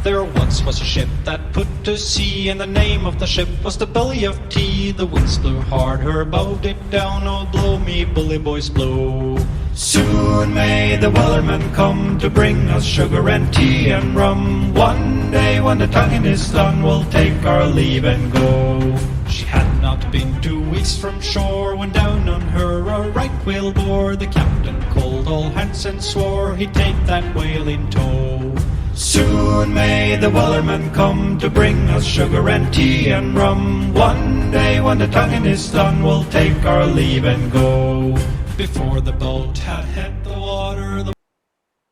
There once was a ship that put to sea, and the name of the ship was the Belly of Tea. The winds blew hard, her bow dipped down, oh blow me bully boys blow. Soon may the wellerman come to bring us sugar and tea and rum. One day when the tonguing is done, we'll take our leave and go. She had not been 2 weeks from shore when down on her a right whale bore. The captain called all hands and swore he'd take that whale in tow. Soon may the wellerman come to bring us sugar and tea and rum. One day when the tonguing is done, we'll take our leave and go. Before the boat had hit the water,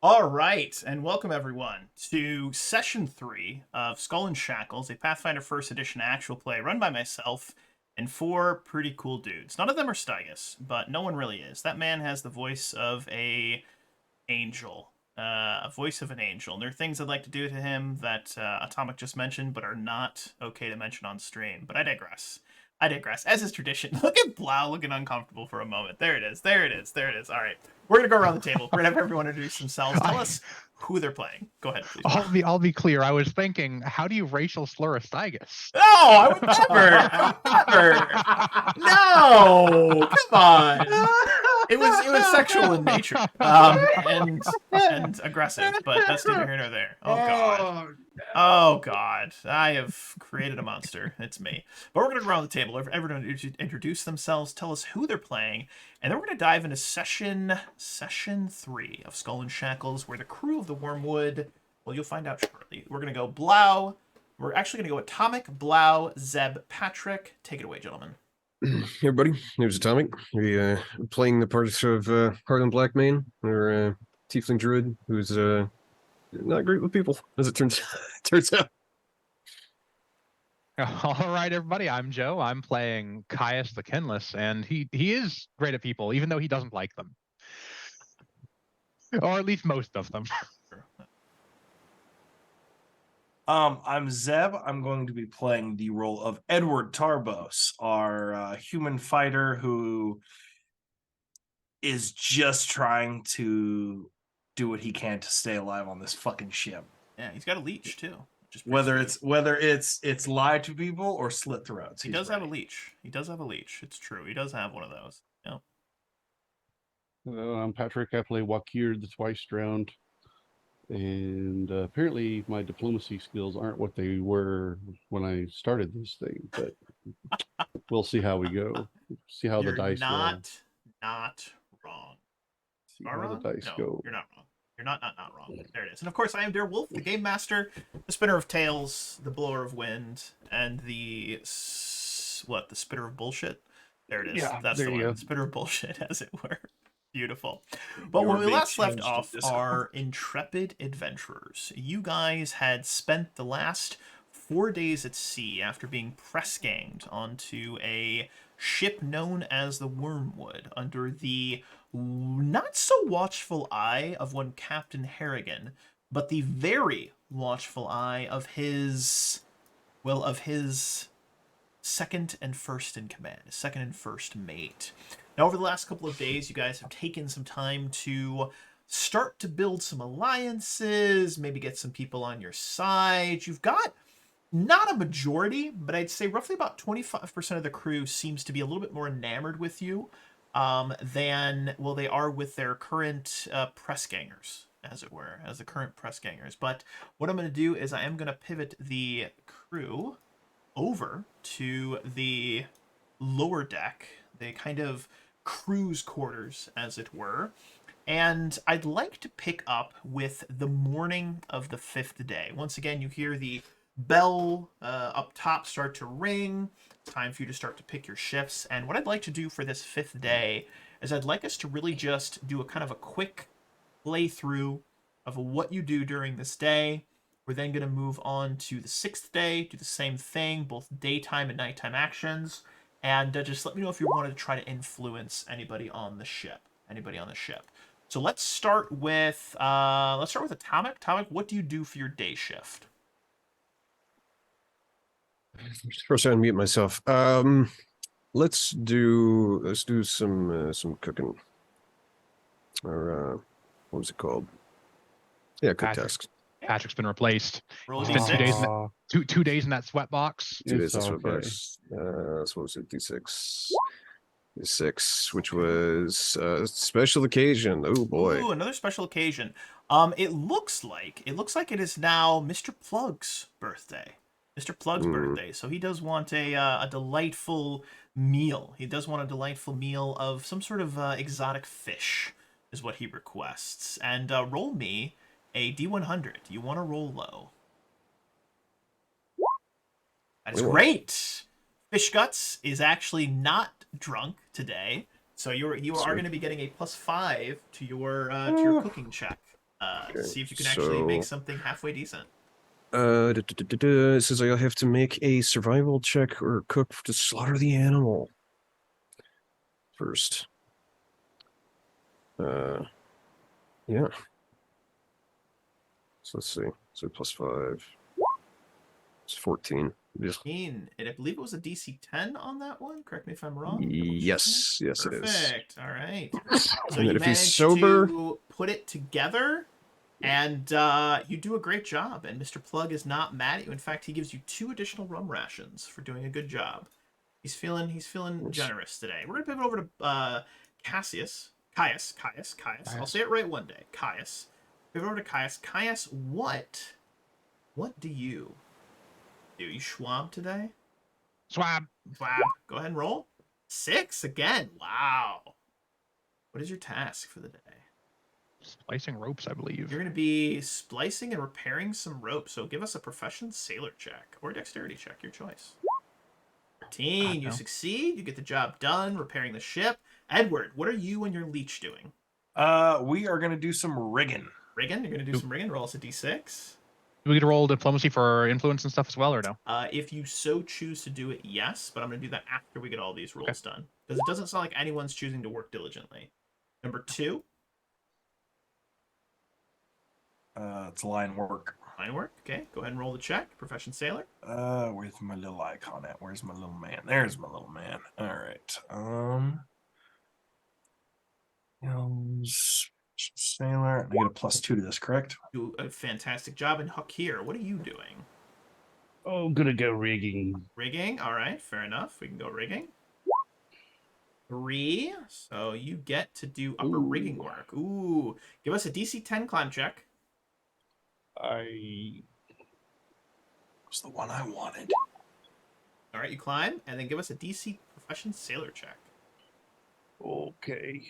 All right, and welcome everyone to Session 3 of Skull and Shackles, a Pathfinder 1st Edition actual play run by myself and 4 pretty cool dudes. None of them are Stygus, but no one really is. That man has the voice of a angel. A voice of an angel. And there are things I'd like to do to him that Atomic just mentioned, but are not okay to mention on stream. But I digress. As is tradition. Look at Blau looking uncomfortable for a moment. There it is. All right. We're going to go around the table. We're going to have everyone introduce themselves. Tell us who they're playing. Go ahead, please. I'll be clear. I was thinking, how do you racial slur a Stygus? No, I would never. No, come on. It was sexual in nature, and aggressive, but that's neither here nor there. Oh god, I have created a monster. It's me. But we're gonna go around the table. Everyone introduce themselves, tell us who they're playing, and then we're gonna dive into session 3 of Skull and Shackles, where the crew of the Wormwood. Well, you'll find out shortly. We're gonna go Blau. We're actually gonna go Atomic, Blau, Zeb, Patrick. Take it away, gentlemen. Hey everybody, here's Atomic. We playing the parts of Harlan Blackmane, or Tiefling Druid, who's not great with people, as it turns out. All right, everybody. I'm Joe. I'm playing Caius the Kinless, and he is great at people, even though he doesn't like them, or at least most of them. I'm Zeb. I'm going to be playing the role of Edward Tarbos, our human fighter who is just trying to do what he can to stay alive on this fucking ship. Yeah, he's got a leech too. Whether it's lie to people or slit throats. He does have a leech. It's true. He does have one of those. Yeah. Hello, I'm Patrick. I play Wakir, the twice drowned. And apparently my diplomacy skills aren't what they were when I started this thing, but we'll see how we go. See how the dice go. Not wrong. See how the dice go. You're not wrong. You're not wrong. There it is. And of course, I am Dare Wolf, the Game Master, the Spinner of Tales, the Blower of Wind, and the Spitter of Bullshit. There it is. Yeah, that's the one. go. The Spitter of Bullshit, as it were. Beautiful. But when we last left off, our intrepid adventurers, you guys had spent the last 4 days at sea after being pressganged onto a ship known as the Wormwood under the not so watchful eye of one Captain Harrigan, but the very watchful eye of his second and first in command, second and first mate. Now, over the last couple of days, you guys have taken some time to start to build some alliances, maybe get some people on your side. You've got not a majority, but I'd say roughly about 25% of the crew seems to be a little bit more enamored with you than, well, they are with their current pressgangers, as it were, as the current pressgangers. But what I'm going to do is I am going to pivot the crew over to the lower deck, the kind of crew's quarters, as it were. And I'd like to pick up with the morning of the 5th day. Once again, you hear the bell up top start to ring. It's time for you to start to pick your shifts. And what I'd like to do for this 5th day is I'd like us to really just do a kind of a quick playthrough of what you do during this day. We're then going to move on to the 6th day, do the same thing, both daytime and nighttime actions. And just let me know if you wanted to try to influence anybody on the ship. So let's start with Atomic. Atomic, what do you do for your day shift? First, I unmute myself. Let's do some cooking. Or what was it called? Yeah, cook tasks. Yeah, Patrick's been replaced. Roll a Spent 2 days in d6. that, 2 days in that sweat box. 2 days It's this okay. box. So what was it? D6. D6, which was special occasion. Oh boy. Ooh, another special occasion. It looks like it is now Mr. Plug's birthday. Mr. Plug's birthday. So he does want a delightful meal. He does want a delightful meal of some sort of exotic fish, is what he requests. And roll me a D100. You want to roll low. That is great. Fish Guts is actually not drunk today, so you are going to be getting a +5 to your cooking check. See if you can actually make something halfway decent. It says I have to make a survival check or cook to slaughter the animal first. Yeah. So let's see. So +5. It's 14. Yes. 15. And I believe it was a DC 10 on that one. Correct me if I'm wrong. Yes, yes, it is. Perfect. All right. So And you then if he's managed sober, to put it together, and you do a great job. And Mr. Plug is not mad at you. In fact, he gives you 2 additional rum rations for doing a good job. He's feeling generous today. We're gonna pivot over to Caius. I'll say it right one day. Caius. Pivot over to Caius. Caius, what do you do? You schwab today? Swab. Schwab. Go ahead and roll. 6 again. Wow. What is your task for the day? Splicing ropes, I believe. You're going to be splicing and repairing some rope. So give us a profession sailor check or dexterity check, your choice. 13. You succeed. You get the job done repairing the ship. Edward, what are you and your leech doing? We are gonna do some rigging. Rigging? You're going to do some rigging. Roll us a d6. Do we get to roll diplomacy for influence and stuff as well, or no? If you so choose to do it, yes. But I'm going to do that after we get all these rolls done. Because it doesn't sound like anyone's choosing to work diligently. Number 2. It's line work. Line work. Okay, go ahead and roll the check. Profession sailor. Where's my little icon at? Where's my little man? There's my little man. All right. Sailor. I get a +2 to this, correct? Do a fantastic job. And Huck here, what are you doing? Oh, gonna go rigging. Rigging. All right, fair enough. We can go rigging. 3. So you get to do upper rigging work. Ooh. Give us a DC 10 climb check. Was the one I wanted. All right, you climb, and then give us a DC profession sailor check. Okay.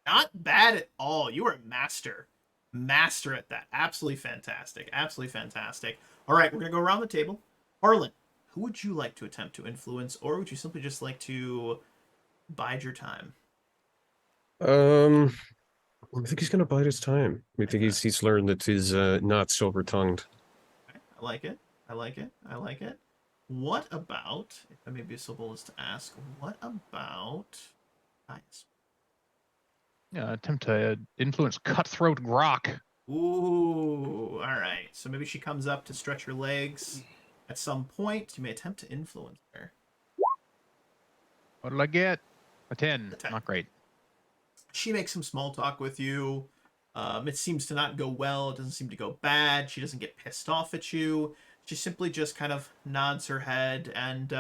Not bad at all. You are a master. Master at that. Absolutely fantastic. Absolutely fantastic. All right, we're going to go around the table. Harlan, who would you like to attempt to influence, or would you simply just like to bide your time? I think he's gonna bide his time. I think he's learned that he's not silver-tongued. Okay, I like it. I like it. I like it. What about, if I may be so bold as to ask, what about Caius? Yeah, attempt to influence Cutthroat Grok. Ooh, all right. So maybe she comes up to stretch her legs. At some point, you may attempt to influence her. What did I get? A 10. A 10. Not great. She makes some small talk with you. It seems to not go well. It doesn't seem to go bad. She doesn't get pissed off at you. She simply just kind of nods her head and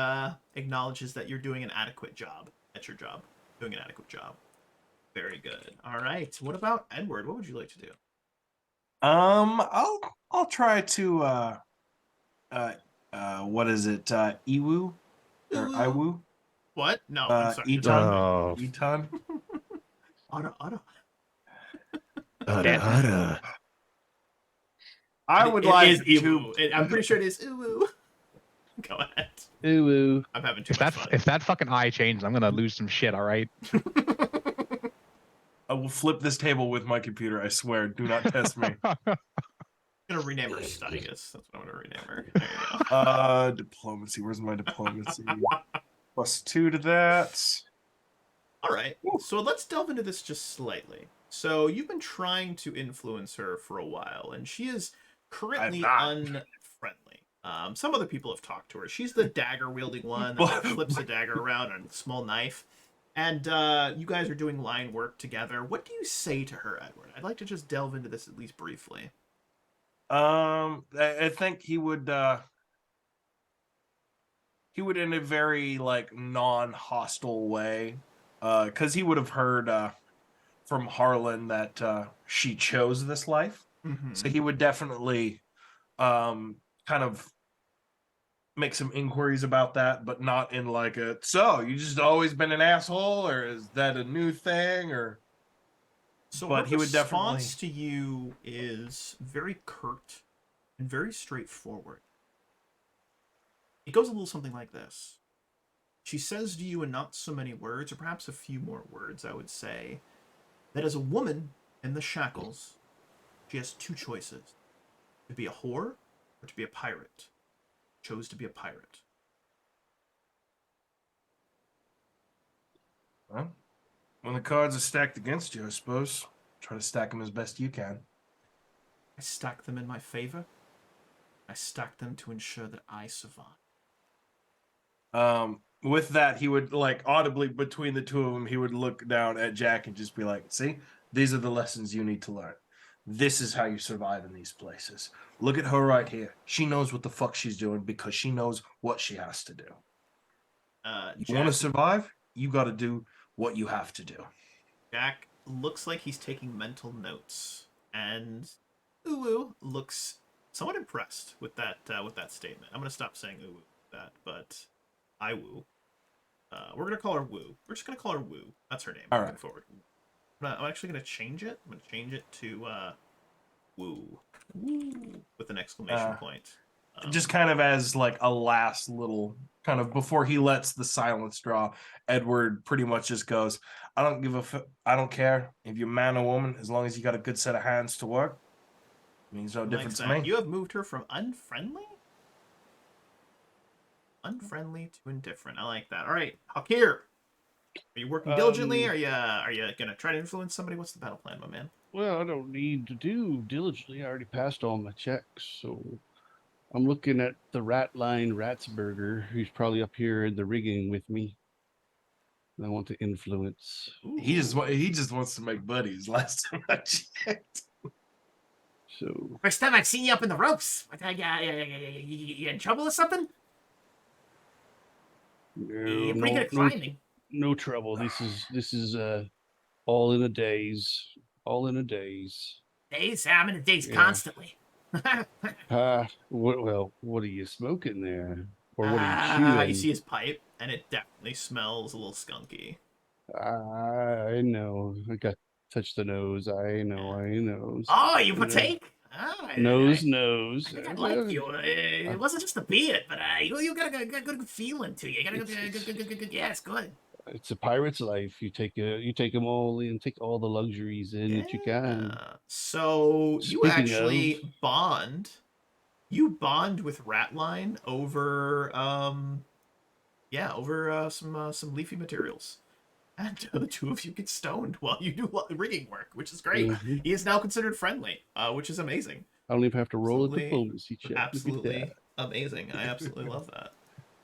acknowledges that you're doing an adequate job at your job. Doing an adequate job. Very good. All right. What about Edward? What would you like to do? I'll try to what is it? Iwu or Iwu? What? No, I'm sorry. Eton. Eton. Ada. Ada. I would like is to. Iwu. I'm pretty sure it is Iwu. Go ahead. Ooh. I'm having too much fun. If that fucking eye changes, I'm gonna lose some shit. All right. I will flip this table with my computer. I swear. Do not test me. I'm gonna rename her Stygus. That's what I'm gonna rename her. There you go. Diplomacy. Where's my diplomacy? +2 to that. All right. So let's delve into this just slightly. So you've been trying to influence her for a while, and she is currently unfriendly. Some other people have talked to her. She's the dagger wielding one that flips the dagger around on a small knife. And you guys are doing line work together. What do you say to her, Edward? I'd like to just delve into this at least briefly. I think he would in a very like non-hostile way, because he would have heard from Harlan that she chose this life. Mm-hmm. So he would definitely kind of make some inquiries about that, but not in like a, so you just always been an asshole, or is that a new thing, or So but her he would response definitely to you is very curt and very straightforward. It goes a little something like this. She says to you in not so many words, or perhaps a few more words, I would say, that as a woman in the Shackles, she has two choices: to be a whore or to be a pirate. Chose to be a pirate. well, when the cards are stacked against you, I suppose try to stack them as best you can. I stack them in my favor. I stack them to ensure that I survive. With that, he would like audibly between the two of them, he would look down at Jack and just be like, see, these are the lessons you need to learn. This is how you survive in these places. Look at her right here. She knows what the fuck she's doing because she knows what she has to do. You want to survive? You got to do what you have to do. Jack looks like he's taking mental notes, and Uwu looks somewhat impressed with that statement. I'm gonna stop saying Uwu with that, but I Woo. We're gonna call her Woo. We're just gonna call her Woo. That's her name. All moving right. forward. I'm actually gonna change it. I'm gonna change it to Woo. Woo with an exclamation point. Just kind of as like a last little kind of before he lets the silence draw, Edward pretty much just goes, I don't care if you're man or woman, as long as you got a good set of hands to work. It means no difference to me. You have moved her from unfriendly to indifferent. I like that. All right, Hakir, are you working diligently? Are you gonna try to influence somebody? What's the battle plan, my man? Well, I don't need to do diligently. I already passed all my checks, so I'm looking at the Ratline Ratsburger, who's probably up here in the rigging with me. And I want to influence. He just wants to make buddies. Last time I checked. So First time I've seen you up in the ropes. You in trouble or something? You're pretty good at climbing. No trouble. This is all in a daze. All in a daze. Days? I'm in a daze Yeah. constantly. What are you smoking there? Or what are you chewing? You see his pipe, and it definitely smells a little skunky. I know. I got touch the nose. I know. Oh, you partake? Nose. I think I like you. It wasn't just the beard, but you got a good feeling to you. You got a good. Yeah, it's good. It's a pirate's life. You take them all in, take all the luxuries in that you can. So you Speaking actually of- bond. You bond with Ratline over some leafy materials. And the two of you get stoned while you do rigging work, which is great. Mhm. He is now considered friendly, which is amazing. I don't even have to roll Absolutely- a diplomacy check. Look at Absolutely that. amazing. I absolutely love that.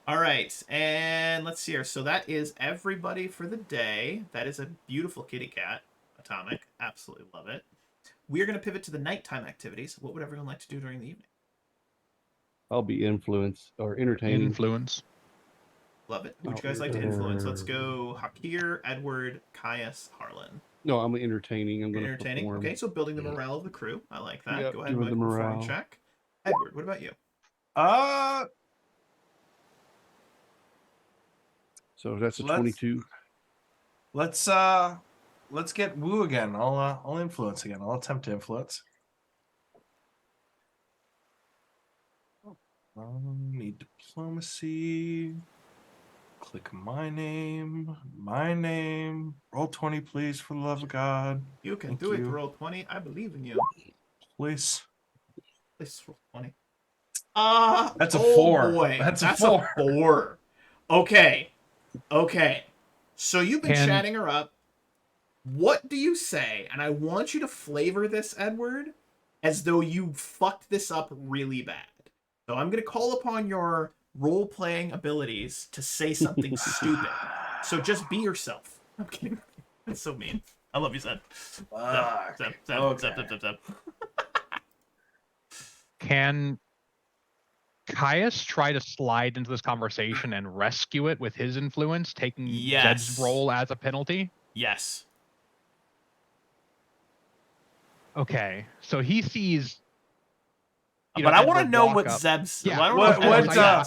All right, and let's see here. So that is everybody for the day. That is a beautiful kitty cat, Atomic. Absolutely love it. We are going to pivot to the nighttime activities. What would everyone like to do during the evening? I'll be influence or entertaining. Influence. Love it. Who would you guys like to influence? Let's go Hakir, Edward, Caius, Harlan. No, I'm entertaining. I'm going to Entertaining. perform. Okay, so building the morale of the crew. I like that. Yep, Go ahead and doing make the a performing morale. check. Edward, what about you? So that's a Let's- 22. Let's get Woo again. I'll influence again. I'll attempt to influence. Need diplomacy. Click my name. Roll 20, please, for the love of God. You can Thank do it. you. Roll 20. I believe in you. Please. Please roll 20. That's a 4. Boy. That's a A 4. 4. Okay. So you've been And- chatting her up. What do you say? And I want you to flavor this, Edward, as though you fucked this up really bad. So I'm going to call upon your role-playing abilities to say something stupid. So just be yourself. I'm kidding. That's so mean. I love you, Zeb. Fuck. Zeb. Okay. Can Caius try to slide into this conversation and rescue it with his influence, taking Yes. Zed's role as a penalty? Yes. Okay, so he sees. But I want to Edward know walk what up. Zeb's. Yeah, I don't what- know what, Edward's uh,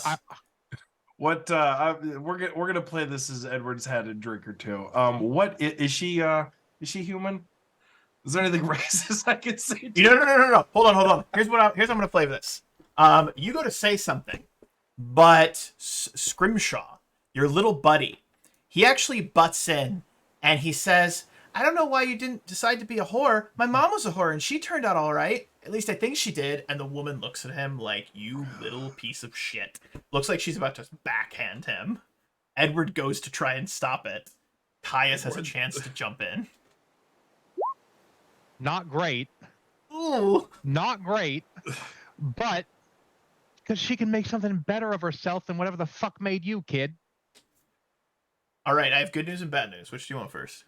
yes. We're gonna play this as Edward's had a drink or two. What is she? Is she human? Is there anything racist I can say? No. Hold on. Here's how I'm gonna play this. You go to say something, but Scrimshaw, your little buddy, he actually butts in and he says, "I don't know why you didn't decide to be a whore. My mom was a whore and she turned out all right. At least I think she did." And the woman looks at him like, "You little piece of shit." Looks like she's about to backhand him. Edward goes to try and stop it. Caius has a chance to jump in. Not great. Ooh. Not great. But because she can make something better of herself than whatever the fuck made you, kid. All right, I have good news and bad news. Which do you want first?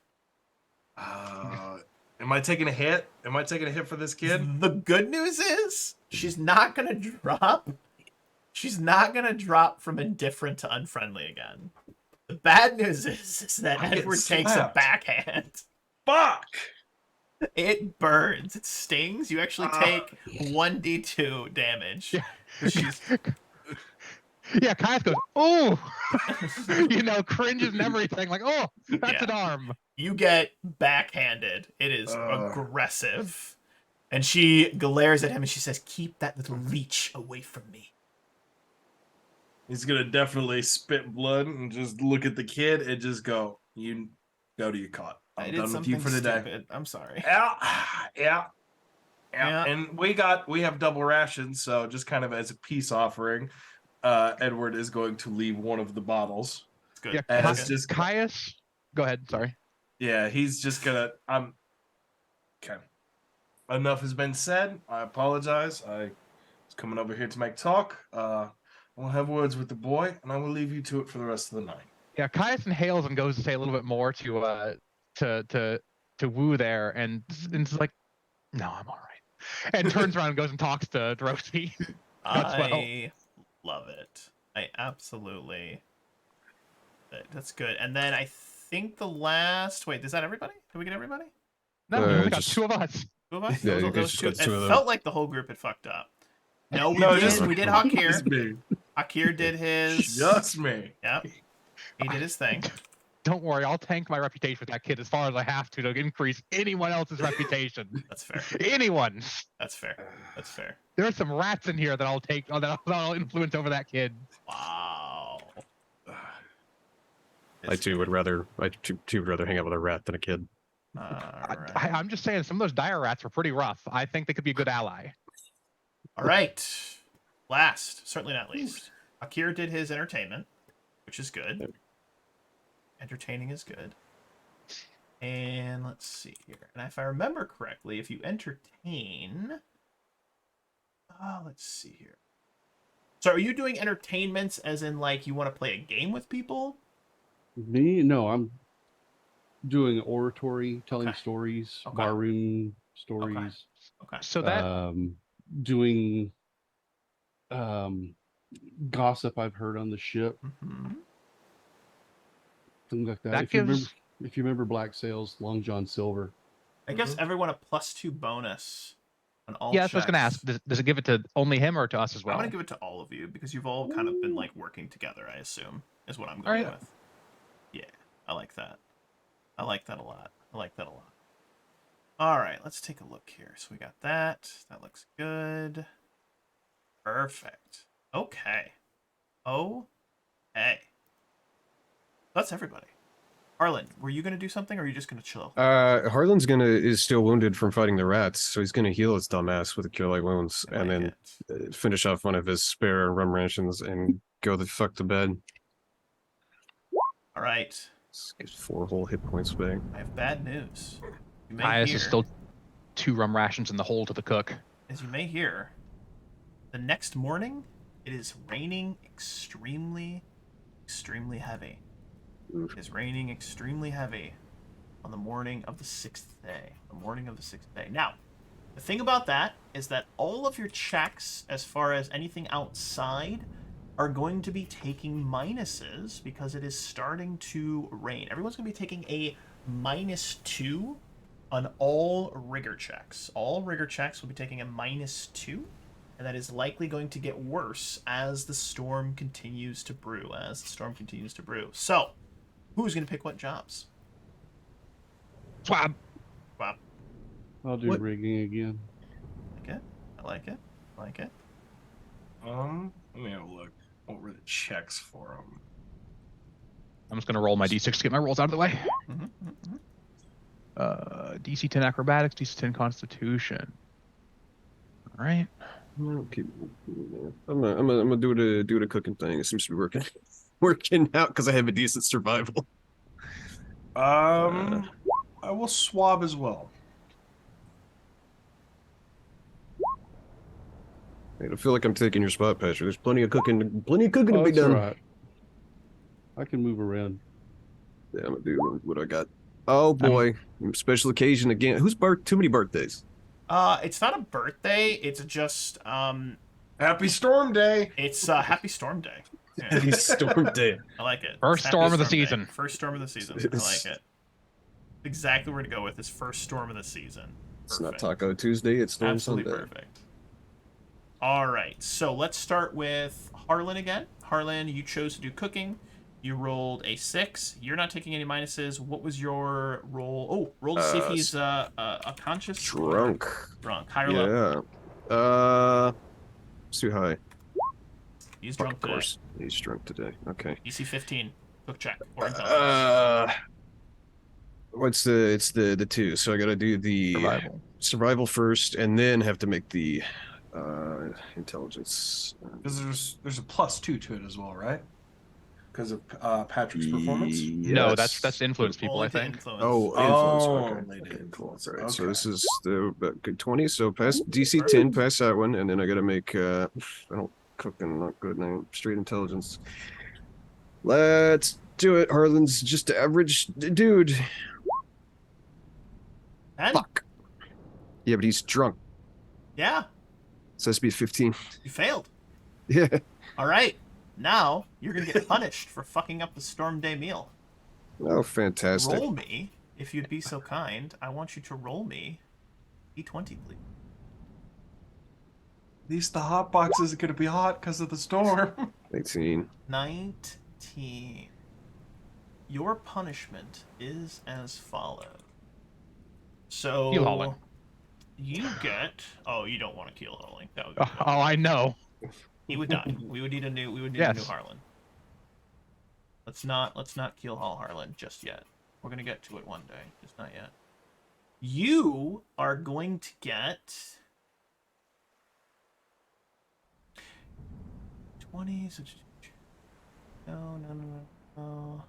Am I taking a hit? Am I taking a hit for this kid? The good news is she's not gonna drop. She's not gonna drop from indifferent to unfriendly again. The bad news is that I'm getting Edward takes a slapped. backhand. Fuck! It burns. It stings. You actually take 1d2 damage. She's Yeah, Caius goes, "Oh," cringes and everything. Like, "Oh, that's an arm." You get backhanded. It is aggressive. And she glares at him and she says, "Keep that little leech away from me." He's gonna definitely spit blood and just look at the kid and just go, "You go to your cot. I I'm did done with something you for the day." stupid. I'm sorry. Yeah. Yeah. And we have double rations, so just kind of as a peace offering, Edward is going to leave one of the bottles. It's good. Yeah, As Good. just Caius. Go ahead. Sorry. Yeah, he's just gonna. Okay. Enough has been said. I apologize. I was coming over here to make talk. We'll have words with the boy, and I will leave you to it for the rest of the night. Yeah, Caius inhales and goes to say a little bit more to woo there, and it's like, "No, I'm all right," and turns around and goes and talks to Drosy. I love it. I absolutely. That's good. And then I think the last. Wait, is that everybody? Did we get everybody? No, we only got just- two of us. Two of us? Yeah, Those- you guys those just two. got two of It them. felt like the whole group had fucked up. No, we No, did. just- We did Just Hakir. me. Hakir did his. Just me. Yep. He did his thing. Don't worry, I'll tank my reputation with that kid as far as I have to increase anyone else's reputation. That's fair. Anyone. That's fair. That's fair. There are some rats in here that I'll take. That I'll influence over that kid. Wow. I too would rather hang out with a rat than a kid. Alright. I'm just saying, some of those dire rats were pretty rough. I think they could be a good ally. All right. Last, certainly not least, Akira did his entertainment, which is good. Entertaining is good. And let's see here. And if I remember correctly, if you entertain... let's see here. So are you doing entertainments as in, like, you want to play a game with people? Me? No, I'm doing oratory, telling Okay. stories, Okay. barroom stories, Okay. So that doing gossip I've heard on the ship, Mm-hmm. things like that. That If you remember Black Sails, Long John Silver. I guess everyone a +2 bonus on all yeah, that's what I was gonna checks. ask. Does it give it to only him or to us as well? I'm gonna give it to all of you because you've all kind of been like working together. I assume is what I'm All going right. with. Yeah, I like that. I like that a lot. I like that a lot. All right, let's take a look here. So we got that. That looks good. Perfect. Okay. Oh, hey. That's everybody. Harlan, were you gonna do something, or are you just gonna chill? Harlan's is still wounded from fighting the rats, so he's gonna heal his dumb ass with a cure light wounds, I and like then it. finish off one of his spare rum rations and go the fuck to bed. All right. Get 4 whole hit points back. I have bad news. You may Caius hear, is still 2 rum rations in the hole to the cook. as you may hear, the next morning it is raining extremely, extremely heavy. Oof. It is raining extremely heavy on the morning of the 6th day. The morning of the 6th day. Now, the thing about that is that all of your checks, as far as anything outside, are going to be taking minuses because it is starting to rain. Everyone's going to be taking a -2 on all rigor checks. All rigor checks will be taking a -2, and that is likely going to get worse as the storm continues to brew. So, who's going to pick what jobs? Swab. Wow. I'll do What? rigging again. I like it. Let me have a look. What were the checks for them? I'm just gonna roll my d6 to get my rolls out of the way. DC 10 acrobatics, DC 10 constitution. All right. Okay. I'm gonna do the cooking thing. It seems to be working out because I have a decent survival. I will swab as well. I feel like I'm taking your spot, Patrick. There's plenty of cooking to be That's all done. right. I can move around. Yeah, I'm gonna do what I got. Oh boy, special occasion again. Who's too many birthdays? It's not a birthday. It's just Happy Storm Day. it's Happy Storm Day. Yeah, Happy Storm Day. I like it. First Happy storm of the Day. season. First storm of the season. I like it. Exactly where to go with this first storm of the season. It's not Perfect. Taco Tuesday. It's Storm Absolutely Sunday. perfect. All right, so let's start with Harlan again. Harlan, you chose to do cooking. You rolled a 6. You're not taking any minuses. What was your roll? Oh, roll to see if he's conscious. Drunk. Drunk. High or low? Yeah. It's too high. He's Fuck, drunk of today. course. He's drunk today. Okay. DC 15. Cook check. Or intelligence. It's the 2. So I gotta do the survival first, and then have to make the intelligence. Because there's a +2 to it as well, right? Because of Patrick's performance. No, that's influence people, Only I to think. influence. Oh, influence. Only to Okay, cool. influence. All right. Okay. So this is the good 20. So pass DC 10, pass that one, and then I gotta make. I don't cooking, not good now. Straight intelligence. Let's do it. Harlan's just the average dude. And? Fuck. Yeah, but he's drunk. Yeah, So that's be 15. you failed. Yeah. All right. Now you're gonna get punished for fucking up the Storm Day meal. Oh, fantastic. Roll me, if you'd be so kind. I want you to roll me D20, please. At least the hot box isn't going to be hot because of the storm. 18. 19. Your punishment is as follows. So Keelhauling. you get. Oh, you don't want a keelhauling. That would be Oh, I know. He would die. We would need a new. A new Yes. Harlan. Let's not keelhaul Harlan just yet. We're gonna get to it one day, just not yet. You are going to get 20. No.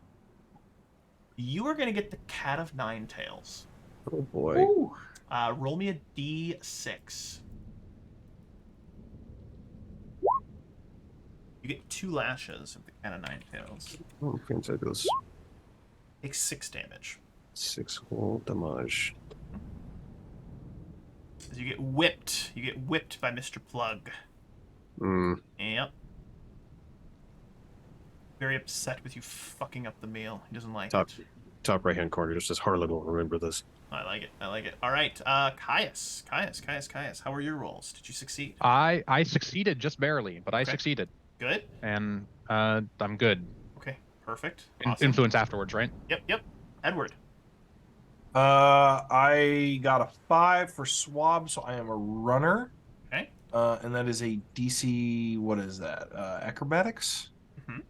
You are gonna get the Cat of Nine Tails. Oh, boy. Roll me a D6. You get 2 lashes of the Cat of Nine Tails. Oh, fantabulous. Takes 6 damage. 6 whole damage. As you get whipped. You get whipped by Mr. Plug. Yep. Very upset with you fucking up the meal. He doesn't like it. Top right hand corner just says Harlan will remember this. I like it. All right, Caius. How were your rolls? Did you succeed? I succeeded just barely, but I succeeded. Good. And I'm good. Okay, perfect. Awesome. Influence afterwards, right? Yep. Edward. I got a 5 for swab, so I am a runner. Okay. And that is a DC. What is that? Acrobatics. Mhm.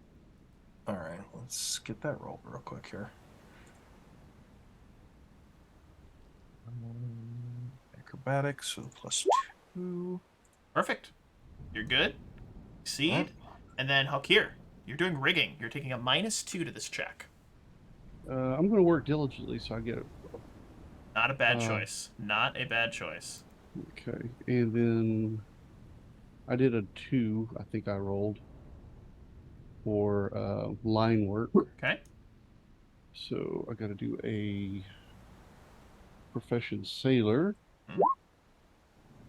All right, let's get that rolled real quick here. Acrobatics with +2. Perfect. You're good. Succeed. And then Hakir, you're doing rigging. You're taking a -2 to this check. I'm going to work diligently, so I get. Not a bad choice. Not a bad choice. Okay, and then I did a 2. I think I rolled for line work. Okay. So I got to do a profession sailor. Mhm.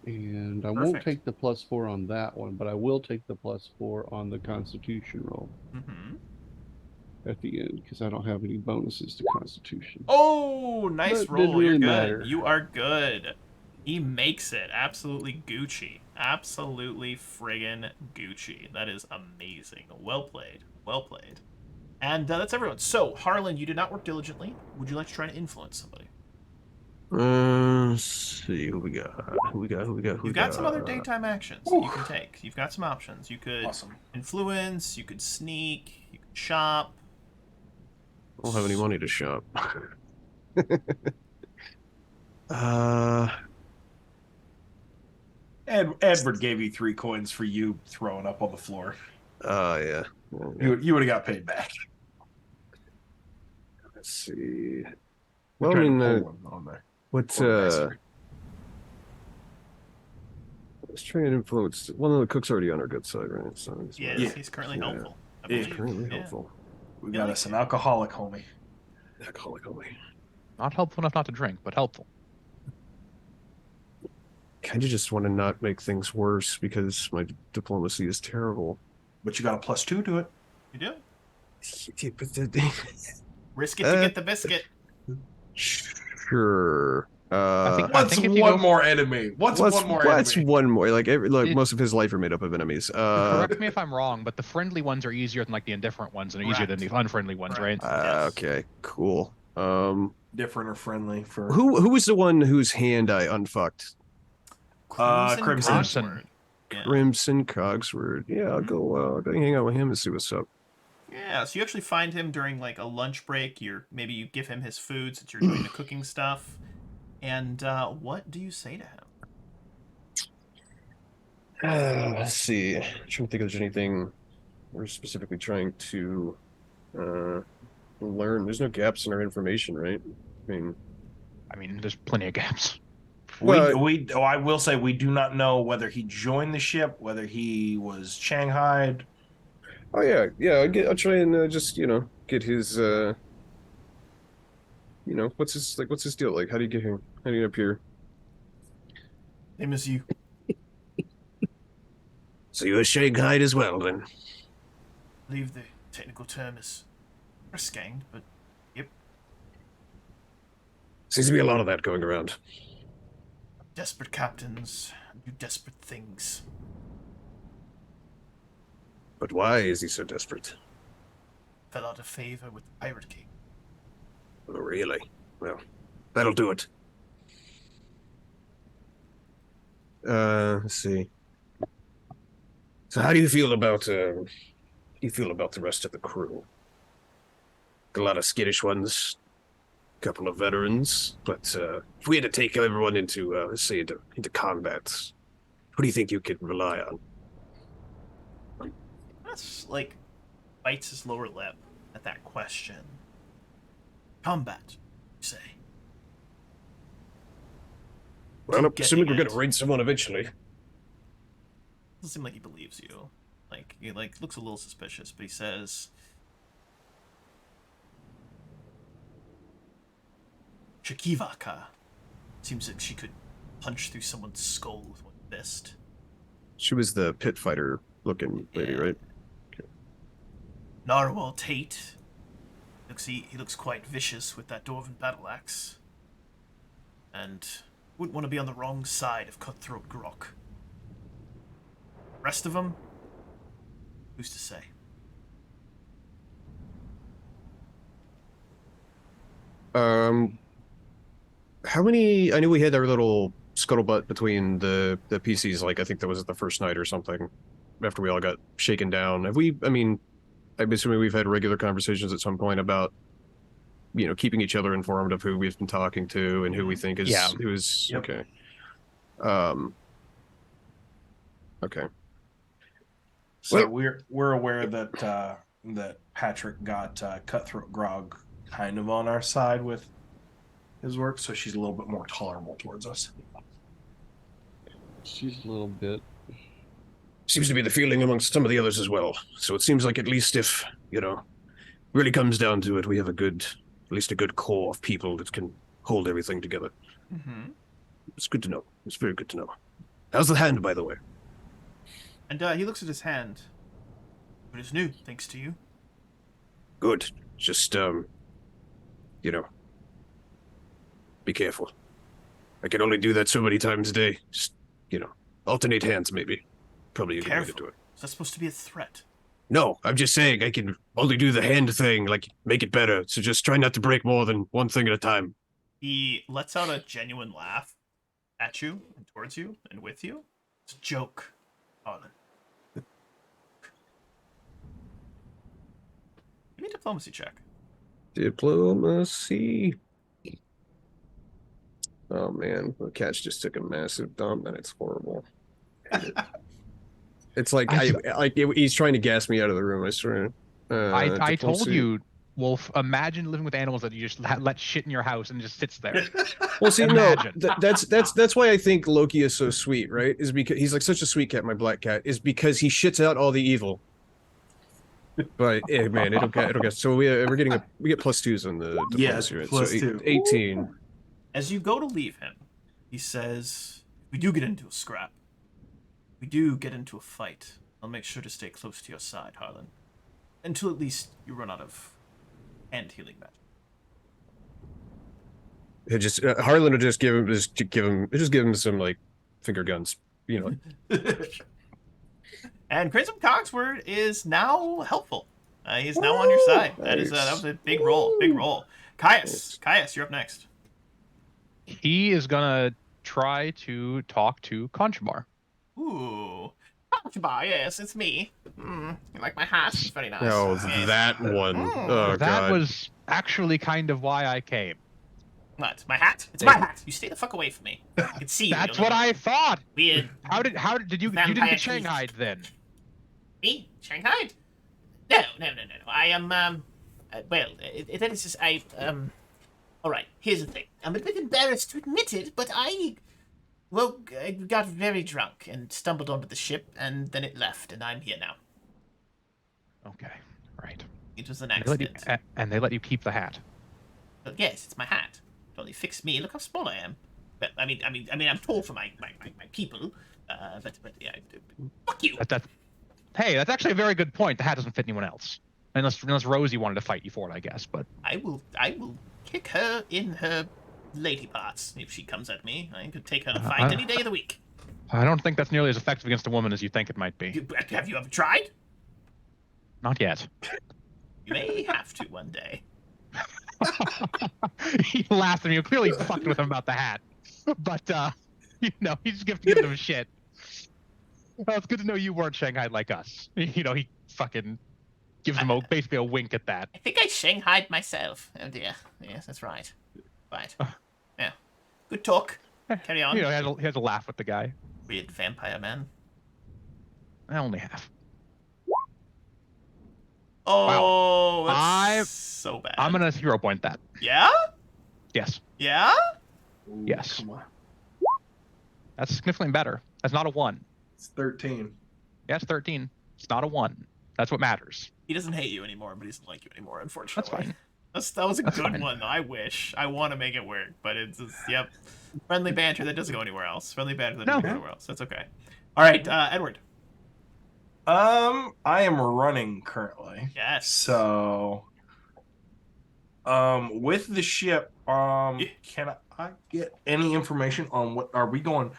And I won't Perfect. take the +4 on that one, but I will take the +4 on the Constitution roll Mm-hmm. at the end because I don't have any bonuses to Constitution. Oh, nice But didn't roll. You're really good. matter. You are good. He makes it. Absolutely Gucci. Absolutely friggin' Gucci. That is amazing. Well played. Well played. And that's everyone. So, Harlan, you did not work diligently. Would you like to try to influence somebody? Let's see who we got. Who we got? Who we got? Who we You've got got? some other daytime actions that you can take. You've got some options. You could Awesome. influence, you could sneak, you could shop. I don't have any money to shop. uh, Edward gave you 3 coins for you throwing up on the floor. yeah. Yeah. You would have got paid back. Let's see. I Well, I tried to mean, pull one on there. what's Or bastard. let's try and influence. One of the cooks already on our good side, right? So he's Yes, Yeah. he's currently Yeah. helpful. I Yeah. believe. currently Yeah. helpful. We Yeah, got like us an it. alcoholic, homie. Alcoholic only. Not helpful enough not to drink, but helpful. Kind of just want to not make things worse because my diplomacy is terrible. But you got a +2 to it. You do? Yeah, but the- Risk it to get the biscuit. Sure. What's think if you one go- more enemy? What's one more what's enemy? one more? Like It- most of his life are made up of enemies. Correct me if I'm wrong, but the friendly ones are easier than like the indifferent ones, and easier than the unfriendly ones, Correct. right? Yes. Okay, cool. Different or friendly for Who was the one whose hand I unfucked? Crimson. Cogsword. Yeah. Crimson Cogsword. Yeah, I'll go hang out with him and see what's up. Yeah, so you actually find him during like a lunch break. Maybe you give him his food since you're doing the cooking stuff. And what do you say to him? Let's see. I'm trying to think if there's anything we're specifically trying to learn. There's no gaps in our information, right? I mean, there's plenty of gaps. I will say we do not know whether he joined the ship, whether he was shanghaied. Oh yeah. I'll try and just get his what's his deal like? How do you get him? How do you get up here? Same as you. So you're Shanghaied as well, then? I believe the technical term is Pressganged, but yep. Seems to be a lot of that going around. Desperate captains do desperate things. But why is he so desperate? Fell out of favor with the Pirate King. Oh, really? Well, that'll do it. Let's see. So how do you feel about the rest of the crew? A lot of skittish ones, a couple of veterans, but if we had to take everyone into let's say into combat, who do you think you could rely on? That's like bites his lower lip at that question. Combat, you say? Well, I'm Keep assuming we're getting going to it. raid someone eventually. Doesn't seem like he believes you. Like he looks a little suspicious, but he says, "Shakivaka seems like she could punch through someone's skull with one fist." She was the pit fighter looking lady, Yeah. right? Narwhal Tate. He looks quite vicious with that dwarven battle axe. And wouldn't want to be on the wrong side of Cutthroat Grok. Rest of them, who's to say? How many? I knew we had our little scuttlebutt between the PCs. Like I think that was the first night or something. After we all got shaken down, have we? I mean, I'm assuming we've had regular conversations at some point about, keeping each other informed of who we've been talking to and who we think is Yeah. who's Yep. okay. Okay. So Well- we're aware that that Patrick got Cutthroat Grog kind of on our side with his work, so she's a little bit more tolerable towards us. She's a little bit. Seems to be the feeling amongst some of the others as well. So it seems like at least if really comes down to it, we have a good at least a good core of people that can hold everything together. Mm-hmm. It's good to know. It's very good to know. How's the hand, by the way? And he looks at his hand. It is new, thanks to you. Good. Just, be careful. I can only do that so many times a day. Just, alternate hands, maybe. Probably a good way to Careful. do it. Is that supposed to be a threat? No, I'm just saying I can only do the hand thing, like, make it better. So just try not to break more than one thing at a time. He lets out a genuine laugh at you and towards you and with you. It's a joke, Harlan. Give me a diplomacy check. Diplomacy. Oh man, the catch just took a massive dump, and it's horrible. It's like he's trying to gas me out of the room. I swear. I told Diplomacy. you, Wolf. Imagine living with animals that you just let shit in your house and it just sits there. Well, see, Imagine. no, that's why I think Loki is so sweet, right? Is because he's like such a sweet cat. My black cat is because he shits out all the evil. But man, it'll get. So we get +2s on the diplomacy, right? plus so 2. 18. As you go to leave him, he says, "We do get into a scrap. We do get into a fight. I'll make sure to stay close to your side, Harlan, until at least you run out of hand healing magic." It just Harlan will just give him some like finger guns, And Crimson Cogsword is now helpful. He's now on your side. That was a big roll. Big roll. Caius, you're up next. He is gonna try to talk to Conchabar. Ooh. Conchabar, yes, it's me. You like my hat? It's very nice. Oh, Yes. that one. Oh, That God. was actually kind of why I came. What? My hat? It's my hat. You stay the fuck away from me. I can see you. That's what I thought. Weird. How did you didn't Vampire get Shanghai then? Me? Shanghai? No. I am, that is just, alright, here's the thing. I'm a bit embarrassed to admit it, but I got very drunk and stumbled onto the ship, and then it left, and I'm here now. Okay, right. It was an They let you, accident. and they let you keep the hat. But yes, it's my hat. It only fixed me. Look how small I am. But I mean, I'm tall for my people. But yeah, fuck you. Hey, that's actually a very good point. The hat doesn't fit anyone else, unless Rosie wanted to fight you for it, I guess. But I will kick her in her lady parts if she comes at me. I could take her to fight any day of the week. I don't think that's nearly as effective against a woman as you think it might be. Have you ever tried? Not yet. You may have to one day. He laughed at me. Clearly fucking with him about the hat, but he's just giving him shit. Well, it's good to know you weren't Shanghaied like us. He fucking gives him basically a wink at that. I think I Shanghaied myself. Oh dear. Yes, that's right. Right. Yeah. Good talk. Carry on. He has a laugh with the guy. Weird vampire man. I only half. Oh, Wow. that's so bad. I'm gonna hero point that. Yeah? Yes. Yeah? Ooh, Yes. Come on. That's significantly better. That's not a 1. It's 13. Yeah, it's 13. It's not a 1. That's what matters. He doesn't hate you anymore, but he doesn't like you anymore, unfortunately. That's fine. That was a That's good fine. one, though. I wish. I want to make it work, but it's just, yep. Friendly banter that doesn't go anywhere else. Friendly banter that doesn't go anywhere else. That's okay. All right, Edward. I am running currently. Yes. So, with the ship, can I get any information on what are we going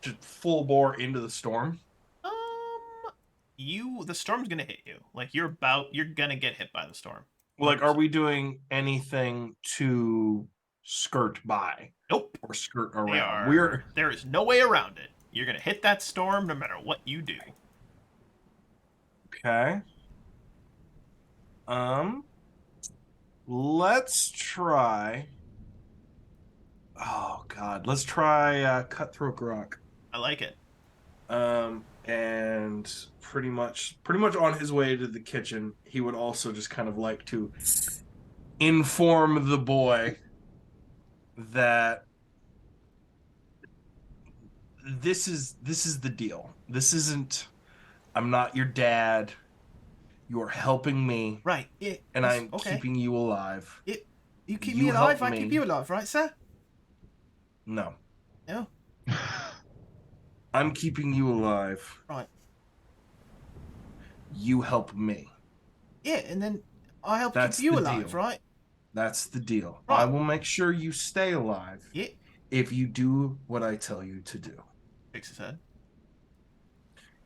to full bore into the storm? The storm's gonna hit you. Like you're gonna get hit by the storm. Like, are we doing anything to skirt by? Nope. Or skirt around? There is no way around it. You're gonna hit that storm no matter what you do. Okay. Let's try. Oh God, let's try cutthroat grok. I like it. And pretty much on his way to the kitchen, he would also just kind of like to inform the boy that this is the deal. This isn't. I'm not your dad. You're helping me, Right. and I'm keeping you alive. You keep You me alive, help I keep me. you alive, right, sir? No. No. I'm keeping you alive. Right. You help me. Yeah, and then I help That's keep you the alive, deal. right? That's the deal. Right. I will make sure you stay alive Yeah. if you do what I tell you to do. Shakes his head.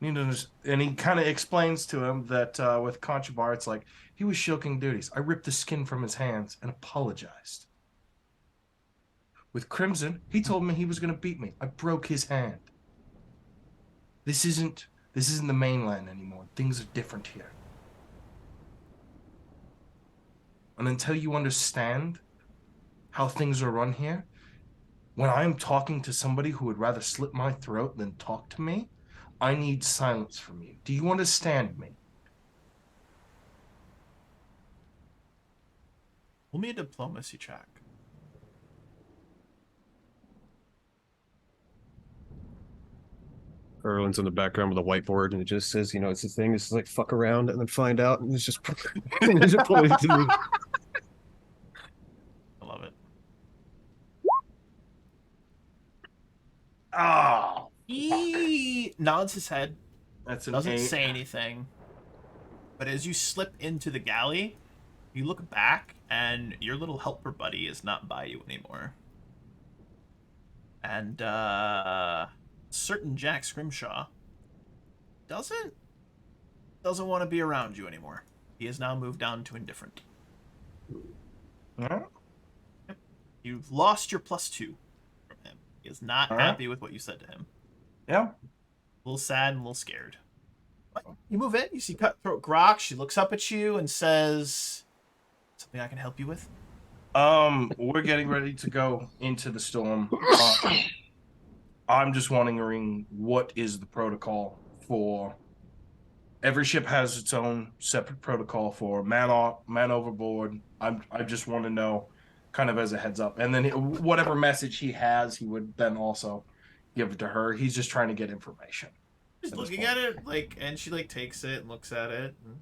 And he kind of explains to him that with Conchabar, it's like he was shirking duties. I ripped the skin from his hands and apologized. With Crimson, he told me he was going to beat me. I broke his hand. This isn't the mainland anymore. Things are different here. And until you understand how things are run here, when I'm talking to somebody who would rather slit my throat than talk to me, I need silence from you. Do you understand me? Roll me a diplomacy check. Erlin's in the background with a whiteboard, and it just says, it's a thing. It's like fuck around and then find out, and it's just, and it's just pointing to me. I love it. Oh, He nods his head, that's an doesn't 8. say anything. But as you slip into the galley, you look back, and your little helper buddy is not by you anymore. And certain Jack Scrimshaw doesn't want to be around you anymore. He has now moved down to indifferent. All Yep. You've lost your +2 from him. He is not All right. happy with what you said to him. Yeah. A little sad and a little scared. But you move in, you see Cutthroat Grok. She looks up at you and says, "Something I can help you with?" We're getting ready to go into the storm. I'm just wondering what is the protocol for. Every ship has its own separate protocol for man overboard. I just want to know, kind of as a heads up, and then whatever message he has, he would then also give it to her. He's just trying to get information. She's looking at it, and she takes it and looks at it and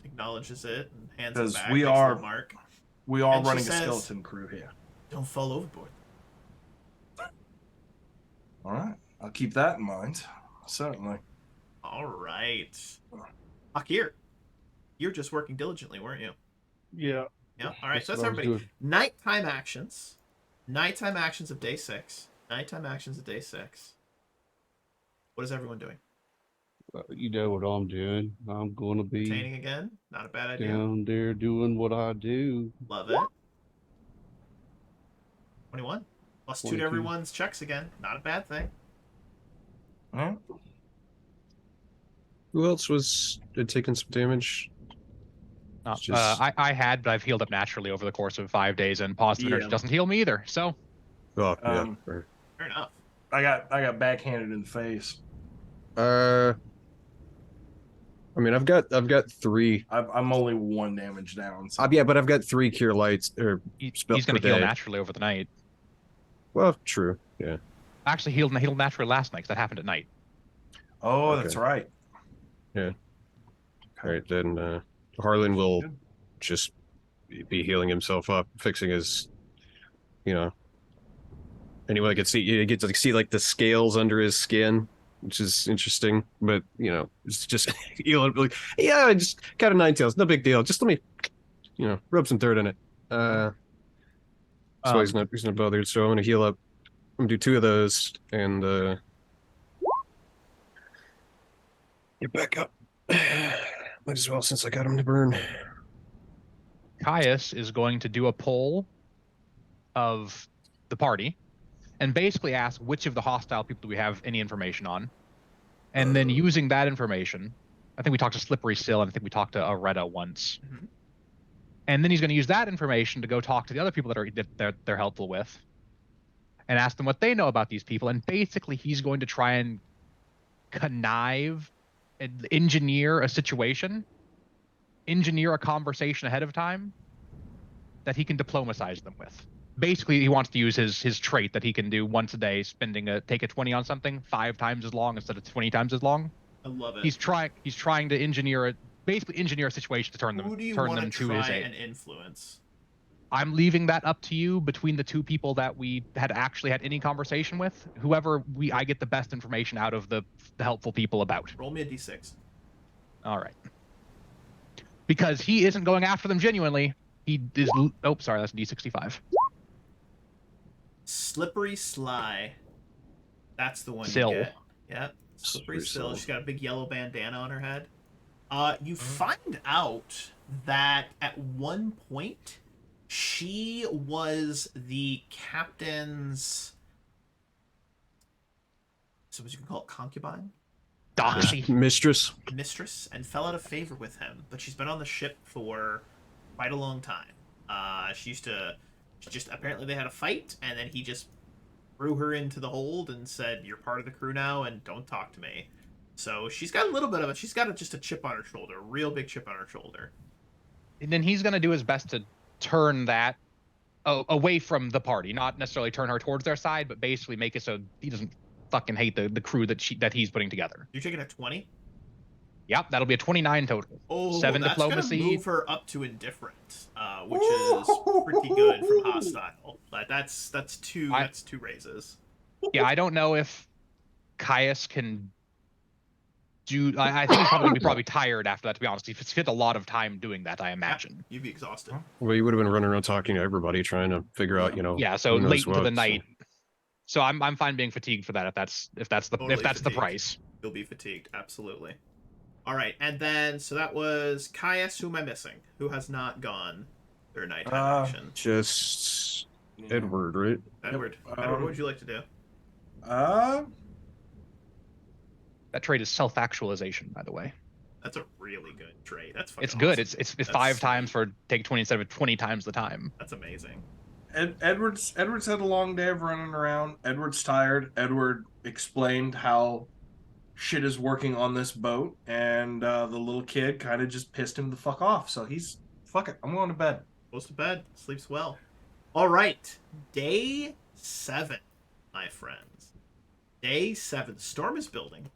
acknowledges it and hands it Because back. we makes a are little mark. running she a says, skeleton crew here. Don't fall overboard. All right, I'll keep that in mind. Certainly. All right. Akir, you're just working diligently, weren't you? Yeah. Yeah. All right. So that's what I was everybody. doing. Nighttime actions. Nighttime actions of day 6. Nighttime actions of day 6. What is everyone doing? You know what I'm doing. I'm going to be Retaining again? Not a bad idea. down there doing what I do. Love it. 21. +2 to 22. everyone's checks again. Not a bad thing. All right. Who else had taken some damage? Just- I had, but I've healed up naturally over the course of 5 days, and positive energy Yeah. doesn't heal me either. So Oh, yeah. Um, Fair enough. I got backhanded in the face. I mean, I've got 3. I'm only 1 damage down. So. Yeah, but I've got 3 cure lights or he's spell going per to heal day. naturally over the night. Well, true. Yeah. I actually healed naturally last night, 'cause that happened at night. Oh, Okay. that's right. All right, then Harlan will Good. just be healing himself up, fixing his, anyone can see, you get to see the scales under his skin, which is interesting, but it's just yeah, I just got a 9 tails, no big deal. Just let me, rub some dirt in it. So he's not bothered. So I'm gonna heal up. I'm gonna do 2 of those and get back up. Might as well, since I got him to burn. Caius is going to do a poll of the party and basically ask which of the hostile people do we have any information on. And then using that information, I think we talked to Slippery Sill, and I think we talked to Aretta once. Mhm. And then he's going to use that information to go talk to the other people that they're helpful with and ask them what they know about these people. And basically he's going to try and connive and engineer a situation, engineer a conversation ahead of time that he can diplomatize them with. Basically, he wants to use his trait that he can do once a day, take a 20 on something 5 times as long instead of 20 times as long. I love it. He's trying to engineer a situation to turn Who them do you turn want them to to his try aid. and influence? I'm leaving that up to you between the two people that we had actually had any conversation with. Whoever I get the best information out of the helpful people about. Roll me a d6. All right. Because he isn't going after them genuinely. He is. Oh, sorry, that's D65. Slippery Sly. That's the one Sill. you get. Yep. Slippery Slippery Sill. Sill. She's got a big yellow bandana on her head. You find out that at one point she was the captain's, so what you can call it, concubine, Doxy. Mistress. mistress, and fell out of favor with him. But she's been on the ship for quite a long time. She just apparently they had a fight, and then he just threw her into the hold and said, "You're part of the crew now, and don't talk to me." So she's got a little bit of it. She's got just a chip on her shoulder, a real big chip on her shoulder. And then he's going to do his best to turn that away from the party, not necessarily turn her towards their side, but basically make it so he doesn't fucking hate the crew that he's putting together. You're taking a 20? Yep, that'll be a 29 total. Oh, 7 that's diplomacy. gonna move her up to indifferent, which is pretty good from hostile. But that's two raises. Yeah, I don't know if Caius can do. I think he's probably gonna be tired after that. To be honest, he's spent a lot of time doing that. I imagine. You'd be exhausted. Well, you would have been running around talking to everybody, trying to figure out, Yeah, so who knows late into the what, night. So I'm fine being fatigued for that. If that's the Totally the fatigued. price. You'll be fatigued, absolutely. All right, and then so that was Caius. Who am I missing? Who has not gone their nighttime action? Just Edward, right? Edward. Edward, what would you like to do? That trait is self-actualization, by the way. That's a really good trait. That's fucking It's good. awesome. It's That's 5 sweet. times for take 20 instead of 20 times the time. That's amazing. Edward's had a long day of running around. Edward's tired. Edward explained how shit is working on this boat, and the little kid kind of just pissed him the fuck off. So he's, fuck it, I'm going to bed. Goes to bed, sleeps well. All right, day 7, my friends. Day 7. The storm is building.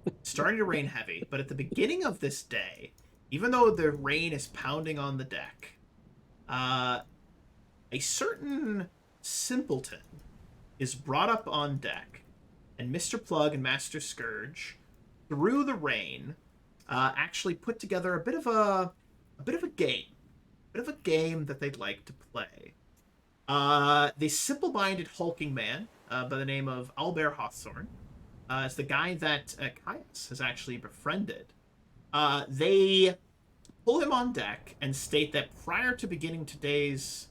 It's starting to rain heavy, but at the beginning of this day, even though the rain is pounding on the deck, a certain simpleton is brought up on deck, and Mr. Plug and Master Scourge, through the rain, actually put together a bit of a game that they'd like to play. The simple-minded hulking man by the name of Albert Hawthorne is the guy that Caius has actually befriended. They pull him on deck and state that prior to beginning today's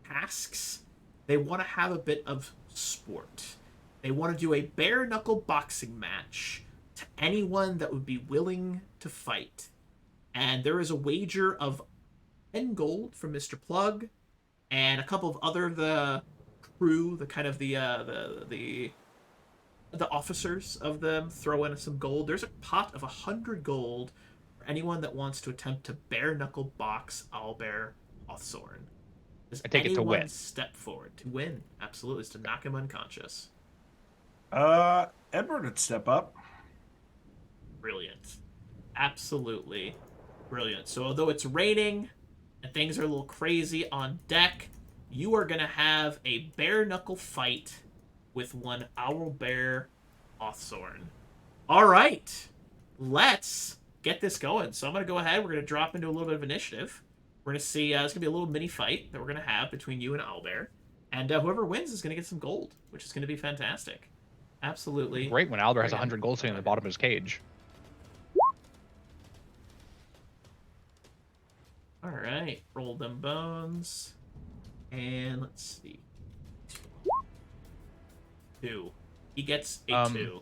tasks, they want to have a bit of sport. They want to do a bare-knuckle boxing match to anyone that would be willing to fight. And there is a wager of 10 gold from Mr. Plug and a couple of other the crew, the kind of the officers of them throw in some gold. There's a pot of 100 gold for anyone that wants to attempt to bare-knuckle box Albert Hawthorne. Does I take it to anyone win. step forward to win? Absolutely, it's to knock him unconscious. Edward would step up. Brilliant. Absolutely brilliant. So although it's raining and things are a little crazy on deck, you are going to have a bare-knuckle fight with one Owlbear Hawthorne. All right. Let's get this going. So I'm going to go ahead. We're going to drop into a little bit of initiative. We're going to see, it's going to be a little mini fight that we're going to have between you and Owlbear. And whoever wins is going to get some gold, which is going to be fantastic. Absolutely. Great when Albert has 100 gold sitting in the bottom of his cage. All right, roll them bones, and let's see. 2. He gets a 2.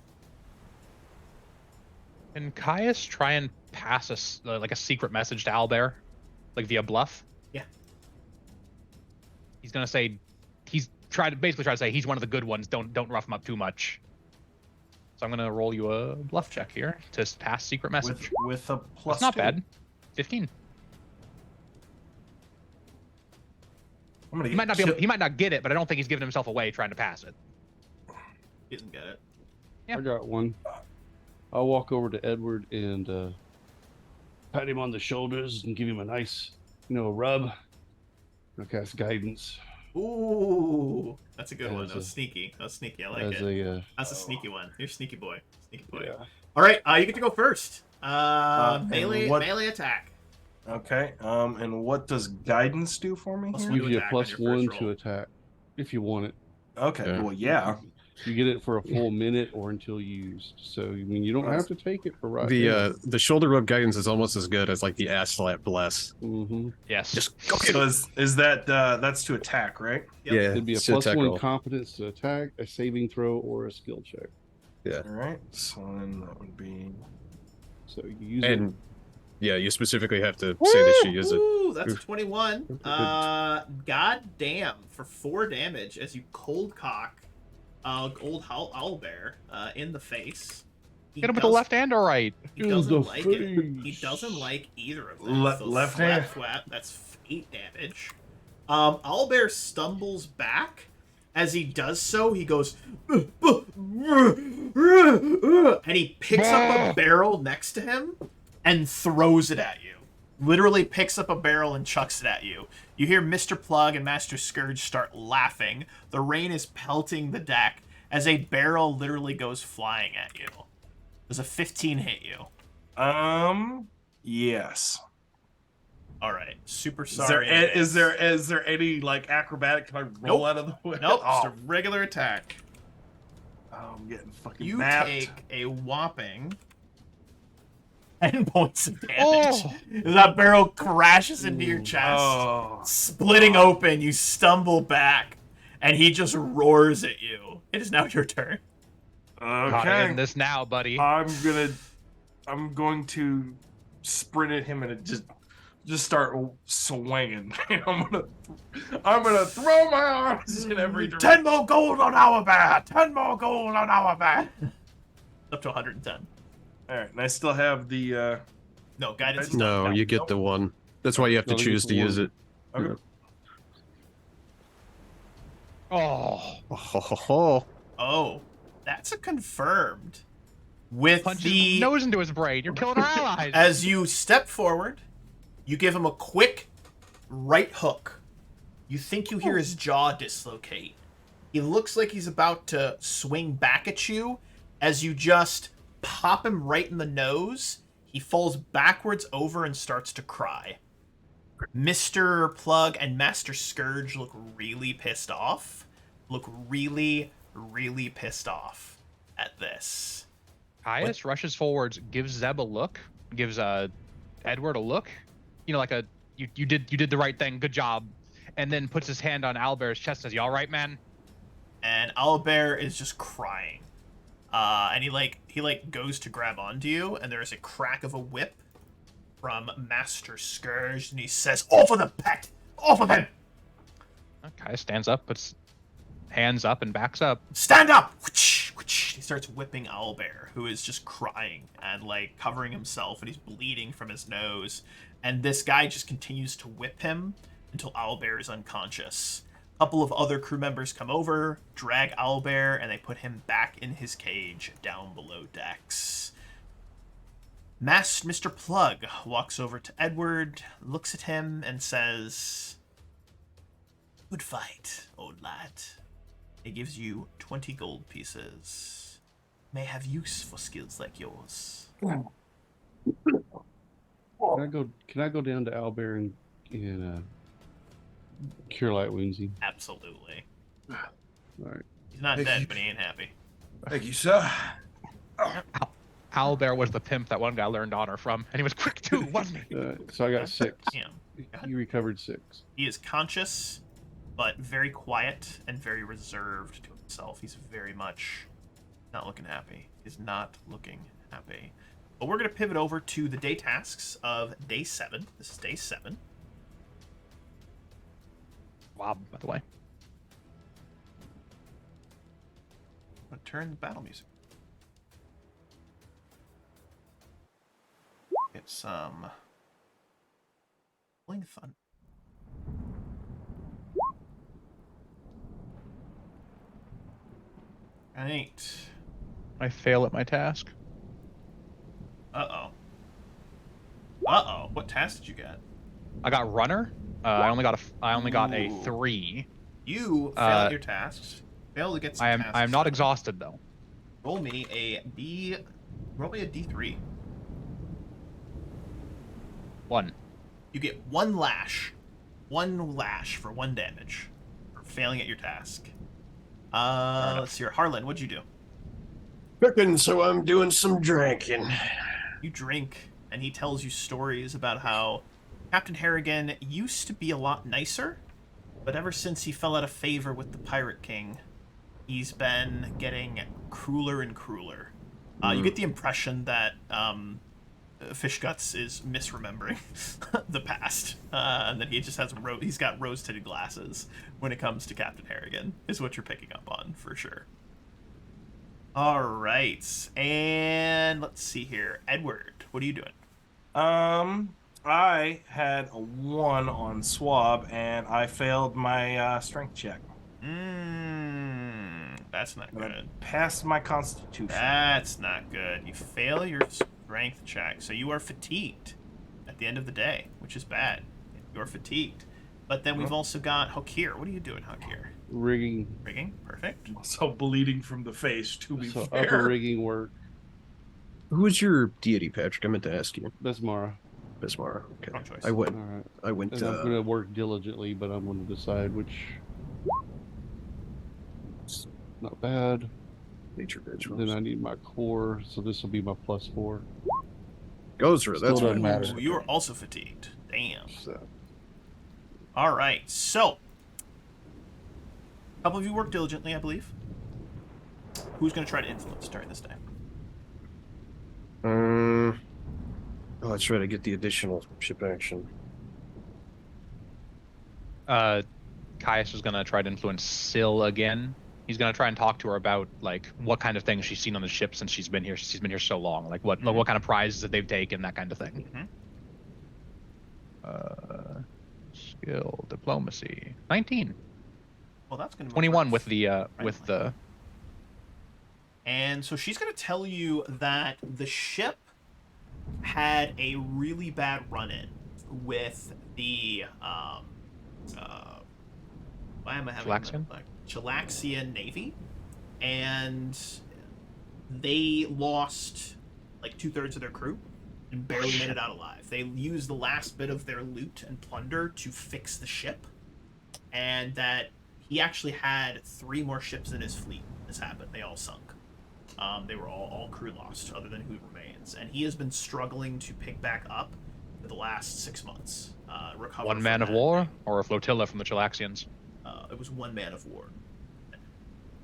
Can Caius try and pass like a secret message to Albert, like via bluff? Yeah. He's gonna say basically try to say he's one of the good ones. Don't rough him up too much. So I'm gonna roll you a bluff check here to pass secret message. With a plus That's not 2. bad. 15. I'm gonna He might not be he might not get it, but I don't think he's giving himself away trying to pass it. He doesn't get it. Yep. I got one. I'll walk over to Edward and pat him on the shoulders and give him a nice No rub. I'll cast guidance Ooh, that's a good one. As That was a- sneaky. That was sneaky. I like as it. a That's a sneaky one. You're a sneaky boy. Sneaky boy. yeah. All right, you get to go first. And Melee what- melee attack. Okay. And what does guidance do for me Plus here? one. Gives you a attack on your +1 first to roll. attack if you want it. Okay. Yeah. Well, yeah. You get it for a full minute or until used. So I mean, you don't have to take it for right now. The shoulder rub guidance is almost as good as like the ass slap bless. Mm-hmm. Yes. Just go get So it. is that that's to attack, right? Yep. Yeah, It'd be a it's an attack +1 roll. competence to attack, a saving throw, or a skill check. All right. So then that would be. So you use And yeah, you specifically have to say that she is it. Ooh, that's a Oof. 21. Good. God damn, for 4 damage as you cold cock old owlbear in the face. He Hit him with the does- left and or right. He In doesn't the like it. He face. doesn't like either of them. So Left slap, hand. Thwap, that's 8 damage. Owlbear stumbles back. As he does so, he goes, and he picks up a barrel next to him and throws it at you. Literally picks up a barrel and chucks it at you. You hear Mr. Plug and Master Scourge start laughing. The rain is pelting the deck as a barrel literally goes flying at you. Does a 15 hit you? Yes. All right. Super Is sorry. is there any like acrobatic? Can I roll Nope. out of the way? Nope. Just Oh, a regular attack. I'm getting fucking You napped. take a whopping 10 points of damage. Oh. As that barrel crashes into your chest. Oh. Splitting open, you stumble back, and he just roars at you. It is now your turn. Gotta Okay. end this now, buddy. I'm going to sprint at him and just start swinging. I'm gonna throw my arms in every direction. 10 more gold on our bat! 10 more gold on our bat! Up to 110. All right, and I still have the. No, guidance is No, done. you get the one. That's why you have to No, you choose get to the use one. it. Okay. Oh. Oh, ho, ho, ho. Oh, that's a confirmed. With Punch the his nose into his brain. You're killing our allies. As you step forward, you give him a quick right hook. You think you hear his jaw dislocate. He looks like he's about to swing back at you. As you just pop him right in the nose, he falls backwards over and starts to cry. Mr. Plug and Master Scourge look really pissed off. Look really, really pissed off at this. Caius rushes forwards, gives Zeb a look, gives Edward a look. You know, like a you did the right thing, good job. And then puts his hand on Owlbear's chest, says, "You all right, man?" And Owlbear is just crying. And he goes to grab onto you, and there is a crack of a whip from Master Scourge, and he says, "Off of the pet! Off of him! Caius stands up, puts hands up, and backs up. Stand up!" He starts whipping Owlbear, who is just crying and like covering himself, and he's bleeding from his nose. And this guy just continues to whip him until Owlbear is unconscious. A couple of other crew members come over, drag Owlbear, and they put him back in his cage down below decks. Mr. Plug walks over to Edward, looks at him, and says, "Good fight, old lad. It gives you 20 gold pieces. May have use for skills like yours." Can I go down to Owlbear and cure light woundsy? Absolutely. All right. He's not Thank dead, you. but he ain't happy. Thank you, sir. Owlbear was the pimp that one guy learned honor from, and he was quick too, wasn't he? So I got 6. Yeah. You recovered 6. He is conscious, but very quiet and very reserved to himself. He's very much not looking happy. He's not looking happy. But we're going to pivot over to the day tasks of day 7. This is day 7. Wow, by the way. I'm going to turn the battle music. Get some bling fun. Right. I fail at my task. Uh-oh. Uh-oh. What task did you get? I got runner. I only got a Ooh. 3. You fail at your tasks. Fail to get some tasks. I am not done. exhausted though. Roll me a D3. 1. You get 1 lash. 1 lash for 1 damage for failing at your task. Let's see here. Harlan, what'd you do? Cooking, so I'm doing some drinking. You drink, and he tells you stories about how Captain Harrigan used to be a lot nicer, but ever since he fell out of favor with the Pirate King, he's been getting crueler and crueler. You get the impression that Fish Guts is misremembering the past, and that he just has he's got rose-tinted glasses when it comes to Captain Harrigan, is what you're picking up on for sure. All right, and let's see here, Edward, what are you doing? I had a 1 on swab, and I failed my strength check. That's not But I good. passed my constitution. That's not good. You fail your strength check, so you are fatigued at the end of the day, which is bad. You're fatigued. But then we've also got Hakir. What are you doing, Hakir? Rigging. Rigging, perfect. Also bleeding from the face, to be So fair. upper rigging work. Who was your deity, Patrick? I meant to ask you. Besmara. Bismarck. Okay. Wrong choice. I went. All right. I went. And I'm going to work diligently, but I'm going to decide which. Not bad. Nature rituals. Then I need my core, so this will be my +4. Gozran. That's Still right. doesn't matter. Ooh, you are also fatigued. Damn. So, All right, so a couple of you work diligently, I believe. Who's going to try to influence during this day? Oh, let's try to get the additional ship action. Caius is gonna try to influence Syl again. He's gonna try and talk to her about like what kind of things she's seen on the ship since she's been here. She's been here so long. Like what kind of prizes that they've taken, that kind of thing. Skill diplomacy 19. Well, that's going to 21 with the And so she's going to tell you that the ship had a really bad run-in with the why am I having Chilaxian? Chilaxian Navy, and they lost like 2/3 of their crew and barely made it out alive. They used the last bit of their loot and plunder to fix the ship, and that he actually had 3 more ships in his fleet when this happened. They all sunk. They were all crew lost, other than who remains. And he has been struggling to pick back up for the last 6 months. Recover one from man of that. war or a flotilla from the Chilaxians. It was 1 man of war.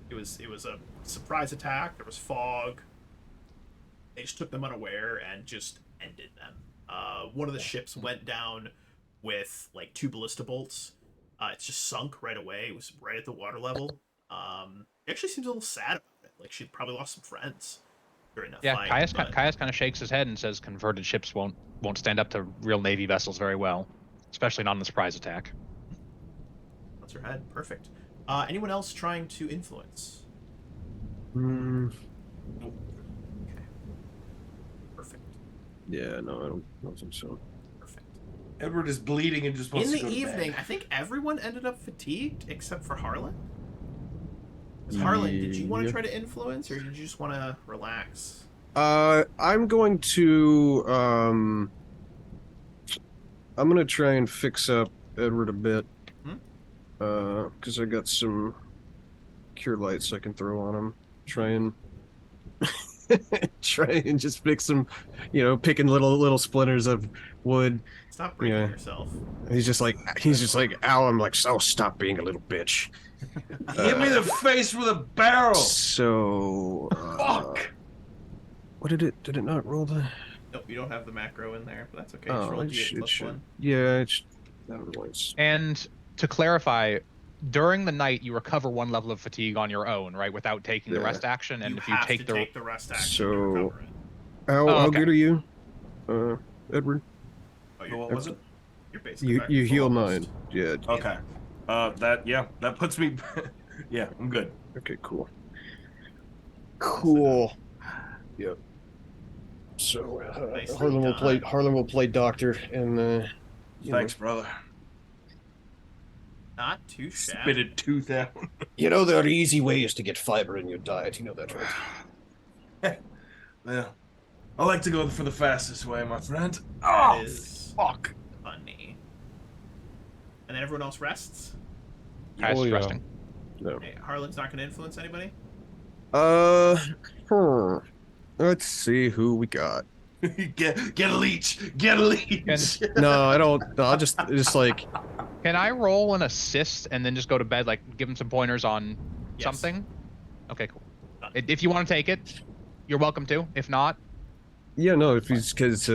It was a surprise attack. There was fog. They just took them unaware and just ended them. One of the ships went down with like 2 ballista bolts. It's just sunk right away. It was right at the water level. It actually seems a little sad about it. Like she'd probably lost some friends during that fight. Caius but- kind of shakes his head and says converted ships won't stand up to real Navy vessels very well, especially not in the surprise attack. That's her head. Perfect. Anyone else trying to influence? Hmm. Okay. Perfect. Yeah, no, I don't think so. Perfect. Edward is bleeding and just wants In to the go to evening, bed. I think everyone ended up fatigued except for Harlan. Harlan, did you want to Yeah. try to influence, or did you just want to relax? I'm going to I'm gonna try and fix up Edward a bit. Because I got some cure lights I can throw on him. Try and just fix him, picking little splinters of wood. Stop breaking Yeah. yourself. He's just like, ow, I'm like, so stop being a little bitch. Hit me in the face with a barrel. So Fuck. What did it not roll the Nope, you don't have the macro in there, but that's okay. Just roll it D8 plus should. 1. Yeah, it's otherwise. And to clarify, during the night you recover 1 level of fatigue on your own, right, without taking the Yeah. rest action. And You if you have take to take the rest action to So- recover it. How okay. good are you, Edward? Oh, So what was it? You're basically You back to you full heal almost. 9. Yeah. Okay. That puts me. Yeah, I'm good. Okay. Cool. Cool. Yep. So Nicely Harlan done. will play doctor, and Thanks, brother. Not too shabby. Spit a tooth out. You know, there are easy ways to get fiber in your diet. You know that, right? Well, I like to go for the fastest way, my friend. That Oh, is fuck. funny. And then everyone else rests? Guys, Oh, yeah. resting. No. Hey, Harlan's not going to influence anybody? Let's see who we got. get a leech. Get a leech. No, I don't. No, I'll just like. Can I roll an assist and then just go to bed? Like, give him some pointers on Yes. something? Okay, cool. Done. If you want to take it, you're welcome to. If not, Yeah, no, if he's because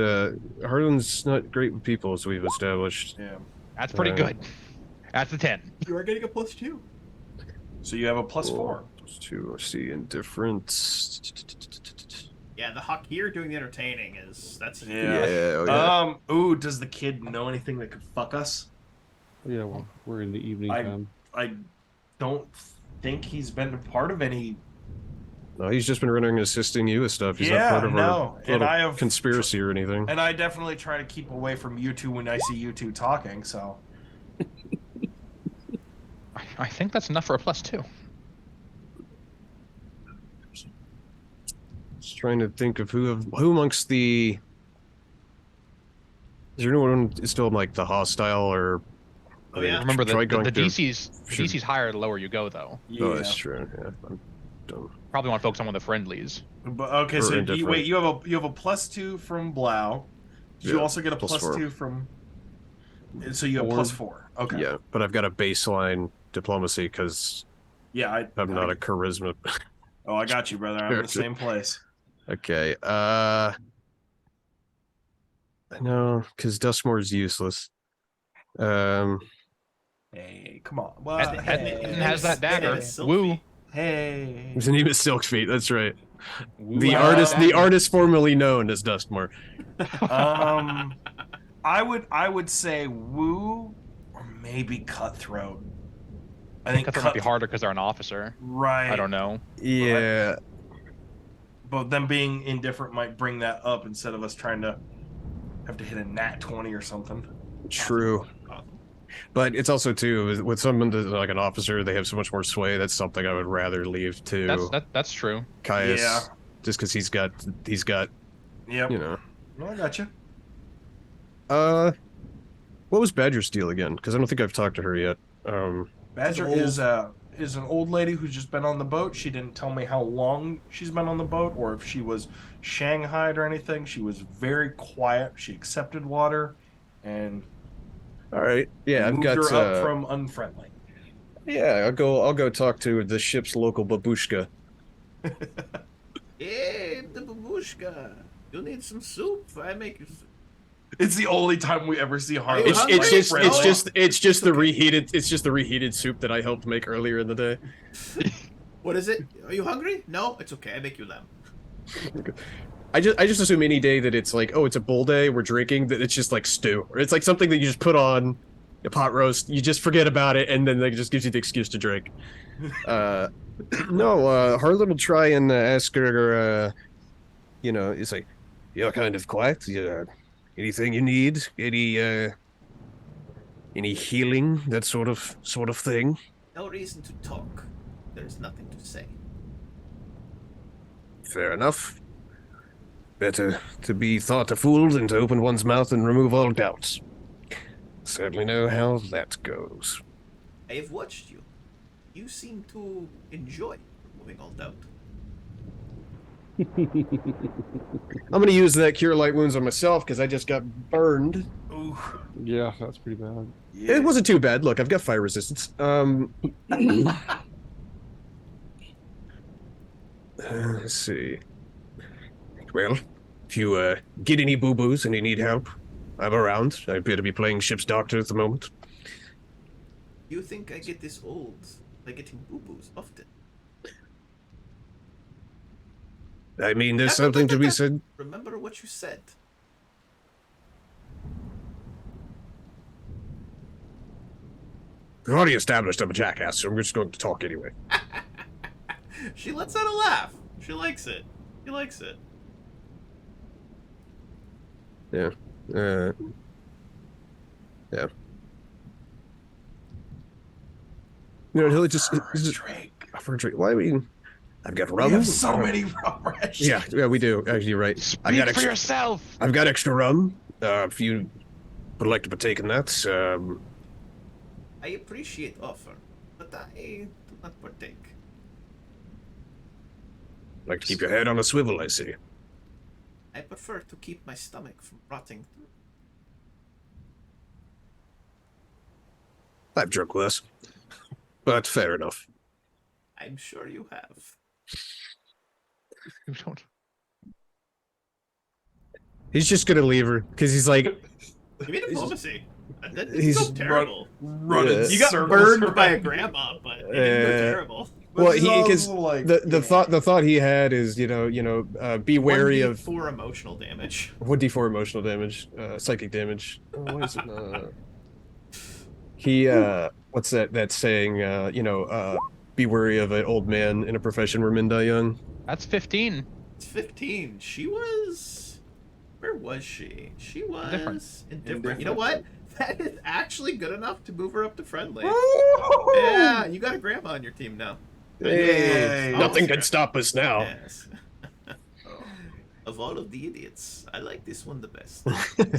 Harlan's not great with people, as we've established. Yeah. that's pretty good. That's a 10. You are getting a +2. So you have a +4. +2. Let's see, indifference. Yeah, the Huck here doing the entertaining that's Yeah. Oh, yeah. Ooh, does the kid know anything that could fuck us? Yeah, well, we're in the evening time. I don't think he's been a part of any. No, he's just been running and assisting you with stuff. He's Yeah, not part of no, our and little I have- conspiracy or anything. And I definitely try to keep away from you two when I see you two talking. So I think that's enough for a +2. Just trying to think of who amongst the. Is there anyone still like the hostile or? Oh, yeah. Remember, the try going through- DC's higher the lower you go, though. yeah. Oh, that's true. Yeah, I'm done. Probably want to focus on one of the friendlies. But okay, Or so indifferent. wait, you have a +2 from Blau. Did you Yeah, also get a +4. +2 from? So you have +4. Okay. Yeah, but I've got a baseline diplomacy because Yeah. I'm not a charisma. Oh, I got you, brother. I'm in the same place. Okay. No, because Dustmore's useless. Hey, come on. Well, And- and- hey, and has that dagger. Silk Woo. feet. hey. His name is Silk Feet. That's right. The Wow. artist formerly known as Dustmore. I would say Woo or maybe Cutthroat. I think Cutthroat might be harder because they're an officer. Right. I don't know. Yeah. But them being indifferent might bring that up instead of us trying to have to hit a nat 20 or something. True. Awesome. But it's also too with someone that's like an officer, they have so much more sway. That's something I would rather leave to That's true. Caius, Yeah. just because he's got Yep. you know. Well, I got you. What was Badger's deal again? Because I don't think I've talked to her yet. Badger She's is an old lady who's just been on the boat. She didn't tell me how long she's been on the boat or if she was shanghaied or anything. She was very quiet. She accepted water and All right. Yeah, I've moved got. her up from unfriendly. Yeah, I'll go talk to the ship's local babushka. Hey, the babushka. You need some soup? I make you. It's the only time we ever see Harley. It's- it's just- the reheated soup that I helped make earlier in the day. What is it? Are you hungry? No, it's okay. I make you lamb. I just assume any day that it's like, oh, it's a bull day, we're drinking, that it's just like stew, or it's like something that you just put on a pot roast, you just forget about it, and then it just gives you the excuse to drink. No, Harlan will try and ask her. It's like, you're kind of quiet. Anything you need? Any healing? That sort of thing. No reason to talk. There's nothing to say. Fair enough. Better to be thought a fool than to open one's mouth and remove all doubts. Certainly know how that goes. I have watched you. You seem to enjoy removing all doubt. I'm gonna use that cure light wounds on myself because I just got burned. Ooh, Yeah, that's pretty bad. yeah. It wasn't too bad. Look, I've got fire resistance. Let's see. Well, if you get any boo-boos and you need help, I'm around. I appear to be playing ship's doctor at the moment. You think I get this old by getting boo-boos often? I mean, there's something to be said. Remember what you said. We've already established I'm a jackass, so I'm just going to talk anyway. She lets out a laugh. She likes it. She likes it. Yeah. Yeah. You know, he'll just Drink. for a drink. Why? I mean, I've got rum. We have so many rum rations. Yeah, we do. Actually, you're right. Speak for yourself. I've got extra rum. If you would like to partake in that, I appreciate offer, but I do not partake. like to keep your head on a swivel, I see. I prefer to keep my stomach from rotting through. I've drunk less, but fair enough. I'm sure you have. You don't. He's just gonna leave her because he's like, Give me diplomacy. That didn't he's- go terrible. Running Yeah. You got circles burned by a around. grandma, but it didn't go terrible. well, But he it's because also like, the thought he had is be wary of 1d4 emotional damage. 1d4 emotional damage, psychic damage. What is it? He what's that saying? Be wary of an old man in a profession where men die young. That's 15. It's 15. She was... Where was she? She was... Indifferent. You know what? That is actually good enough to move her up to friendly. Yeah, you got a grandma on your team now. Hey, Yay. nothing can stop us now. Yes. Of all of the idiots, I like this one the best.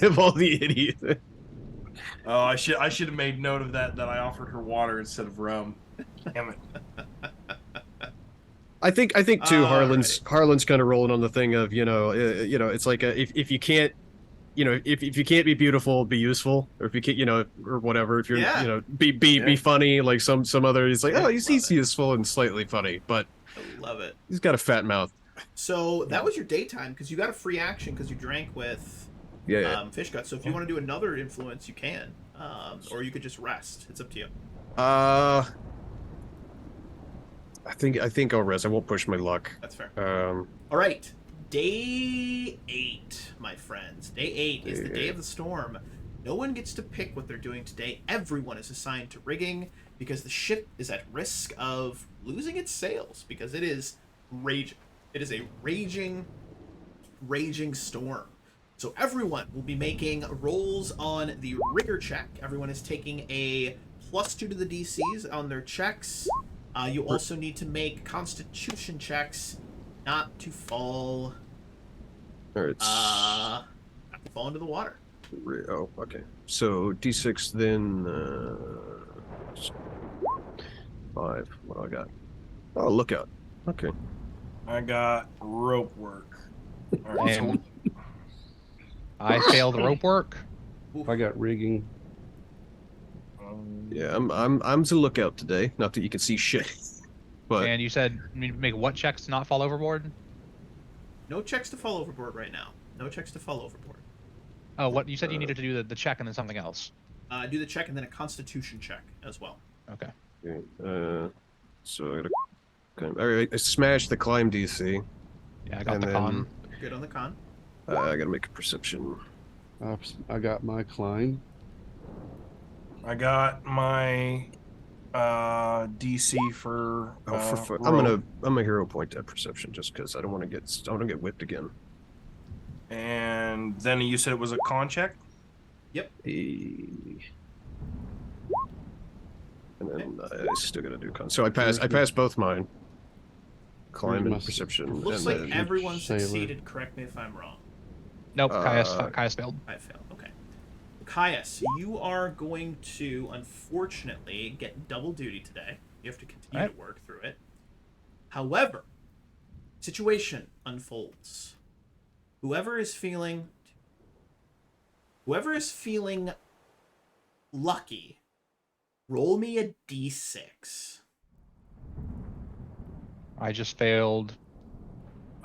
Of all the idiots. Oh, I should have made note of that I offered her water instead of rum. Damn it. I think too. Alright. Harlan's kind of rolling on the thing of it's like if you can't, if you can't be beautiful, be useful, or if you can't, or whatever. If you're, Yeah. be funny, like some other. He's like, Yeah, oh, he's love it. useful and slightly funny, but I love it. he's got a fat mouth. So that was your daytime because you got a free action because you drank with Yeah. fish guts. So if you want to do another influence, you can, or you could just rest. It's up to you. I think I'll rest. I won't push my luck. That's fair. Um, All right, day 8, my friends. Day 8 is the day of the storm. No one gets to pick what they're doing today. Everyone is assigned to rigging because the ship is at risk of losing its sails because it is raging. It is a raging storm. So everyone will be making rolls on the rigger check. Everyone is taking a +2 to the DCs on their checks. You also need to make constitution checks not to fall all right. not to fall into the water. Oh, okay. So D6 then 5. What do I got? Oh, lookout. Okay. I got rope work. All right, And I failed rope work. I got rigging. Yeah, I'm the lookout today. Not that you can see shit, but And you said you need to make what checks to not fall overboard? No checks to fall overboard right now. No checks to fall overboard. Oh, what you said you needed to do the check and then something else. Do the check and then a constitution check as well. Okay. so I gotta. All right, I smashed the climb DC. Yeah, I got And the then- con. You're good on the con. I gotta make a perception. I got my climb. I got my DC for. Oh, for rope. I'm a hero point that perception just because I don't want to get whipped again. And then you said it was a con check. And then I still gotta do con. So I passed both mine. Climb and Must- perception. Looks and like then, everyone Sailor. succeeded. Correct me if I'm wrong. Nope, Caius failed. I failed. Okay. Caius, you are going to unfortunately get double duty today. You have to continue to work through it. However, situation unfolds. Whoever is feeling lucky, roll me a d6. I just failed.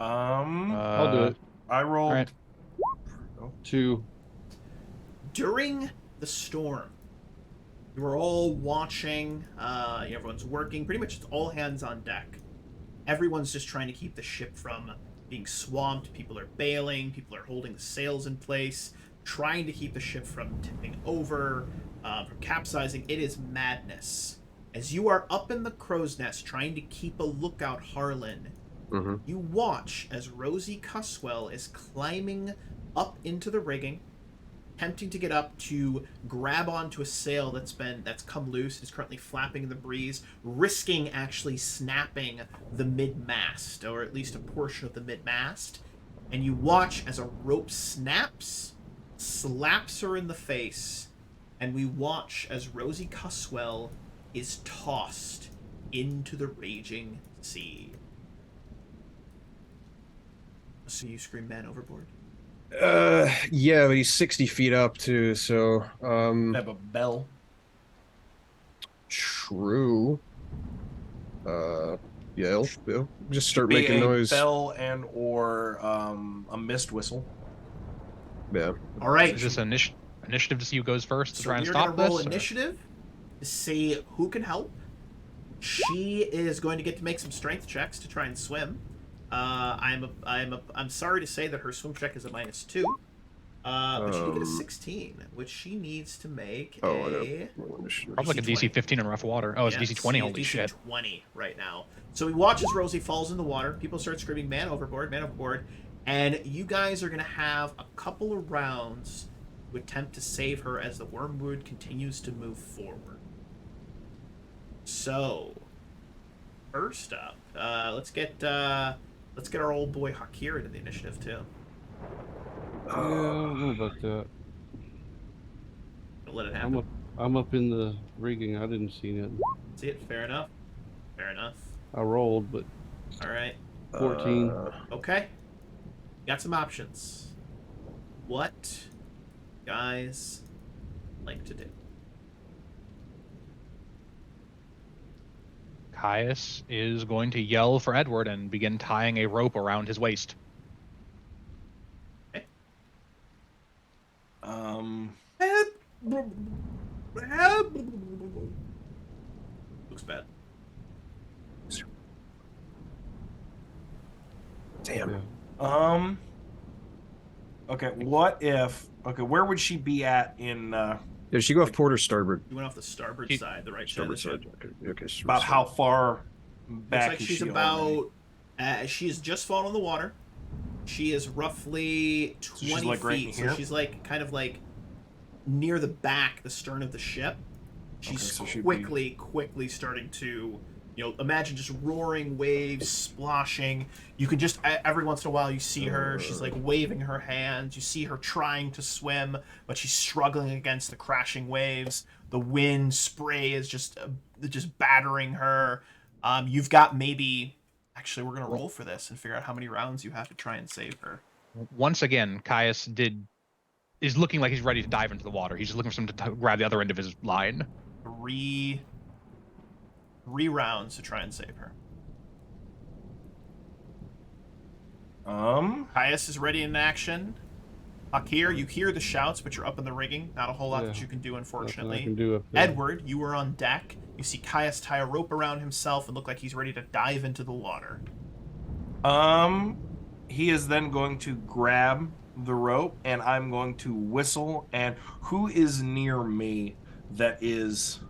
I'll do it. I rolled. Alright. 2. During the storm, you are all watching. Everyone's working. Pretty much it's all hands on deck. Everyone's just trying to keep the ship from being swamped. People are bailing. People are holding the sails in place, trying to keep the ship from tipping over, from capsizing. It is madness. As you are up in the crow's nest trying to keep a lookout, Harlan, you watch as Rosie Cuswell is climbing up into the rigging, attempting to get up to grab onto a sail that's come loose, is currently flapping in the breeze, risking actually snapping the mid-mast, or at least a portion of the mid-mast. And you watch as a rope snaps, slaps her in the face, and we watch as Rosie Cuswell is tossed into the raging sea. So you scream man overboard? Yeah, but he's 60 feet up too, so Have a bell. true. Yeah, he'll just start Be making a noise. bell and or a mist whistle. Yeah. All right. Is this initiative to see who goes first to So try and we're stop gonna roll this? initiative to see who can help. She is going to get to make some strength checks to try and swim. I'm sorry to say that her swim check is a -2. But she did get a 16, which she needs to make I a... know. Probably like a DC 15 in rough water. Oh, it's Yeah, DC 20. she is Holy DC shit. 20 right now. So we watch as Rosie falls in the water. People start screaming, man overboard, and you guys are going to have a couple of rounds to attempt to save her as the Wormwood continues to move forward. So, first up, let's get our old boy Hakir into the initiative too. Yeah, I don't know about that. Don't let it happen. I'm up in the rigging. I didn't see it. See it? Fair enough. Fair enough. I rolled, but All right. 14. Okay. Got some options. What guys like to do? Caius is going to yell for Edward and begin tying a rope around his waist. Okay. Looks bad. Damn. Yeah. Okay, what if... Okay, where would she be at in... Did she go off port or starboard? You went off the starboard She- side, the right Starboard side. side. Okay. about how far Looks back like is she's she about. already? She's just fallen in the water. She is roughly 20 she's, like, feet. right in so here? she's like kind of like near the back, the stern of the ship. She's so she'd quickly starting to, imagine just roaring waves splashing. You can just every once in a while you see her. She's like waving her hands. You see her trying to swim, but she's struggling against the crashing waves. The wind spray is just battering her. You've got maybe. Actually, we're gonna roll for this and figure out how many rounds you have to try and save her. Once again, Caius is looking like he's ready to dive into the water. He's just looking for someone to grab the other end of his line. Three rounds to try and save her. Caius is ready in action. Hakir, you hear the shouts, but you're up in the rigging. Not a whole lot that Yeah. you can do, Nothing I unfortunately. can do up there. Edward, you are on deck. You see Caius tie a rope around himself and look like he's ready to dive into the water. He is then going to grab the rope, and I'm going to whistle. And who is near me that is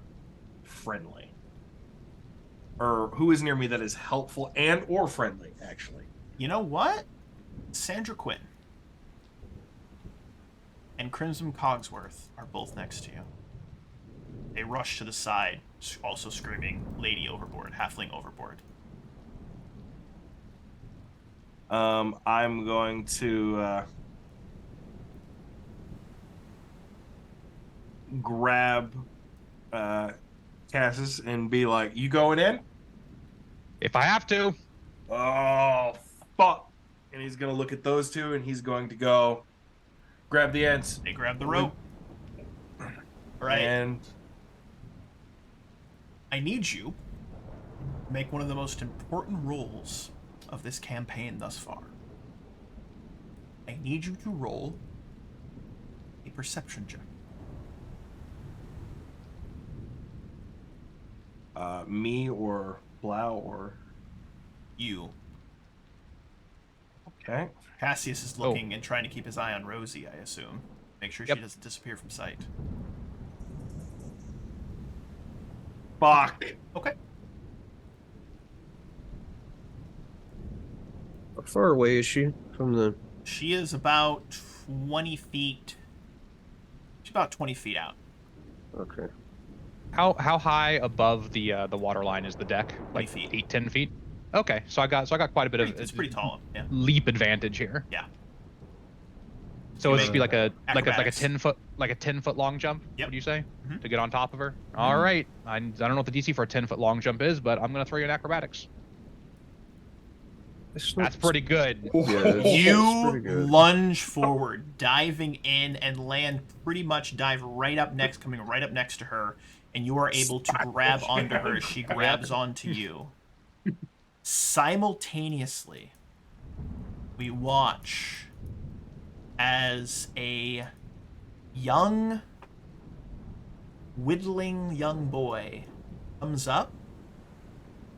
friendly, or who is near me that is helpful and or friendly? Actually, You know what? Sandra Quinn and Crimson Cogsworth are both next to you. They rush to the side, also screaming, "Lady overboard, halfling overboard." I'm going to grab Cassis and be like, "You going in?" If I have to. Oh, fuck. And he's going to look at those two, and he's going to go grab the ends. They grab the rope. All right. And I need you to make one of the most important rolls of this campaign thus far. I need you to roll a perception check. me or Blau or... You. Okay. Cassius is looking and trying to keep his eye on Rosie, I assume. Make sure Yep. she doesn't disappear from sight. Fuck. Okay. How far away is she from the? She is about 20 feet about 20 feet out. Okay. How high above the water line is the deck? Like 20 feet. 8, 10 feet? Okay, so I got quite a bit of It's pretty tall. Yeah. leap advantage here. Yeah. So it'd just be like a Acrobatics. 10-foot long jump. Yep. Would you say Mhm. to get on top of her? All right. I don't know what the DC for a 10-foot long jump is, but I'm gonna throw you in acrobatics. That's pretty good. Yeah, it's You pretty good. lunge forward, diving in, and land pretty much dive right up next, coming right up next to her, and you are able to grab onto her as she grabs onto you. Simultaneously, we watch as a young, whittling young boy comes up,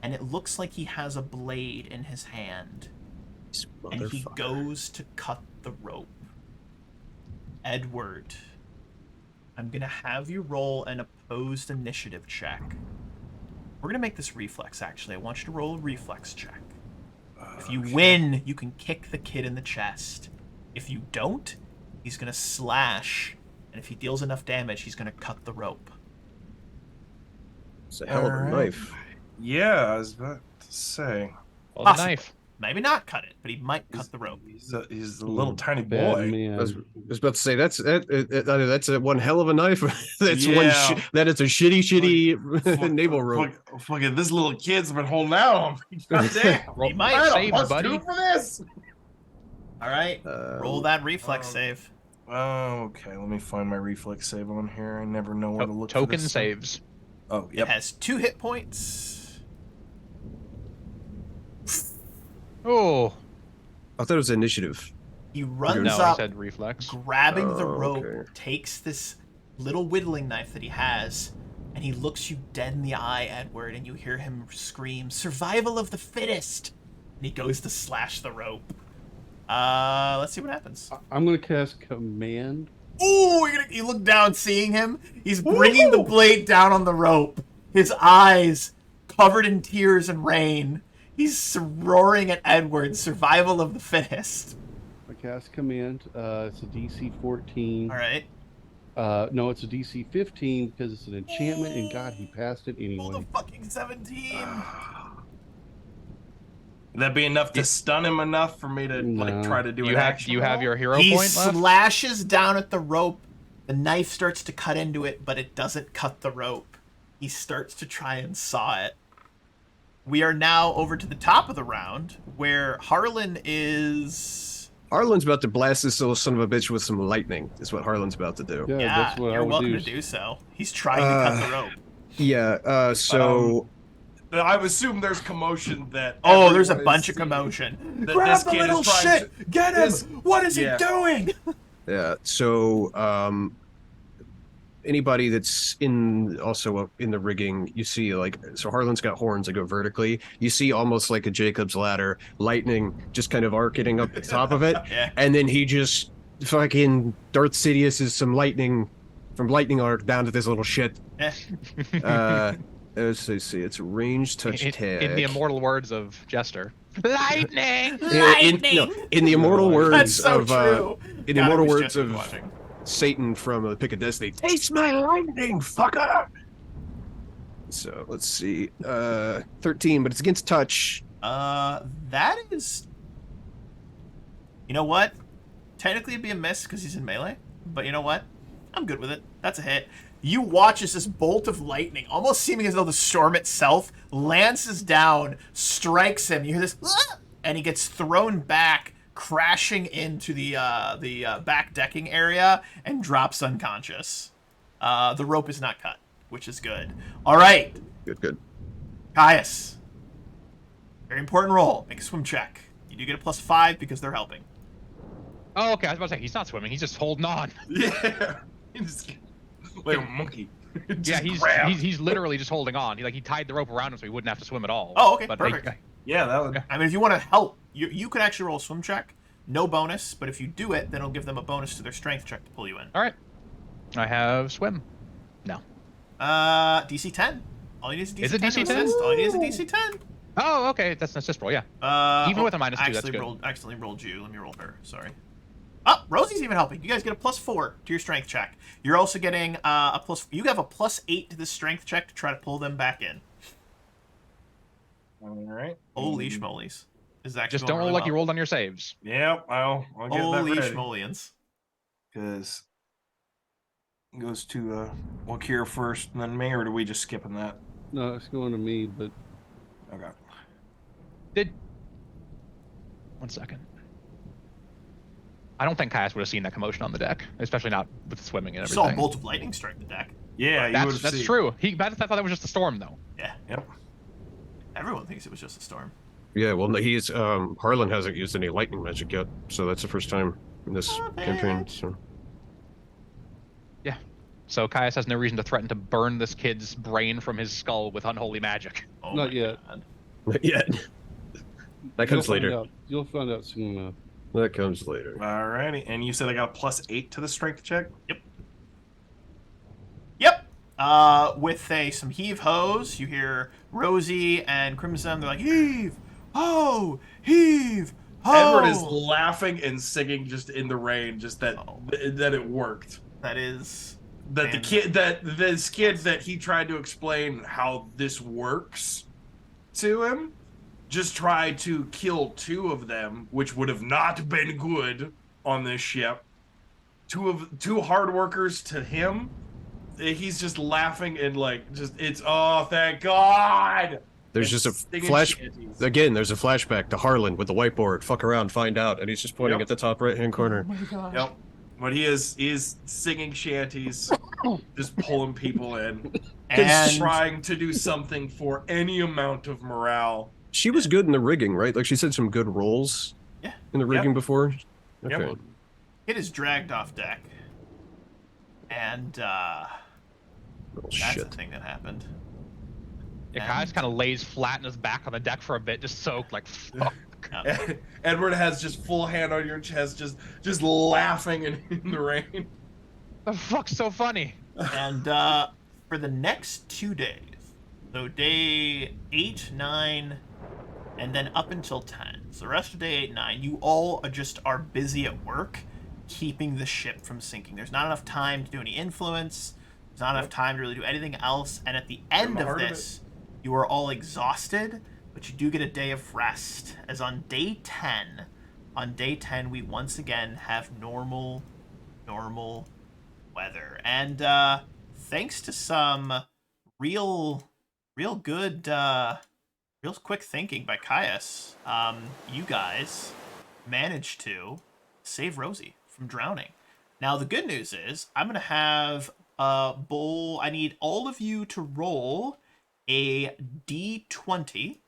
and it looks like he has a blade in his hand. This And he motherfucker. goes to cut the rope. Edward, I'm going to have you roll an opposed initiative check. We're going to make this reflex, actually. I want you to roll a reflex check. If you win, you can kick the kid in the chest. If you don't, he's going to slash. And if he deals enough damage, he's going to cut the rope. It's a hell of a Alright. knife. Yeah, I was about to say. Well, the Possible. knife. Maybe not cut it, but he might cut the rope. He's a little tiny Bad boy. man. I was about to say that's a one hell of a knife. That's Yeah. that is a shitty naval rope. Fucking this little kid's been holding out on me. God damn. He might. I Saves, don't buddy. for this. All right. Roll that reflex save. Oh, okay. Let me find my reflex save on here. I never know where to look. for Token this stuff. saves. Oh, It yep. has 2 hit points. Oh I thought it was initiative. He runs no, he up, said reflex. grabbing the Oh, rope, okay. takes this little whittling knife that he has, and he looks you dead in the eye, Edward, and you hear him scream, "Survival of the fittest!" And he goes to slash the rope. Let's see what happens. I'm going to cast Command. Ooh, you look down, seeing him. He's bringing the blade down on the rope. His eyes covered in tears and rain. He's roaring at Edward, "Survival of the fittest." I cast Command. It's a DC 14. All right. No, it's a DC 15 because it's an enchantment, and God, he passed it Roll the anyway. fucking 17. Would that be enough to stun him enough for me to like No. try to do Do an you have action? do you have roll? your hero He point left? slashes down at the rope. The knife starts to cut into it, but it doesn't cut the rope. He starts to try and saw it. We are now over to the top of the round, where Harlan is... Harlan's about to blast this little son of a bitch with some lightning. Is what Harlan's about to do. Yeah, Yeah, that's what I you're would welcome do. to do so. He's trying to cut the rope. Yeah. So I assume there's commotion that. Oh, there's a everyone bunch is of commotion. that Grab this the kid is little trying shit! Get him! this- What is Yeah. he doing? yeah. So anybody that's also in the rigging, you see so Harlan's got horns that go vertically. You see almost like a Jacob's ladder, lightning just kind of arcing up the top of it, Yeah. and then he just fucking Darth Sidious is some lightning from lightning arc down to this little shit. Eh. Let's see, it's a range touch tag. In the immortal words of Jester. Lightning! In the immortal words That's so of true. in the God, I immortal wish words Jesse was of watching. Satan from the Pick of Destiny. Taste my lightning, fucker. So let's see, 13, but it's against touch. That is... You know what? Technically it'd be a miss because he's in melee, but you know what? I'm good with it. That's a hit. You watch as this bolt of lightning, almost seeming as though the storm itself, lances down, strikes him. You hear this, "Ah!" and he gets thrown back, crashing into the back decking area, and drops unconscious. The rope is not cut, which is good. All right, Good. Caius. Very important roll. Make a swim check. You do get a +5 because they're helping. Oh, okay. I was about to say he's not swimming. He's just holding on. Yeah. He's like a monkey. Yeah, Just grab. he's literally just holding on. He tied the rope around him so he wouldn't have to swim at all. Oh, okay, But perfect. Yeah, that would. I mean, if you want to help, you could actually roll a swim check. No bonus, but if you do it, then it'll give them a bonus to their strength check to pull you in. All right. I have swim. No. DC 10. All you need is a DC Is it 10 to DC 10? assist. All you need is a DC 10. Oh, okay. That's just roll. Yeah. Even with a -2, that's I good. accidentally rolled you. Let me roll her. Sorry. Oh, Rosie's even helping. You guys get a +4 to your strength check. You're also getting a plus. You have a +8 to the strength check to try to pull them back in. All right. Holy schmolies! This is actually Just going don't roll really like well. you rolled on your saves. Yep, I'll get Holy that ready. schmolians! Because it goes to Wakir first, and then me, or do we just skipping that? No, it's going to me, but Okay. Did 1 second. I don't think Caius would have seen that commotion on the deck, especially not with the swimming and You saw a everything. bolt of lightning strike the deck. Yeah, you would have That's seen. true. I thought that was just a storm, though. Yeah, Yep. everyone thinks it was just a storm. Yeah, well, he's Harlan hasn't used any lightning magic yet, so that's the first time in this campaign. So Yeah. So Caius has no reason to threaten to burn this kid's brain from his skull with unholy magic. Oh Not my yet. God. not yet. That comes later. You'll find out soon enough. That comes later. Alrighty, and you said I got a +8 to the strength check. Yep. With some heave hoes, you hear Rosie and Crimson. They're like, heave, ho, heave, ho. Edward is laughing and singing just in the rain, just that that it worked. That is That the kid, that this kid that he tried to explain how this works to him, just tried to kill 2 of them, which would have not been good on this ship. 2 hard workers to him. He's just laughing and like it's thank God. There's And just a singing flash. shanties. Again, there's a flashback to Harlan with the whiteboard. Fuck around, find out, and he's just pointing Yep. at the top right-hand corner. Oh my gosh. Yep. But he is singing shanties, just pulling people in, And trying to do something for any amount of morale. She was good in the rigging, right? Like she said some good rolls Yeah. in the rigging before. Yep. Okay. it is dragged off deck. And Oh, that's shit. the thing that happened. Yeah, Caius kind of lays flat on his back on the deck for a bit, just soaked, like, fuck. Edward has just full hand on your chest, just laughing in the rain. The fuck's so funny? And for the next 2 days, so day 8, 9, and then up until 10. So the rest of day 8, 9, you all are busy at work, keeping the ship from sinking. There's not enough time to do any influence. There's not enough time to really do anything else. And at the end of this, you are all exhausted, but you do get a day of rest. As on day 10, we once again have normal weather. And thanks to some real good, real quick thinking by Caius, you guys managed to save Rosie from drowning. Now, the good news is I'm going to have a bowl. I need all of you to roll a d20.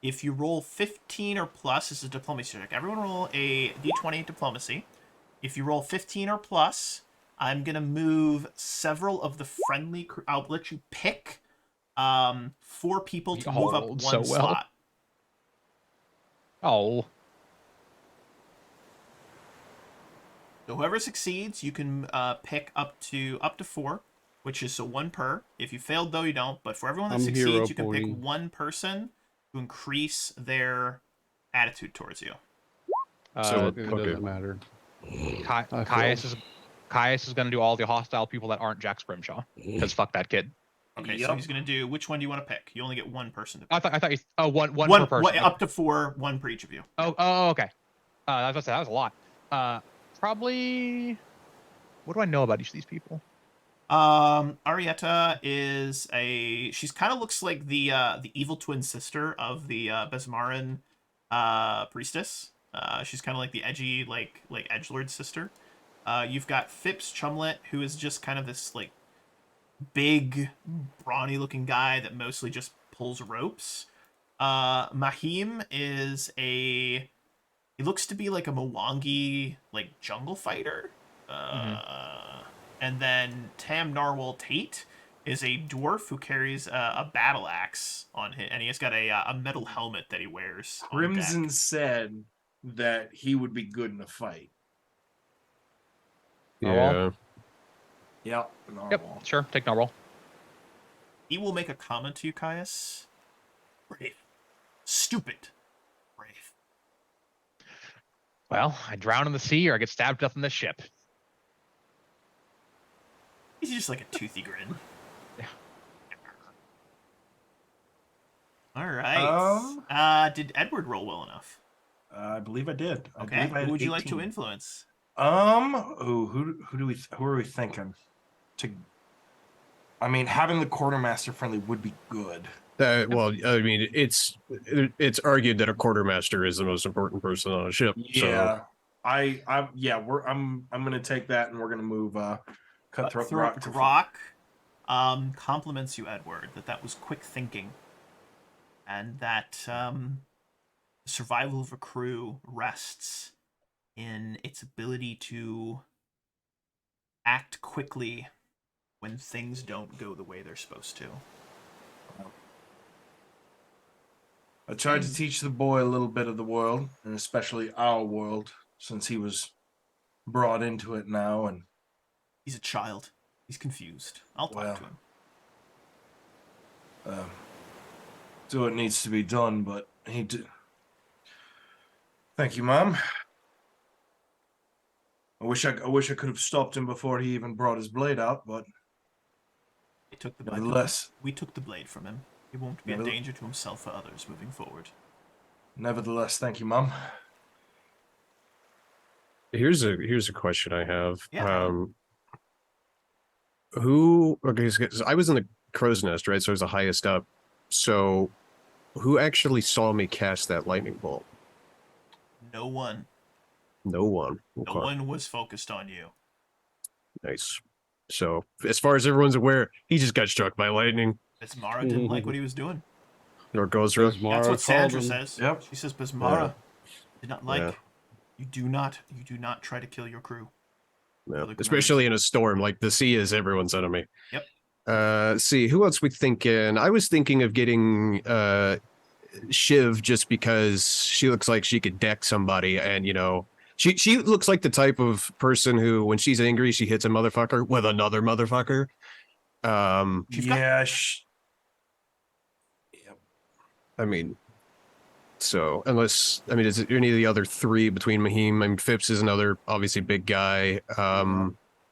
If you roll 15 or plus, this is a diplomacy check. Everyone roll a d20 diplomacy. If you roll 15 or plus, I'm going to move several of the friendly... I'll let you pick 4 people to move up rolled one so well. slot. Oh. So whoever succeeds, you can pick up to 4, which is so 1 per. If you failed, though, you don't. But for everyone that I'm hero succeeds, you can pick pointing. 1 person to increase their attitude towards you. So, It doesn't matter. Caius is going to do all the hostile people that aren't Jack Scrimshaw, because fuck that kid. Okay, so he's going to do... Which one do you want to pick? You only get 1 person to pick. I thought you... Oh, one per person. Up to 4, 1 per each of you. Oh, okay. I was about to say, that was a lot. Probably... What do I know about each of these people? Arietta is she's kind of looks like the evil twin sister of the Besmaran priestess. She's kind of like the edgy like edgelord sister. You've got Phipps Chumlet, who is just kind of this like big brawny looking guy that mostly just pulls ropes. Mahim is he looks to be like a Mwangi like jungle fighter. And then Tam Narwhal Tate is a dwarf who carries a battle axe on him, and he has got a metal helmet that he wears. Crimson said that he would be good in a fight. Yeah. Yep. Yep, sure. Take Narwhal. He will make a comment to you, Caius. Brave. Stupid. Brave. Well, I drown in the sea or I get stabbed to death on this ship. He's just like a toothy grin. Yeah. All right. Did Edward roll well enough? I believe I did. I Okay. believe I had Who would you like 18. to influence? Who are we thinking? I mean, having the quartermaster friendly would be good. Well, I mean, it's argued that a quartermaster is the most important person on a ship. Yeah. So I'm gonna take that and we're gonna move Cutthroat Grok to Grok compliments you, Edward, that was quick thinking, and that the survival of a crew rests in its ability to act quickly when things don't go the way they're supposed to. I tried to teach the boy a little bit of the world, and especially our world, since he was brought into it now, and He's a child. He's confused. I'll talk to him. Do what needs to be done, but he did. Thank you, Mom. I wish I could have stopped him before he even brought his blade out, but They took the nevertheless, we took the blade from him. He won't be a danger to himself or others moving forward. Thank you, Mom. here's a question I have. Yeah. Okay, so I was in the crow's nest, right? So I was the highest up. So who actually saw me cast that lightning bolt? No one. No one. Okay. No one was focused on you. Nice. So as far as everyone's aware, he just got struck by lightning. Bismara didn't like what he was doing. Or Gozran. That's what Sandra says. Yep. She says Bismara did not like. Yeah. You do not try to kill your crew. Yeah. Especially in a storm, like the sea is everyone's enemy. Yep. See, who else we thinking? I was thinking of getting Shiv just because she looks like she could deck somebody, and she looks like the type of person who, when she's angry, she hits a motherfucker with another motherfucker. Yep. I mean, so is it any of the other three between Mahim? I mean, Phipps is another obviously big guy.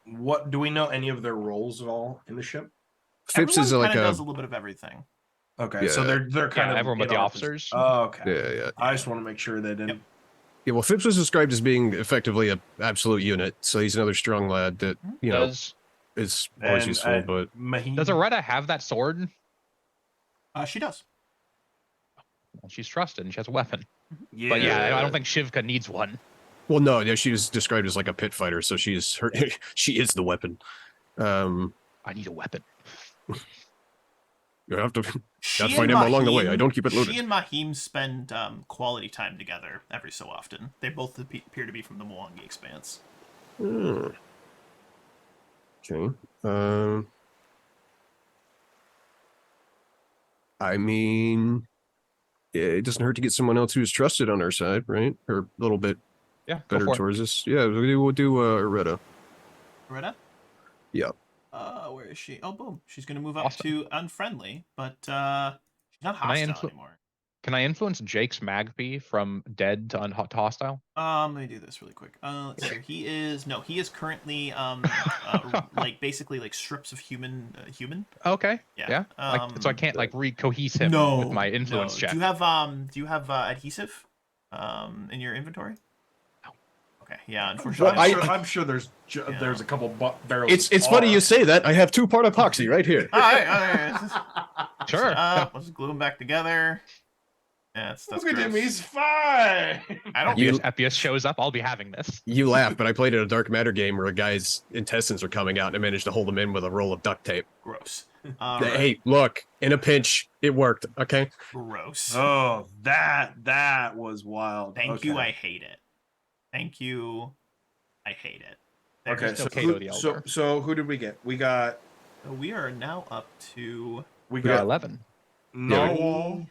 What do we know any of their roles at all in the ship? Phipps Everyone is like does a little bit of everything. Okay, so they're kind of everyone but the officers. Oh, okay. Yeah. I just want to make sure they didn't. Yep. Yeah, well, Phipps was described as being effectively an absolute unit, so he's another strong lad that is always useful. But does Aretta have that sword? She does. Well, she's trusted and she has a weapon. Yeah. But I don't think Shivka needs one. Well, no, yeah, she was described as like a pit fighter, so she is the weapon. I need a weapon. You have to find him along the way. I don't keep it loaded. She and Mahim spend quality time together every so often. They both appear to be from the Mwangi Expanse. Okay. I mean, it doesn't hurt to get someone else who's trusted on our side, right? Or a little bit better towards us. Yeah, we'll do Aretta. Aretta? Yeah. Where is she? Oh, boom. She's going to move up to unfriendly, but she's not hostile anymore. Can I influence Jake's Magpie from dead to hostile? Let me do this really quick. Let's see. He is currently like basically like strips of human. Okay. Yeah. So I can't like recohese him with my influence check. Do you have adhesive in your inventory? No. Okay. Yeah. Unfortunately, I'm sure there's a couple barrels. It's funny you say that. I have 2-part epoxy right here. All right. Sure. Let's glue them back together. Yeah, that's Look at him, gross. he's fine. I don't. Epius shows up, I'll be having this. You laugh, but I played in a dark matter game where a guy's intestines were coming out, and I managed to hold him in with a roll of duct tape. Gross. Hey, look, in a pinch, it worked. Okay. Gross. Oh, that was wild. Thank you. I hate it. Thank you. I hate it. Okay, so who did we get? We got. We are now up to. We got 11. Narwhal.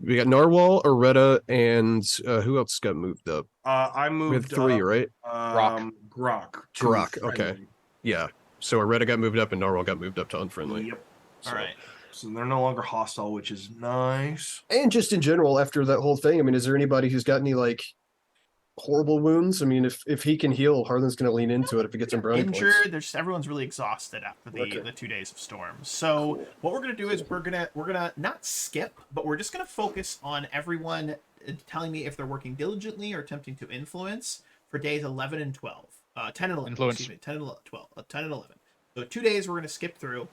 We got Narwhal, Aretta, and who else got moved up? I moved. We had 3, right? Grok. Okay. Yeah. So Aretta got moved up, and Narwhal got moved up to unfriendly. Yep. All right. So they're no longer hostile, which is nice. And just in general, after that whole thing, I mean, is there anybody who's got any like horrible wounds? I mean, if he can heal, Harlan's gonna lean into it if he gets some brownie Injured. points. There's everyone's really exhausted after Okay. the 2 days of storms. So Cool. what we're gonna do is we're gonna not skip, but we're just gonna focus on everyone telling me if they're working diligently or attempting to influence for days 11 and 12. 10 and 11. Influence. Excuse me. 10 and 11. 12. 10 and 11. So 2 days we're gonna skip through.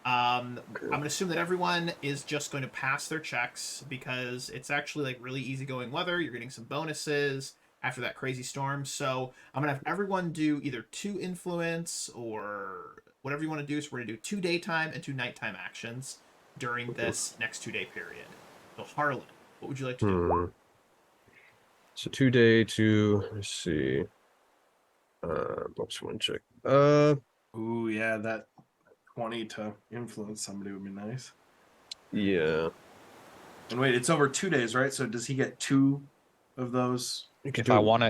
I'm gonna assume that everyone is just going to pass their checks because it's actually like really easygoing weather. You're getting some bonuses after that crazy storm. So I'm gonna have everyone do either 2 influence or whatever you want to do. So we're gonna do 2 daytime and 2 nighttime actions during this next 2-day period. So Harlan, what would you like to do? So 2-day to let's see. Oops, one check. Ooh, yeah, that 20 to influence somebody would be nice. Yeah. And wait, it's over 2 days, right? So does he get 2 of those? You could If do I want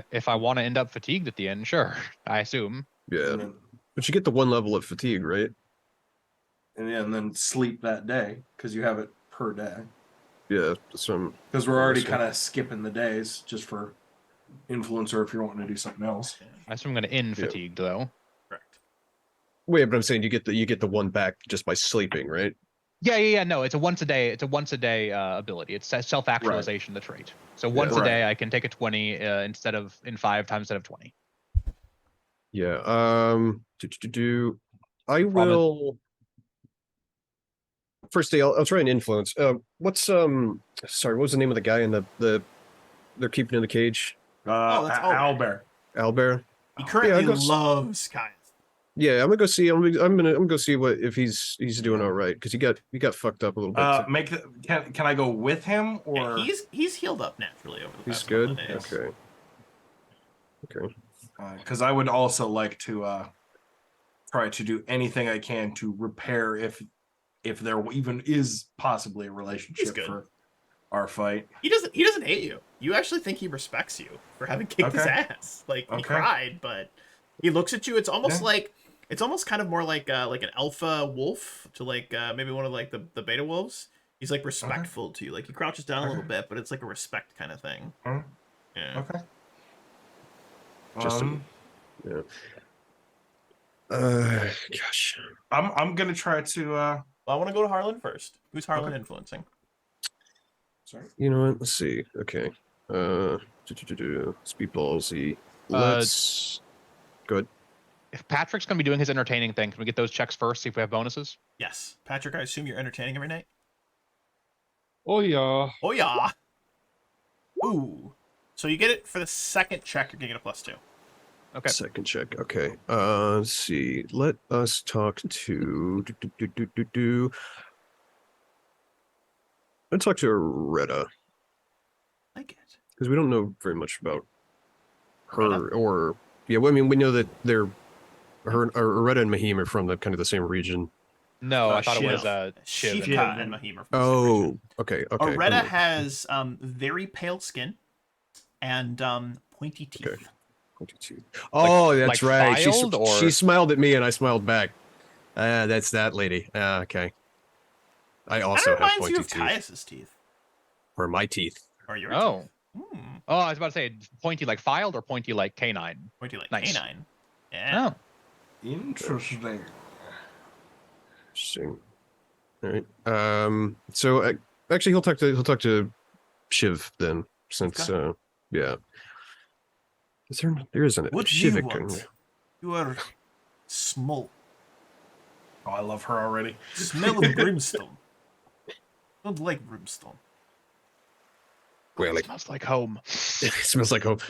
to end up fatigued at the end, sure. I assume. Yeah. And then, But you get the 1 level of fatigue, right? and then sleep that day because you have it per day. Yeah. Some. Because we're already Awesome. kind of skipping the days just for influencer if you're wanting to do something else. I assume I'm going to end Yeah. fatigued though. Correct. Wait, but I'm saying you get the 1 back just by sleeping, right? Yeah. No, it's a once a day. It's a once a day ability. It's self actualization. The trait. So once a Right. day, I can take a 20 instead of in 5 times instead of 20. Yeah. I will. First day, I'll try and influence. What's Sorry, what was the name of the guy in the they're keeping in the cage? that's Owlbear. Owlbear. He currently I guess- loves Kyle. Yeah, I'm gonna go see. I'm gonna go see what if he's doing all right because he got fucked up a little bit. Can I go with him Yeah, or he's healed up naturally over the He's past couple good. of days. Okay. Okay. because I would also like to try to do anything I can to repair if there even is possibly a He's relationship good. for our fight. He doesn't hate you. You actually think he respects you for having kicked his Okay. ass. Like he Okay. cried, but he looks at you. It's almost Yeah. like it's almost kind of more like an alpha wolf to like maybe one of like the beta wolves. He's like respectful to you. Like he crouches down a little Okay. bit, but it's like a respect kind of thing. Mhm. Yeah. Okay. Just a- Um, Yeah. Gosh. I'm gonna try to Well, I want to go to Harlan first. Who's Harlan Okay. influencing? sorry. You know what? Let's see. Okay. Speed ballsy. Let's. Good. If Patrick's going to be doing his entertaining thing, can we get those checks first? See if we have bonuses. Yes, Patrick. I assume you're entertaining every night. Oh yeah. Oh yeah. Ooh. So you get it for the second check. You're gonna get a +2. Okay. Second check. Okay. Let's see. Let us talk to. Let's talk to Retta Like it. because we don't know very much about her Retta? or yeah. Well, I mean, we know that they're her or Retta and Mahim are from the kind of the same region. No, I thought Shiv. it was Shiv. Shivka and Mahim are from the same region. Oh, okay. Okay. Areta Hmm. has very pale skin and pointy teeth. Okay. 22. Oh, that's like right. filed, or- She smiled at me and I smiled back. That's that lady. Okay. I That also have reminds pointy you of teeth. Caius's teeth. Or my teeth. Or your Oh. teeth. Hmm. Oh, I was about to say pointy like filed or pointy like canine. Pointy like Nice. canine. Yeah. Oh, Interesting. Interesting. All right. So actually, he'll talk to Shiv then, since yeah. Is there isn't it? What do you Shivik. want? You are small. Oh, I love her already. Smell of brimstone. Don't like brimstone. Well, it smells like home. smells like hope.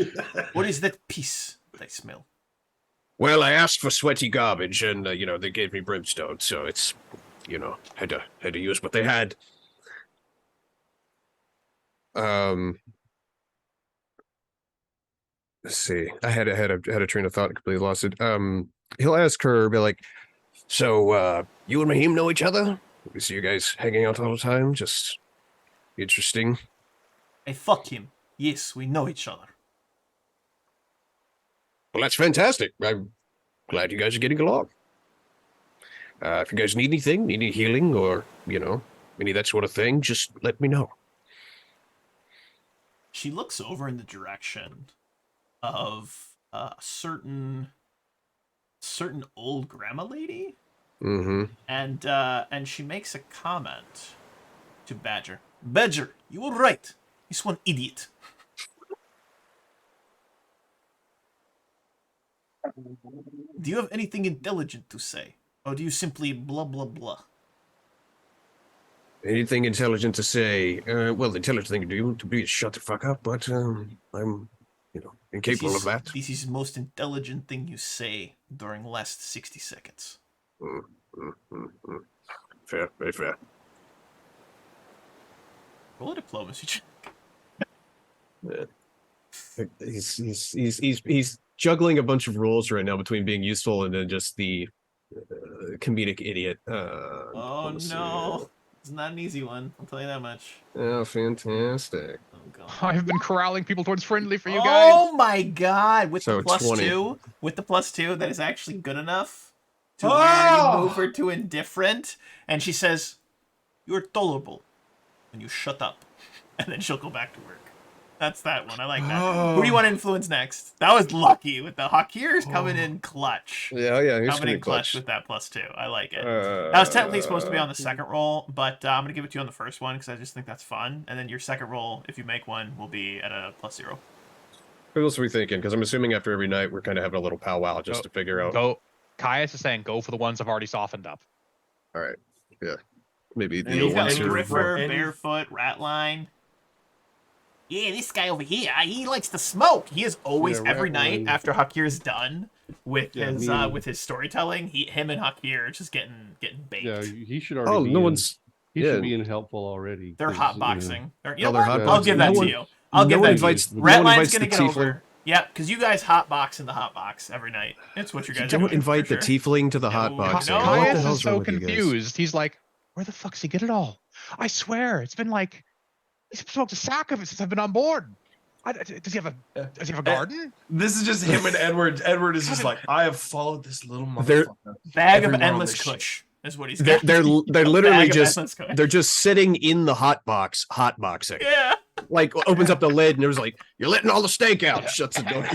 What is that piece that I smell? Well, I asked for sweaty garbage, and they gave me brimstone, so it's, had to use what they had. Let's see. I had a train of thought and completely lost it. He'll ask her, be like, "So, you and Mahim know each other? We see you guys hanging out all the time. Just interesting." I fuck him. Yes, we know each other. Well, that's fantastic. I'm glad you guys are getting along. If you guys need anything, need any healing, or any of that sort of thing, just let me know. She looks over in the direction of a certain old grandma lady, Mm-hmm. and she makes a comment to Badger. Badger, you were right. He's one idiot. Do you have anything intelligent to say, or do you simply blah blah blah? Anything intelligent to say? Well, the intelligent thing to do is shut the fuck up, but I'm, incapable of that. This is the most intelligent thing you say during last 60 seconds. Mm, mm, mm, mm. Fair, very fair. Roll a diplomacy check. Yeah. He's juggling a bunch of roles right now between being useful and then just the comedic idiot. Oh no. It's not an easy one, I'll tell you that much. Oh, fantastic. Oh god. I've been corralling people towards friendly for you guys. Oh my god! With So the plus 20. 2, that is actually good enough to where you move her to indifferent, and she says, "You're tolerable," and you shut up, and then she'll go back to work. That's that one. I like that. Who do you want to influence next? That was lucky with the Hakir's coming in clutch. Yeah, he's Coming in clutch with that plus 2. I like it. That was technically supposed to be on the second roll, but I'm gonna give it to you on the first one because I just think that's fun. And then your second roll, if you make one, will be at a plus 0. Who else are we thinking? Because I'm assuming after every night we're kind of having a little powwow just to figure out. Go. Caius is saying go for the ones I've already softened up. All right. Yeah. Maybe And the You've got ones who Griffer, and- Barefoot, Ratline. Yeah, this guy over here, he likes to smoke. He is always Yeah, every night Ratline. after Hakir's done with Yeah, his me- with his storytelling. Him and Hakir are just getting baked. Yeah, he should already. Oh, be no in- one's. He yeah. should be in helpful already. They're 'cause, hot boxing. You know Oh, they're what? hot I'll boxing. give that No to one- you. I'll no give one that to you. invites- no one Ratline's invites gonna the get tiefling. over. Yeah, because you guys hot box in the hot box every night. It's what you guys are Don't doing. invite for the sure. tiefling to the hot No, boxing. no. What the Caius hell's is wrong so with you guys? confused. He's like, where the fuck does he get it all? I swear, it's been like he's smoked a sack of it since I've been on board. Does he have a garden? This is just him and Edward. Edward is just like, I have followed this little They're- motherfucker. Bag of Everyone on endless this kush is what he's They're got. they're A literally bag of just endless kush. they're just sitting in the hot boxing. Yeah. Like opens up the lid and there's like, you're letting all the steak out. Shuts the door.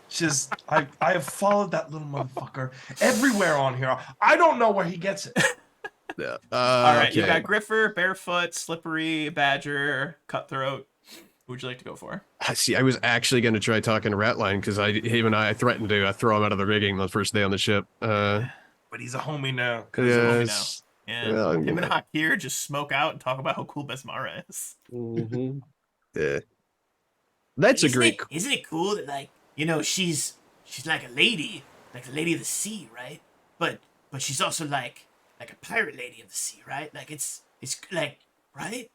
Just, I have followed that little motherfucker everywhere on here. I don't know where he gets it. Yeah. All right, you okay. got Griffer, Barefoot, Slippery, Badger, Cutthroat. Who would you like to go for? See, I was actually going to try talking to Ratline because him and I threatened to throw him out of the rigging the first day on the ship. But he's a homie now. Yes. Yeah. Well, Him and Hakir just smoke out and talk about how cool Besmara is. Mhm. Yeah. That's a great. Isn't it cool that, like, you know, she's like a lady of the sea, right? But she's also like a pirate lady of the sea, right? Like it's like, right?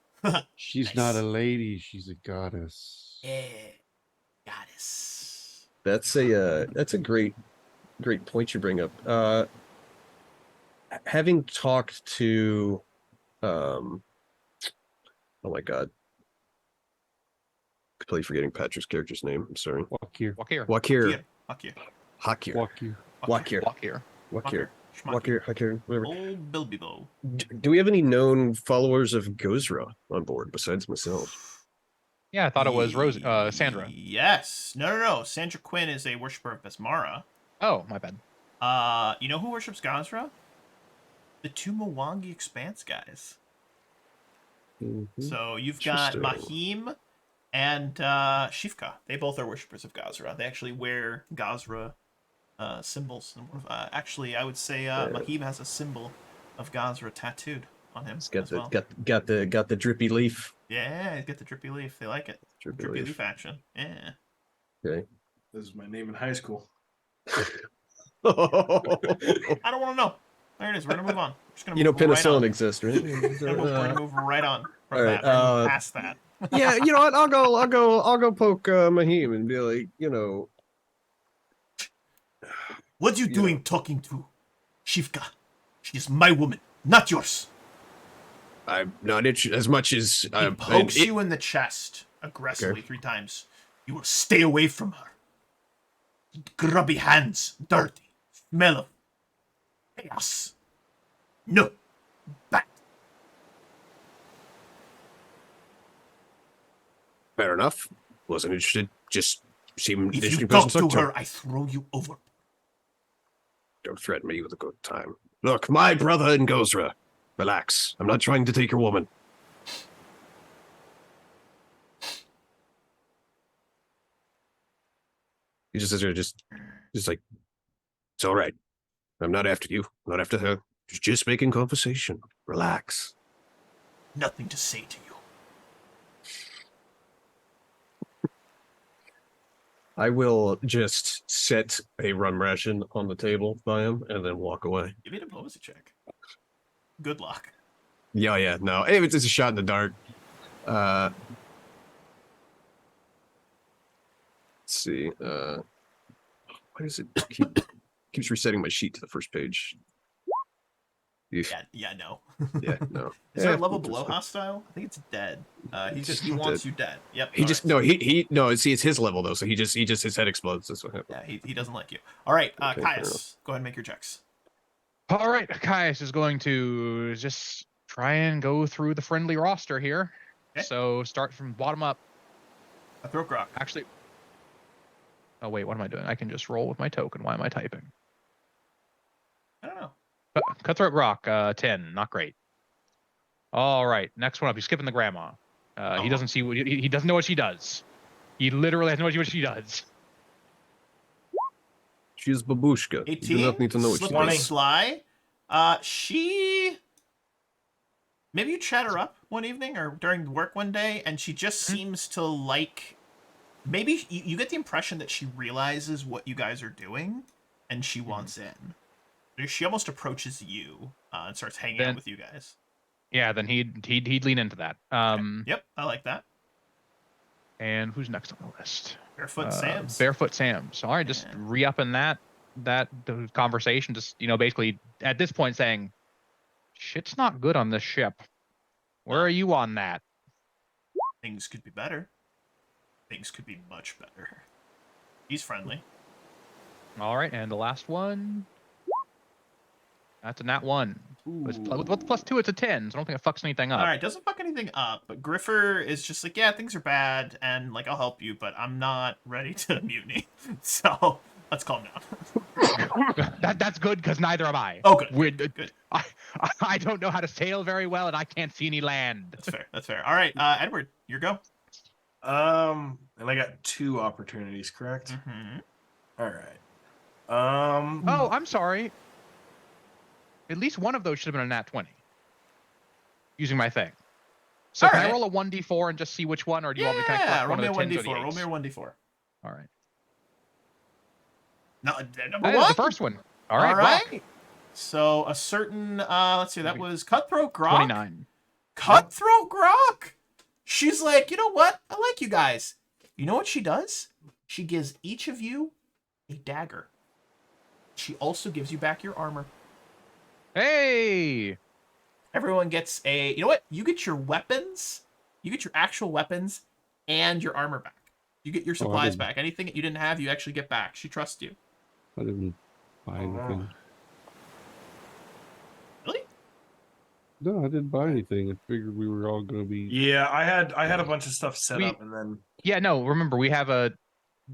She's not a lady. She's a goddess. Yeah, goddess. That's a great point you bring up. Having talked to, oh my god, completely forgetting Patrick's character's name. I'm sorry. Walk here. Wakir. Wakir. Hakir. Hakir. Walk here. Wakir. Wakir. Wakir. Schmucky. Wakir. Hakir. Whatever. Old Bilbo. Do we have any known followers of Gozra on board besides myself? Yeah, I thought it was Sandra. Yes. No. Sandra Quinn is a worshiper of Besmara. Oh, my bad. You know who worships Gozra? The 2 Mwangi Expanse guys. So you've got Interesting. Mahim and Shifka. They both are worshippers of Gozra. They actually wear Gozra symbols. Actually, I would say Mahim has a symbol of Gozra tattooed on him. It's got as the well. got the drippy leaf. Yeah, he's got the drippy leaf. They like it. Drippy leaf leaf. action. Yeah. Okay. This is my name in high school. I don't want to know. There it is. We're gonna move on. We're just gonna You know, move right penicillin on. exists, right? We're gonna move right on from all right, that. We're past that. Yeah, you know what? I'll go poke Mahim and be like, you know, What are you doing talking to Shifka? She's my woman, not yours. I'm not interested as much as He pokes you in the chest aggressively 3 times. You will stay away from her. Grubby hands, dirty, smell of chaos. No, back. Fair enough. Wasn't interested. Just Seem If you interesting talk person to to. her, I throw you over. Don't threaten me with a good time. Look, my brother in Gozra. Relax. I'm not trying to take your woman. He just says her, just like, it's all right. I'm not after you. I'm not after her. Just making conversation. Relax. Nothing to say to you. I will just set a rum ration on the table by him and then walk away. Give me a diplomacy check. Good luck. Yeah, no. Hey, it's just a shot in the dark. Let's see. Why does it keeps resetting my sheet to the first page? Yeah, no. Yeah, no. Is there a Yeah, level it's below fine. hostile? I think it's dead. He Dead. wants you dead. Yep. He just no. See, it's his level though, so he just his head explodes. That's what happened. Yeah, he doesn't like you. All right, Okay, fair enough. Caius, go ahead and make your checks. All right, Caius is going to just try and go through the friendly roster here. Okay. So start from bottom up. Throw grok. Actually, oh wait, what am I doing? I can just roll with my token. Why am I typing? I don't know. Cutthroat Rock, 10, not great. All right, next one up. He's skipping the grandma. He doesn't see what he doesn't know what she does. He literally has no idea what she does. She is babushka. 18. You do not need to know what she Slippery does. Sly. She. Maybe you chat her up one evening or during work one day, and she just seems to like. Maybe you get the impression that she realizes what you guys are doing, and she wants in. She almost approaches you and starts hanging out with you guys. Yeah, then he'd lean into that. Okay. Yep, I like that. And who's next on the list? Barefoot Sam's. Barefoot Sam's. All right, just re-upping that the conversation. Just basically at this point saying, shit's not good on this ship. Where are you on that? Things could be better. Things could be much better. He's friendly. All right, and the last one. That's a nat 1. With +2, it's a 10. So I don't think it fucks anything up. All right, doesn't fuck anything up. But Griffer is just like, yeah, things are bad, and like I'll help you, but I'm not ready to mutiny. So let's calm down. That's good because neither am I. Oh, good. Good. I don't know how to sail very well, and I can't see any land. That's fair. That's fair. All right, Edward, your go. And I got 2 opportunities, correct? Mm-hmm. All right. Oh, I'm sorry. At least one of those should have been a nat 20. Using my thing. So All can right. I roll a 1d4 and just see which one, or do you want me to kind of collect roll one me of a the 10s or the 1d4. Roll 8s? me a 1d4. All right. No, number That is one. the first one. All right. All right. So a certain, let's see, that was Cutthroat Grok. 29. Cutthroat Grok. She's like, you know what? I like you guys. You know what she does? She gives each of you a dagger. She also gives you back your armor. Hey! Everyone gets a, you know what? You get your weapons. You get your actual weapons and your armor back. You get your supplies back. Anything that you didn't have, you actually get back. She trusts you. I didn't buy anything. Really? No, I didn't buy anything. I figured we were all going to be. Yeah, I had a bunch of stuff set up, and then Yeah, no, remember, we have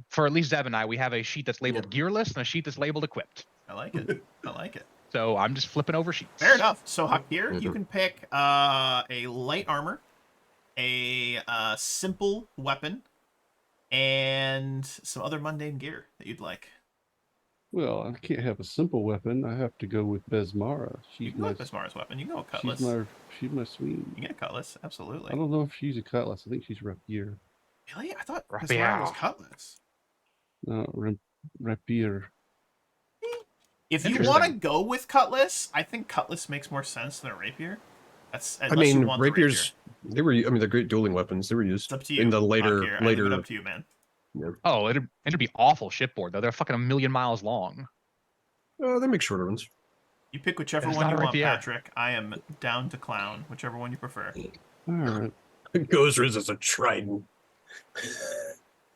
for at least Zeb and I, we have a sheet that's labeled gearless and a sheet that's labeled equipped. I like it. I like it. So I'm just flipping over sheets. Fair enough. So here you can pick a light armor, a simple weapon, and some other mundane gear that you'd like. Well, I can't have a simple weapon. I have to go with Besmara. You She's can go my. with Bismarck's weapon. You can go with cutlass. She's my sweet. You can get a cutlass, absolutely. I don't know if she's a cutlass. I think she's rapier. Really? I thought Rapier. Bismarck was cutlass. No, rapier. If you want to go with cutlass, I think cutlass makes more sense than a rapier. That's I mean, rapiers. They were. I mean, they're great dueling weapons. They were used It's up to you. in the later. I leave it up to you, man. Yeah. Oh, it'd be awful shipboard though. They're fucking 1,000,000 miles long. They make shorter ones. You pick whichever It's one not you a want, rapier. Patrick. I am down to clown, whichever one you prefer. All right. Gozran is a trident.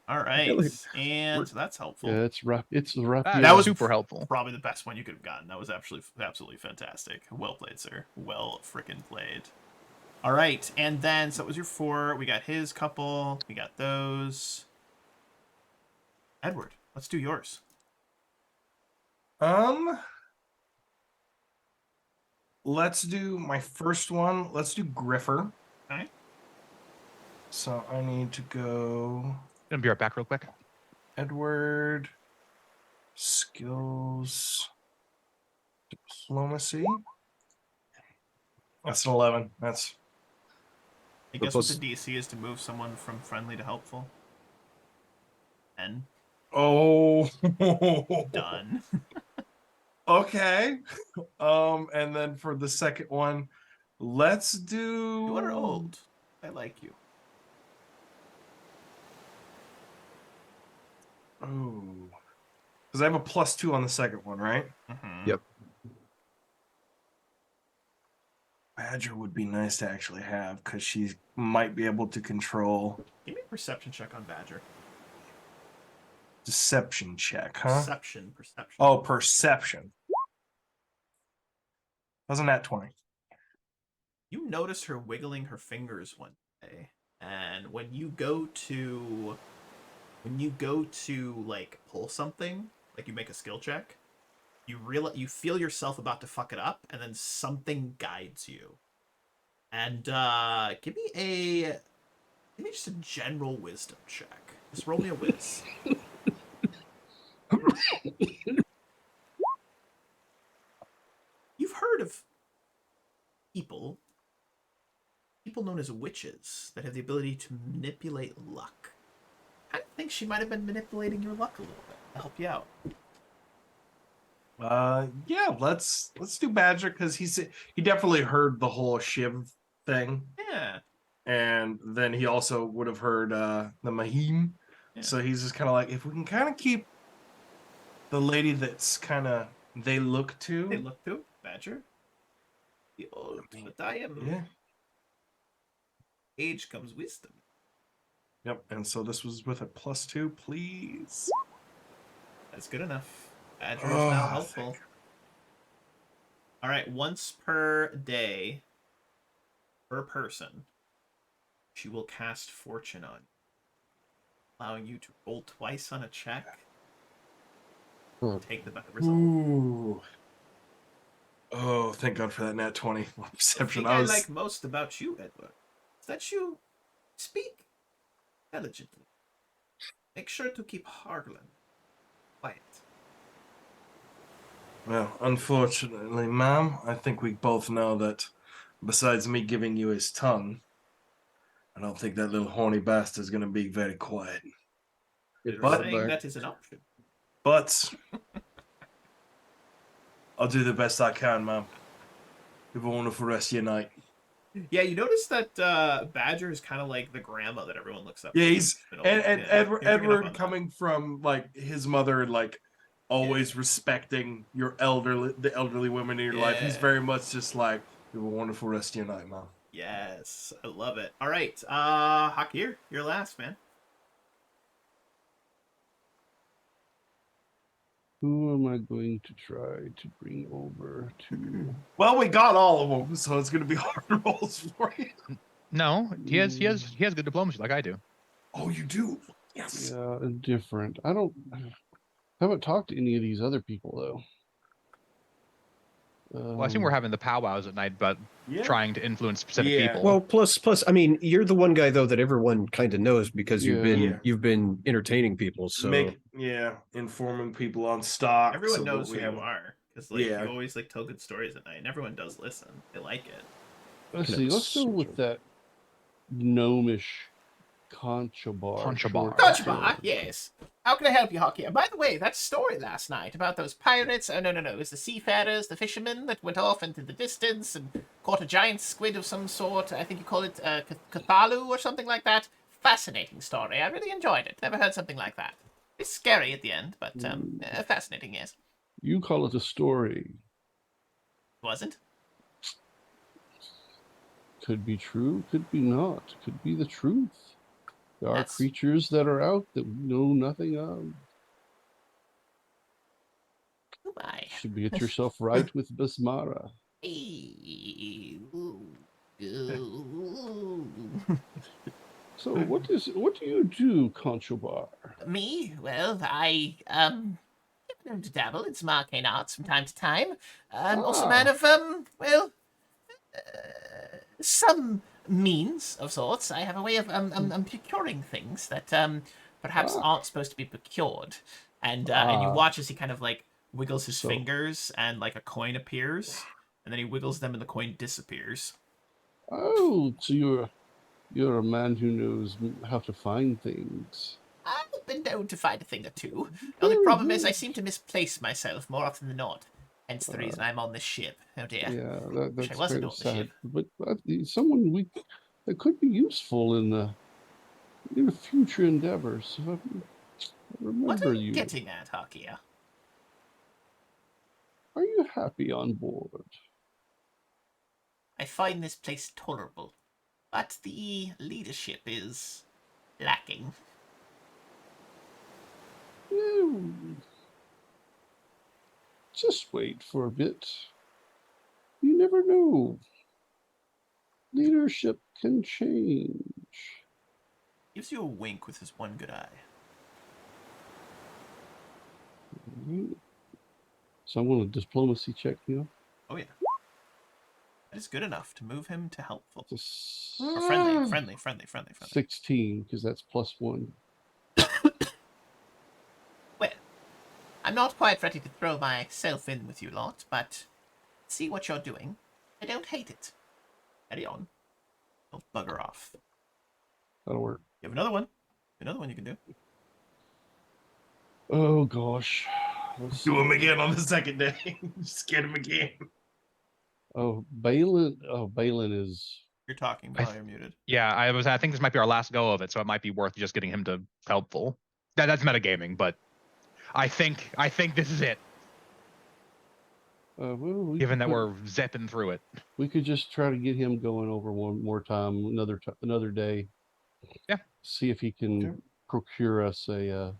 All right, and that's helpful. Yeah, it's rapier. That was super helpful. Probably the best one you could have gotten. That was absolutely fantastic. Well played, sir. Well frickin' played. All right, and then so that was your 4. We got his couple. We got those. Edward, let's do yours. Let's do my first one. Let's do Griffer. Okay. So I need to go Gonna be right back real quick. Edward, skills, diplomacy. That's an 11. That's I The guess what plus- the DC is to move someone from friendly to helpful. And done. Okay. And then for the second one, let's do. You are old. I like you. Oh, because I have a +2 on the second one, right? Mm-hmm. Yep. Badger would be nice to actually have because she might be able to control Give me a perception check on Badger. deception check, huh? Perception. Oh, perception. Wasn't that 20? You notice her wiggling her fingers one day, and when you go to like pull something, like you make a skill check, you feel yourself about to fuck it up, and then something guides you. And give me just a general wisdom check. Just roll me a whiz. You've heard of people known as witches that have the ability to manipulate luck. I think she might have been manipulating your luck a little bit to help you out. Yeah, let's do Badger because he definitely heard the whole Shiv thing, Yeah. and then he also would have heard the Mahim. Yeah. So he's just kind of like, if we can kind of keep the lady that's kind of they look to. They look to Badger. The old, but I am. Yeah. Age comes wisdom. Yep. And so this was with a +2, please. That's good enough. Badger is now helpful. thank you. All right, once per day, per person, she will cast Fortune on you, allowing you to roll twice on a check. Take the better result. Ooh. Oh, thank God for that nat 20 The perception. thing I like most about you, Edward, is that you speak intelligently. Make sure to keep Harlan quiet. Well, unfortunately, ma'am, I think we both know that besides me giving you his tongue, I don't think that little horny bastard's going to be very quiet. You're But- saying that is an option. But I'll do the best I can, ma'am. Have a wonderful rest of your night. Yeah, you notice that Badger is kind of like the grandma that everyone looks up Yeah, to. he's You know, and yeah, Edward you're picking up on Edward that. coming from like his mother, like always respecting the elderly women in your life. He's Yeah. very much just like, have a wonderful rest of your night, mom. Yes, I love it. All right, Hakir, you're last, man. Who am I going to try to bring over to? Well, we got all of them, so it's gonna be hard rolls for you. No, he has good diplomacy like I do. Oh, you do? Yes. Yeah, different. I haven't talked to any of these other people though. Well, I assume we're having the powwows at night, but Yeah. trying to influence specific Yeah. people. Well, plus, I mean, you're the one guy though that everyone kind of knows because Yeah. you've been entertaining people. So Informing people on stock. Everyone so knows what who we you have. are because like Yeah. you always like tell good stories at night, and everyone does listen. They like it. Let's Can see. have Let's go switch with over. that gnomish concha bar. Concha bar. Gotcha, Bar. Yes. How can I help you, Hakir? By the way, that story last night about those pirates. Oh no, it was the seafarers, the fishermen that went off into the distance and caught a giant squid of some sort. I think you call it Cthulhu or something like that. Fascinating story. I really enjoyed it. Never heard something like that. It's scary at the end, but fascinating, yes. You call it a story. Wasn't? Could be true, could be not. Could be the truth. There are That's- creatures that are out that we know nothing of. Goodbye. Should be get yourself right with Basmara. Ooh. So what do you do, Concho Bar? Me? Well, I known to dabble in some arcane arts from time to time. I'm also a man of some means of sorts. I have a way of procuring things that perhaps aren't supposed to be procured. And you watch as he kind of like wiggles his fingers, and like a coin appears, and then he wiggles them, and the coin disappears. Oh, so you're a man who knows how to find things. I've been known to find a thing or two. The only problem is I seem to misplace myself more often than not. Hence the reason I'm on this ship. Oh dear. Yeah, Wish I that's wasn't very on the sad. ship. But someone that could be useful in your future endeavors. I What remember are you you. getting at, Hakia? Are you happy on board? I find this place tolerable, but the leadership is lacking. You just wait for a bit. You never know. Leadership can change. Gives you a wink with his one good eye. So I'm going to diplomacy check you. Oh yeah. That is good enough to move him to helpful. Just Or friendly. 16, because that's +1. Well, I'm not quite ready to throw myself in with you lot, but see what you're doing. I don't hate it. Carry on. Don't bugger off. That'll work. You have another one. Another one you can do. Oh gosh. Let's Do him see. again on the second day. Just get him again. Oh, Balin. Oh, Balin is. You're talking, but you're muted. Yeah, I think this might be our last go of it, so it might be worth just getting him to helpful. That's metagaming, but I think this is it. Well, Given that we're zipping through it. we could just try to get him going over one more time, another day. Yeah. See if he can procure us a.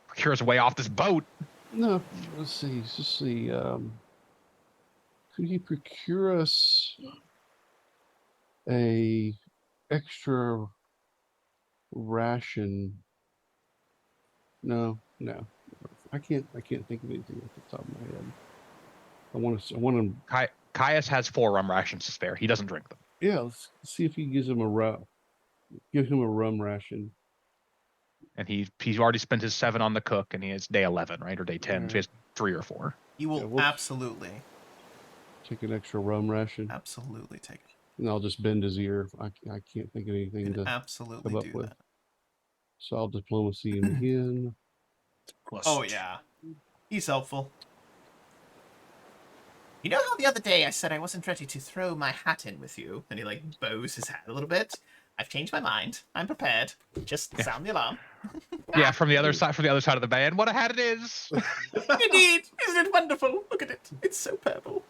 Procure us way off this boat. No, let's see. Just see. Could he procure us a extra ration? No. I can't think of anything off the top of my head. I want to. Caius has 4 rum rations to spare. He doesn't drink them. Yeah, let's see if he gives him a rum ration. And he's already spent his 7 on the cook, and he has day 11, right, or day 10. Right. So he has 3 or 4. You will absolutely take an extra rum ration. Absolutely take it. And I'll just bend his ear. I can't think of anything to absolutely come up do with. that. So I'll diplomacy him again. Oh yeah, he's helpful. You know how the other day I said I wasn't ready to throw my hat in with you, and he like bows his hat a little bit. I've changed my mind. I'm prepared. Just sound the alarm. Yeah, from the other side of the band. What a hat it is! Indeed, isn't it wonderful? Look at it. It's so purple.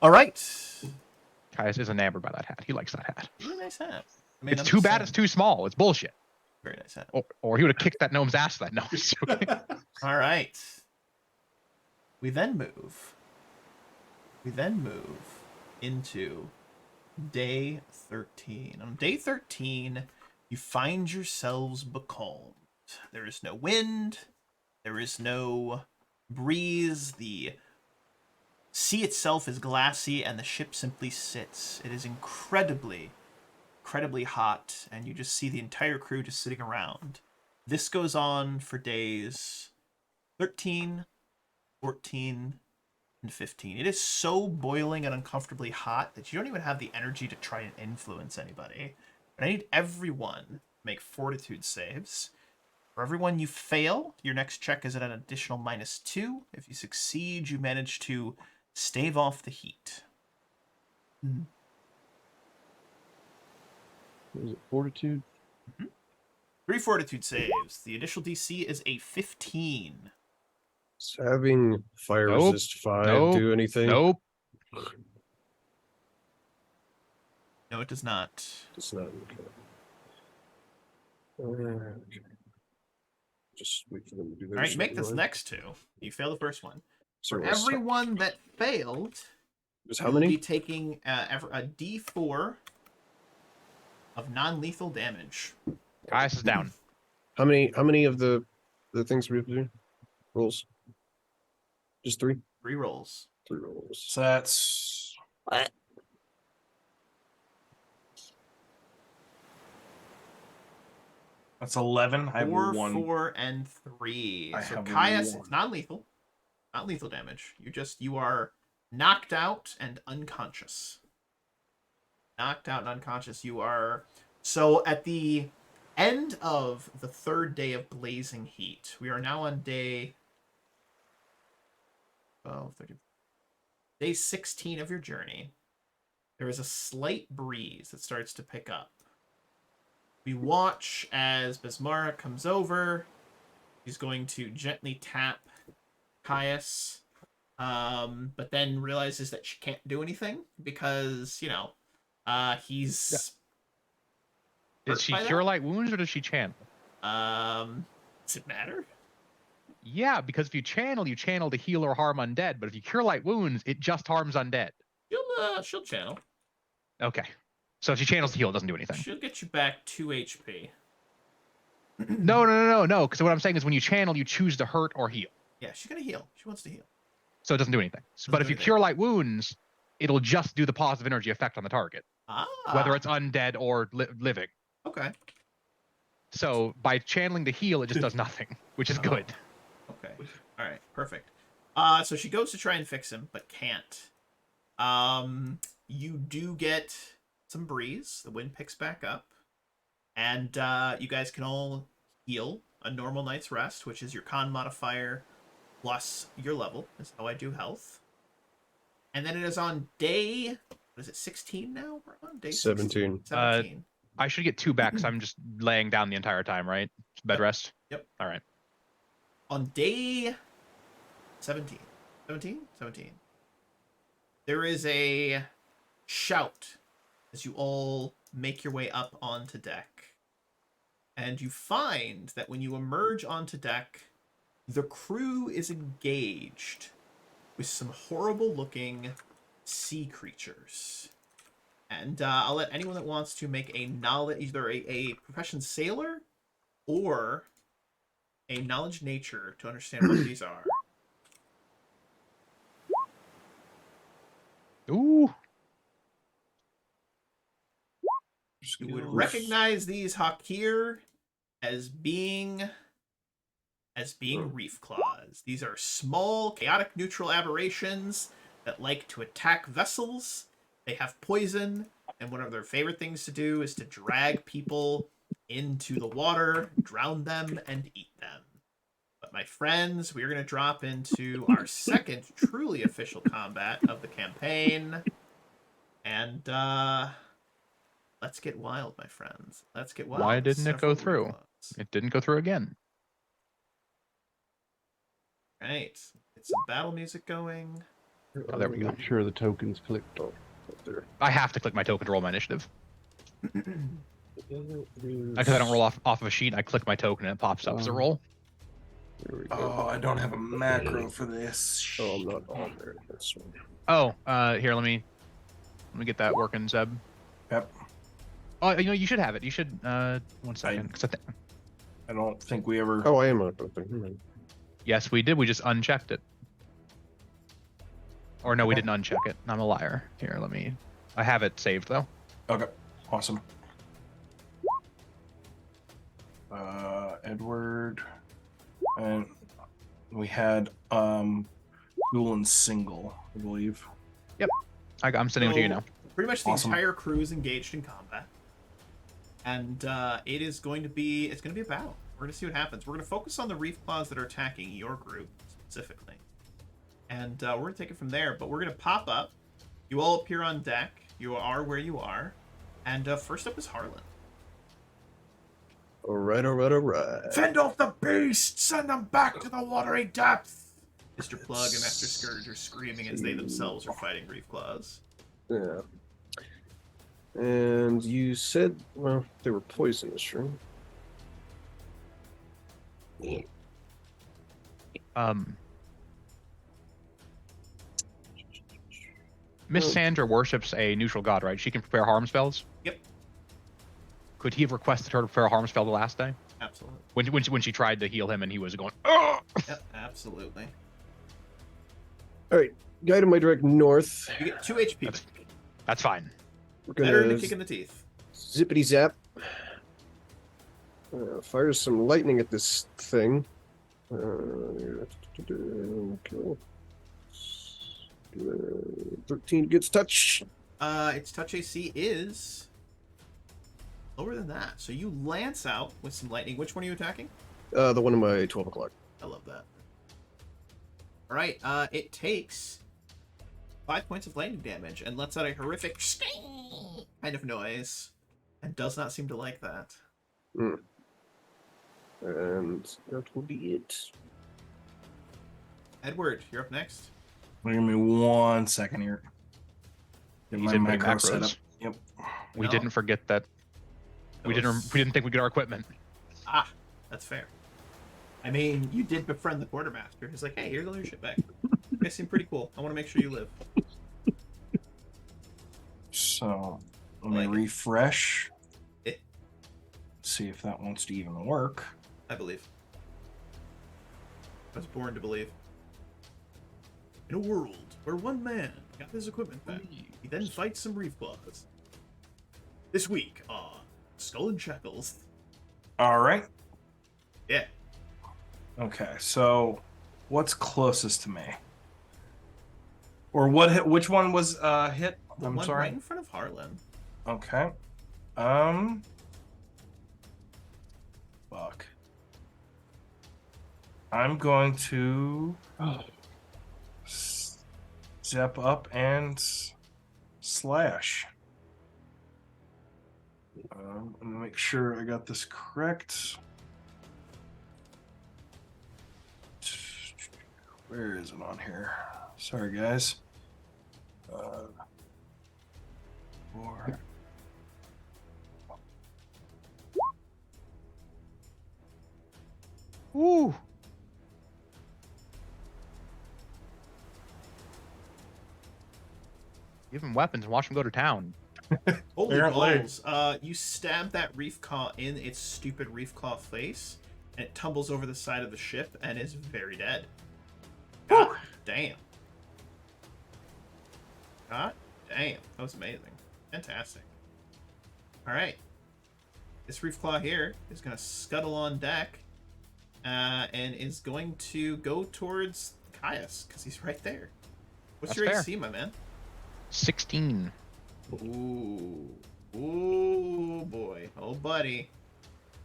All right. Caius is enamored by that hat. He likes that hat. Really nice hat. I mean, It's too bad it's too small. It's bullshit. Very nice hat. Or he would have kicked that gnome's ass for that. No, I'm just joking. All right. We then move into day 13. On day 13, you find yourselves becalmed. There is no wind. There is no breeze. The sea itself is glassy, and the ship simply sits. It is incredibly hot, and you just see the entire crew just sitting around. This goes on for days 13, 14, and 15. It is so boiling and uncomfortably hot that you don't even have the energy to try and influence anybody. But I need everyone to make fortitude saves. For everyone you fail, your next check is at an additional -2. If you succeed, you manage to stave off the heat. Was it fortitude? 3 fortitude saves. The initial DC is a 15. Does having fire Nope. resist 5 Nope. do anything? Nope. No, it does not. It's not. Okay. Just wait for them to do their All right, make second this one. next 2. You fail the first one. So For what's- everyone that failed, There's how you'll be many? taking a D4 of non-lethal damage. Caius is down. How many of the things we have to do? Rolls? Just 3? 3 rolls. 3 rolls. So that's That's 11. I have 4, 1. 4, and 3. I So have Caius, 1. it's non-lethal. Not lethal damage. You are knocked out and unconscious. Knocked out and unconscious. You are... So at the end of the 3rd day of blazing heat, we are now on day 12, 13, day 16 of your journey. There is a slight breeze that starts to pick up. We watch as Bismarck comes over. He's going to gently tap Caius, but then realizes that she can't do anything because, you know, he's... Does she cure light wounds or does she channel? Does it matter? Yeah, because if you channel to heal or harm undead. But if you cure light wounds, it just harms undead. She'll channel. Okay. So if she channels to heal, it doesn't do anything. She'll get you back 2 HP. No. Because what I'm saying is when you channel, you choose to hurt or heal. Yeah, she's gonna heal. She wants to heal. So it doesn't do anything. But if you cure light wounds, it'll just do the positive energy effect on the target. Whether it's undead or living. Okay. So by channeling to heal, it just does nothing, which is good. Okay. All right. Perfect. So she goes to try and fix him, but can't. You do get some breeze. The wind picks back up, and you guys can all heal a normal night's rest, which is your con modifier plus your level. Is how I do health. And then it is on day, what is it, 16 now? We're on day 17. 17. I should get 2 back because I'm just laying down the entire time, right? Bed rest? Yep. All right. On day 17, there is a shout as you all make your way up onto deck. And you find that when you emerge onto deck, the crew is engaged with some horrible-looking sea creatures. And I'll let anyone that wants to make a knowledge, either a profession sailor or a knowledge nature to understand what these are. Ooh. You would recognize these Hakir as being reef claws. These are small, chaotic neutral aberrations that like to attack vessels. They have poison, and one of their favorite things to do is to drag people into the water, drown them, and eat them. But my friends, we're going to drop into our second truly official combat of the campaign. And, let's get wild, my friends. Let's get wild. Why didn't it go through? Reloads. It didn't go through again. Right. Get some battle music going. Oh, there we go. Make sure the tokens clicked. Oh, there. I have to click my token to roll my initiative. Because I don't roll off of a sheet, I click my token and it pops up as a roll. There we go. Oh, I don't have a macro for this. Oh, I'm not on there. That's one. Oh, here, let me get that working, Zeb. Yep. Oh, you know, you should have it. You should, 1 second. 'cause I don't think we ever. Oh, I am on something. yes, we did. We just unchecked it. Or no, we didn't uncheck it. I'm a liar. Here, I have it saved, though. Okay. Awesome. Edward. And we had dual and single, I believe. Yep. I'm sending it to you now. Pretty much the Awesome. entire crew is engaged in combat. And it's going to be a battle. We're going to see what happens. We're going to focus on the reef claws that are attacking your group specifically. And we're going to take it from there. But we're going to pop up. You all appear on deck. You are where you are. And first up is Harlan. All right. Fend off the beast! Send them back to the watery depth! Mr. Plug and Master Scourge are screaming as they themselves are fighting reef claws. Yeah. And you said, well, they were poisonous, right? Miss Sandra worships a neutral god, right? She can prepare harm spells? Yep. Could he have requested her to prepare a harm spell the last day? Absolutely. When she tried to heal him and he was going, oh! Yep, absolutely. All right, guide him my direct north. You get 2 HP. That's fine. We're Better than gonna a kick in the teeth. zippity zap. Fire some lightning at this thing. Okay. 13 gets touch. Its touch AC is lower than that. So you lance out with some lightning. Which one are you attacking? The one in my 12 o'clock. I love that. All right. It takes 5 points of lightning damage and lets out a horrific kind of noise, and does not seem to like that. And that will be it. Edward, you're up next. Give me 1 second here. Get He's my in macro macros. set up. Yep. We No. didn't forget that. We didn't think we got our equipment. Ah, that's fair. I mean, you did befriend the quartermaster. He's like, hey, here's all your shit back. You guys seem pretty cool. I want to make sure you live. So let me Like it. refresh. Eh. See if that wants to even work. I believe. I was born to believe. In a world where one man got his equipment back, he then fights some reef claws. This week on Skull and Shackles. All right. Yeah. Okay. So what's closest to me? Or what hit? Which one was hit? The I'm one sorry. right in front of Harlan. Okay. Fuck. I'm going to step up and slash. I'm gonna make sure I got this correct. Where is it on here? Sorry, guys. 4. Woo! Give him weapons and watch him go to town. Holy Apparently. balls. You stab that reef claw in its stupid reef claw face, and it tumbles over the side of the ship and is very dead. God damn. God damn. That was amazing. Fantastic. Alright. This reef claw here is going to scuttle on deck and is going to go towards Caius, because he's right there. What's That's your fair. AC, my man? 16. Ooh. Ooh, boy. Oh, buddy.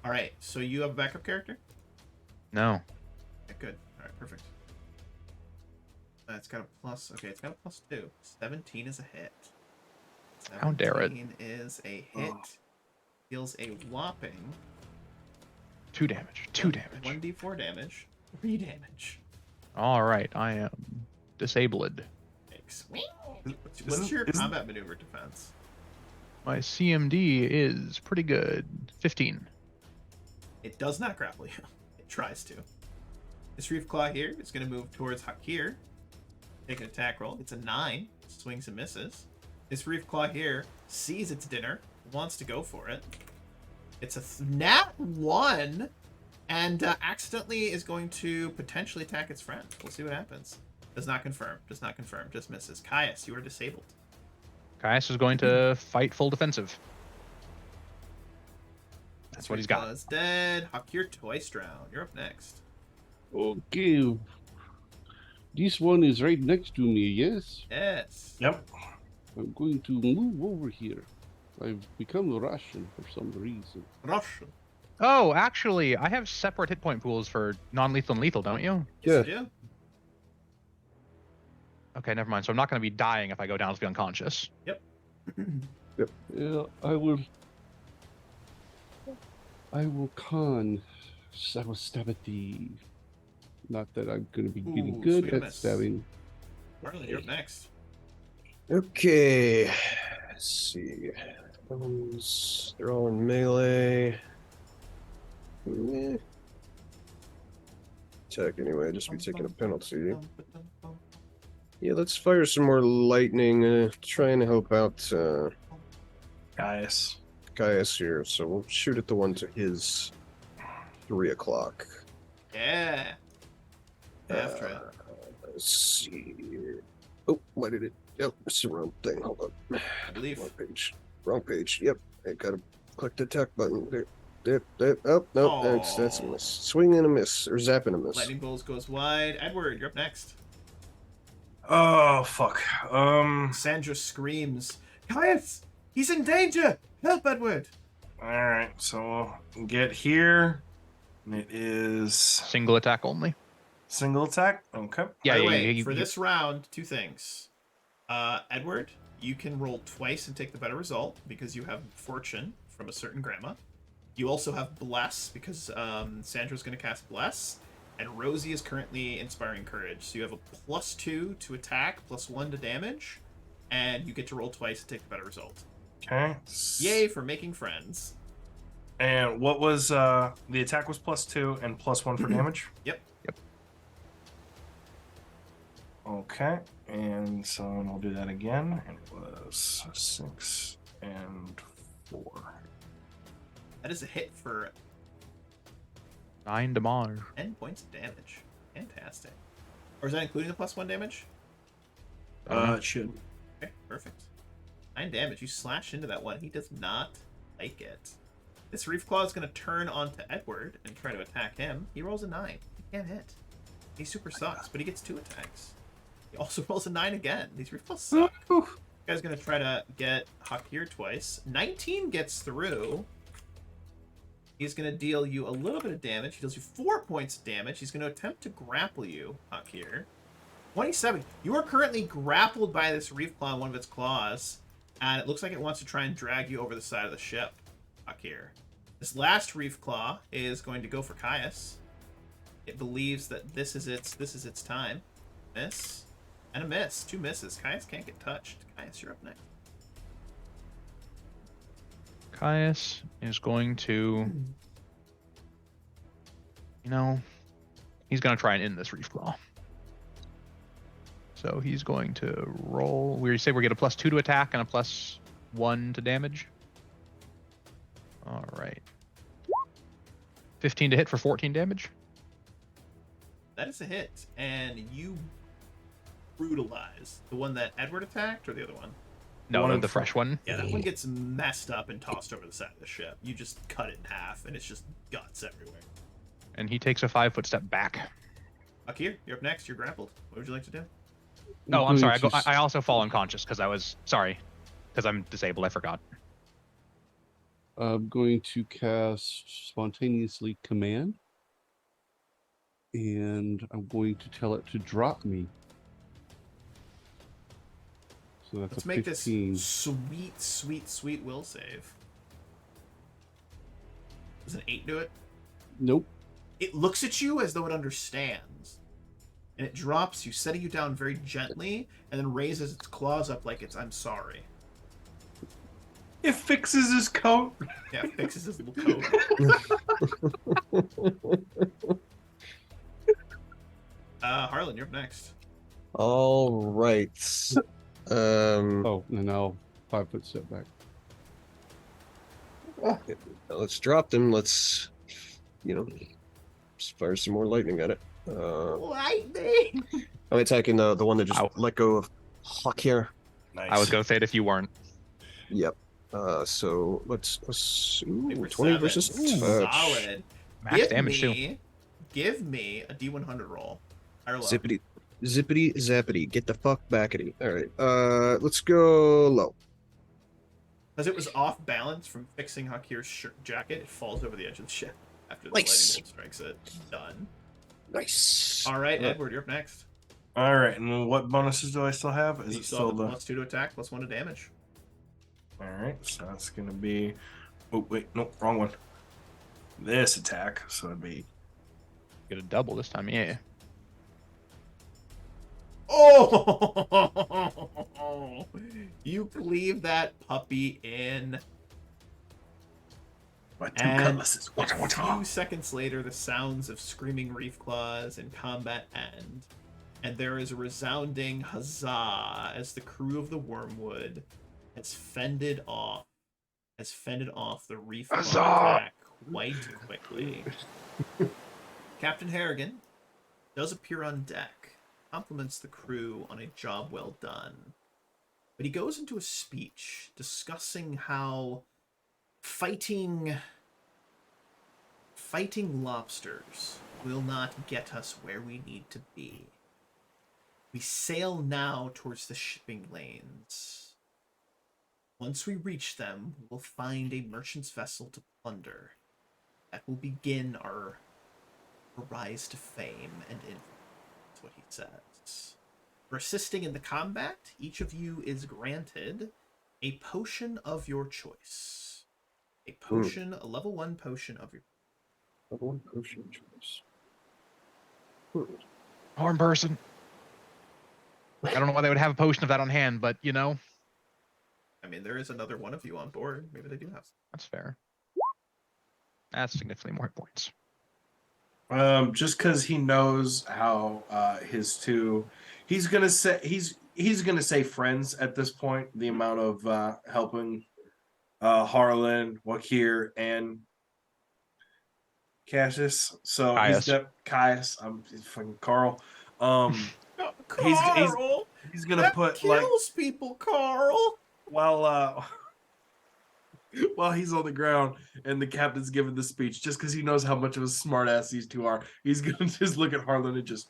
All right, so you have a backup character? No. Okay, good. All right, perfect. It's got a plus. Okay, it's got a +2. 17 is a hit. How dare it. 17 is a hit. Deals a whopping 2 damage. 2 damage. 1d4 damage. 3 damage. All right, I am disabled. What's your Isn't- combat maneuver defense? My CMD is pretty good. 15. It does not grapple you. It tries to. This Reef Claw here is going to move towards Hakir. Take an attack roll. It's a 9. Swings and misses. This Reef Claw here sees its dinner. Wants to go for it. It's a nat 1. And accidentally is going to potentially attack its friend. We'll see what happens. Does not confirm. Does not confirm. Just misses. Caius, you are disabled. Caius is going to fight full defensive. That's what he's got. Is dead. Hakir twice drowned. You're up next. Okay. This one is right next to me, yes? Yes. Yep. I'm going to move over here. I've become Russian for some reason. Russian. Oh, actually, I have separate hit point pools for non-lethal and lethal, don't you? Yes, you do. Okay, never mind. So I'm not going to be dying if I go down to be unconscious. Yep. Yeah, I will con. I will stab at the. Not that I'm going to be getting Ooh, good sweet at miss. stabbing. Harlan, you're up next. Okay. Let's see. They're all in melee. Eh. Attack anyway, just be taking a penalty. Yeah, let's fire some more lightning. Trying to help out Caius. Caius here. So we'll shoot at the one to his 3 o'clock. Yeah. After it. Let's see. Oh, why did it? Yep, it's the wrong thing. Hold on. I believe. Wrong page. Wrong page. Yep, I gotta click the attack button. There. Oh, no, that's a miss. Swing and a miss, or zap and a miss. Lightning bolts goes wide. Edward, you're up next. Oh fuck. Sandra screams, Caius! He's in danger! Help, Edward! All right, so we'll get here. And it is Single attack only. single attack. Okay. Yeah, By the yeah, way, for this round, 2 things. Edward, you can roll twice and take the better result because you have fortune from a certain grandma. You also have bless because Sandra's going to cast bless, and Rosie is currently inspiring courage. So you have a +2 to attack, +1 to damage, and you get to roll twice and take the better result. Okay. Yay for making friends. And what was the attack was +2 and +1 for damage? Yep. Okay. And so I'll do that again. And it was 6 and 4. That is a hit for 9 damage. 10 points of damage. Fantastic. Or is that including the +1 damage? It should. Okay, perfect. 9 damage. You slash into that one. He does not like it. This Reef Claw is going to turn onto Edward and try to attack him. He rolls a 9. He can't hit. He super sucks, but he gets 2 attacks. He also rolls a 9 again. These Reef Claws suck. This guy's going to try to get Hakir twice. 19 gets through. He's going to deal you a little bit of damage. He deals you 4 points of damage. He's going to attempt to grapple you, Hakir. 27. You are currently grappled by this Reef Claw in one of its claws, and it looks like it wants to try and drag you over the side of the ship, Hakir. This last Reef Claw is going to go for Caius. It believes that this is its time. Miss. And a miss. 2 misses. Caius can't get touched. Caius, you're up next. Caius is going to, he's going to try and end this Reef Claw. So he's going to roll. We say we get a +2 to attack and a +1 to damage. All right. 15 to hit for 14 damage. That is a hit, and you brutalize the one that Edward attacked, or the other one? No, the fresh one. Yeah, that one gets messed up and tossed over the side of the ship. You just cut it in half, and it's just guts everywhere. And he takes a 5-foot step back. Akir, you're up next. You're grappled. What would you like to do? Oh, I'm sorry. going to I also fall unconscious because I'm disabled. I forgot. I'm going to cast spontaneously command, and I'm going to tell it to drop me. So that's Let's a make 15. this sweet will save. Does an 8 do it? Nope. It looks at you as though it understands. And it drops you, setting you down very gently, and then raises its claws up like it's, I'm sorry. It fixes his coat. Yeah, it fixes his little coat. Harlan, you're up next. All right. Oh, and now 5-foot step back. Let's drop them. Let's, fire some more lightning at it. Lightning! I'm attacking the one that just let go of Hakir. Nice. I was going to say it if you weren't. Yep. So let's ooh, Paper 20 seven. versus touch. Solid. Max damage too. Give me a D100 roll. Higher or low? Zippity zappity. Get the fuck backity. All right. Let's go low. Because it was off balance from fixing Hakir's jacket, it falls over the edge of the ship after the Nice. lightning bolt strikes it. Done. Nice. All right, Edward, you're up next. All right, and what bonuses do I still have? Is You it still still have the the? +2 to attack, +1 to damage. All right, so that's gonna be. Oh wait, no, wrong one. This attack, so it'd be. Get a double this time, yeah. Oh! You cleave that puppy in. My two And cutlasses. a few seconds later, the sounds of screaming reef claws and combat end, and there is a resounding huzzah as the crew of the Wormwood has fended off the reef claw Huzzah! attack quite quickly. Captain Harrigan does appear on deck, compliments the crew on a job well done, but he goes into a speech discussing how fighting lobsters will not get us where we need to be. We sail now towards the shipping lanes. Once we reach them, we'll find a merchant's vessel to plunder. That will begin our rise to fame and influence. That's what he says. For assisting in the combat, each of you is granted a potion of your choice. A potion, a level 1 potion of your Level 1 potion choice. Horn person. I don't know why they would have a potion of that on hand, but you know, I mean, there is another one of you on board. Maybe they do have. that's fair. That's significantly more points. Just because he knows how his two, he's gonna say friends at this point. The amount of helping Harlan, Wakir, and Cassius. So Caius. he's got Caius. I'm fucking Carl. Carl, He's gonna that put kills people, Carl. while while he's on the ground and the captain's giving the speech, just because he knows how much of a smartass these two are, he's gonna just look at Harlan and just.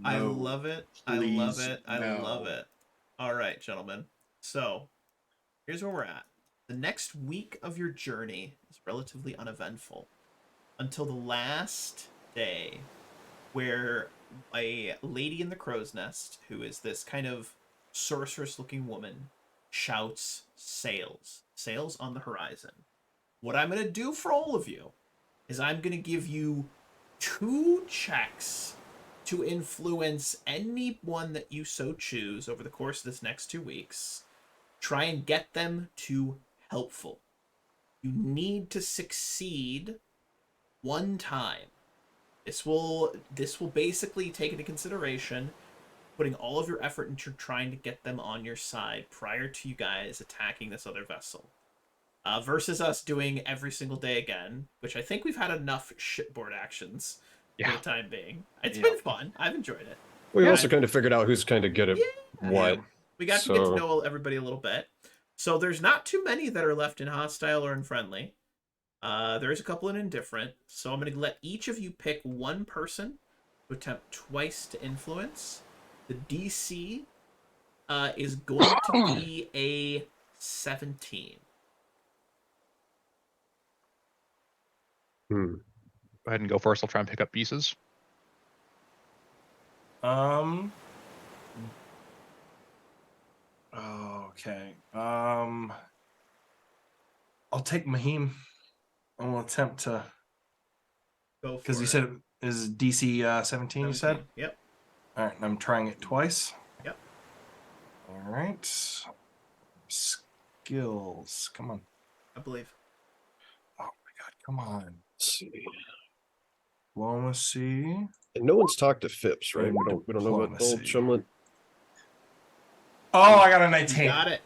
I No, love it. I please, love it. I no. love it. All right, gentlemen. So, here's where we're at. The next week of your journey is relatively uneventful until the last day where a lady in the crow's nest, who is this kind of sorceress-looking woman, shouts, "Sails. Sails on the horizon." What I'm going to do for all of you is I'm going to give you 2 checks to influence anyone that you so choose over the course of this next 2 weeks. Try and get them to helpful. You need to succeed 1 time. This will basically take into consideration putting all of your effort into trying to get them on your side prior to you guys attacking this other vessel. Versus us doing every single day again, which I think we've had enough shipboard actions for the time being. It's been fun. I've enjoyed it. We also kind of figured out who's kind of good at what. We got to get to know everybody a little bit. So there's not too many that are left in hostile or in friendly. There is a couple in indifferent. So I'm going to let each of you pick 1 person to attempt twice to influence. The DC is going to be a 17. Go ahead and go first. I'll try and pick up pieces. Okay. I'll take Mahim. I'm gonna attempt to Go because for you it. said it is DC 17. You said. Yep. All right. I'm trying it twice. Yep. All right. Skills. Come on. I believe. Oh my God. Come on. Let's see. Diplomacy. And no one's talked to Phipps, right? We don't know about old Diplomacy. Chumlet. Oh, I got a You 19. got it.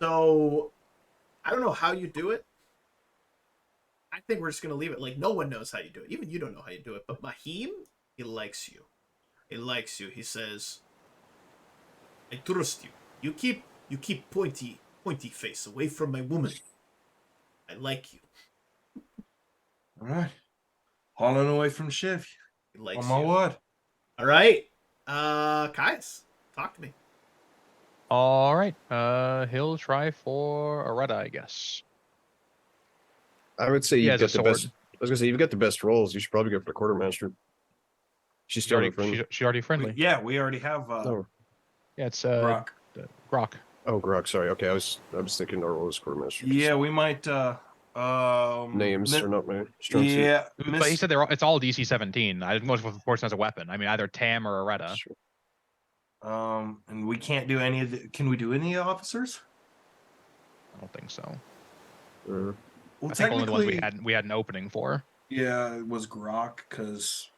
So, I don't know how you do it. I think we're just going to leave it like no one knows how you do it. Even you don't know how you do it. But Mahim, he likes you. He likes you. He says, "I trust you. You keep pointy face away from my woman. I like you." All right. Hauling away from Shiv. He likes On my you. word. All right. Caius, talk to me. All right. He'll try for Areta, I guess. I would say He you've has a got the sword. best. I was gonna say you've got the best rolls. You should probably go for the quartermaster. She's still friendly. She's already friendly. Yeah, we already have Oh, Yeah, it's Grok. Grok. oh, Grok. Sorry. Okay, I was thinking Norwell was quartermaster. Yeah, we might Names are not my strong suit. Yeah, But he said it's all DC 17. I didn't know if the person has a weapon. I mean, either Tam or Areta. Sure. and we can't do any of the. Can we do any of the officers? I don't think so. Well, I think only the ones we had an opening for. Yeah, it was Grok because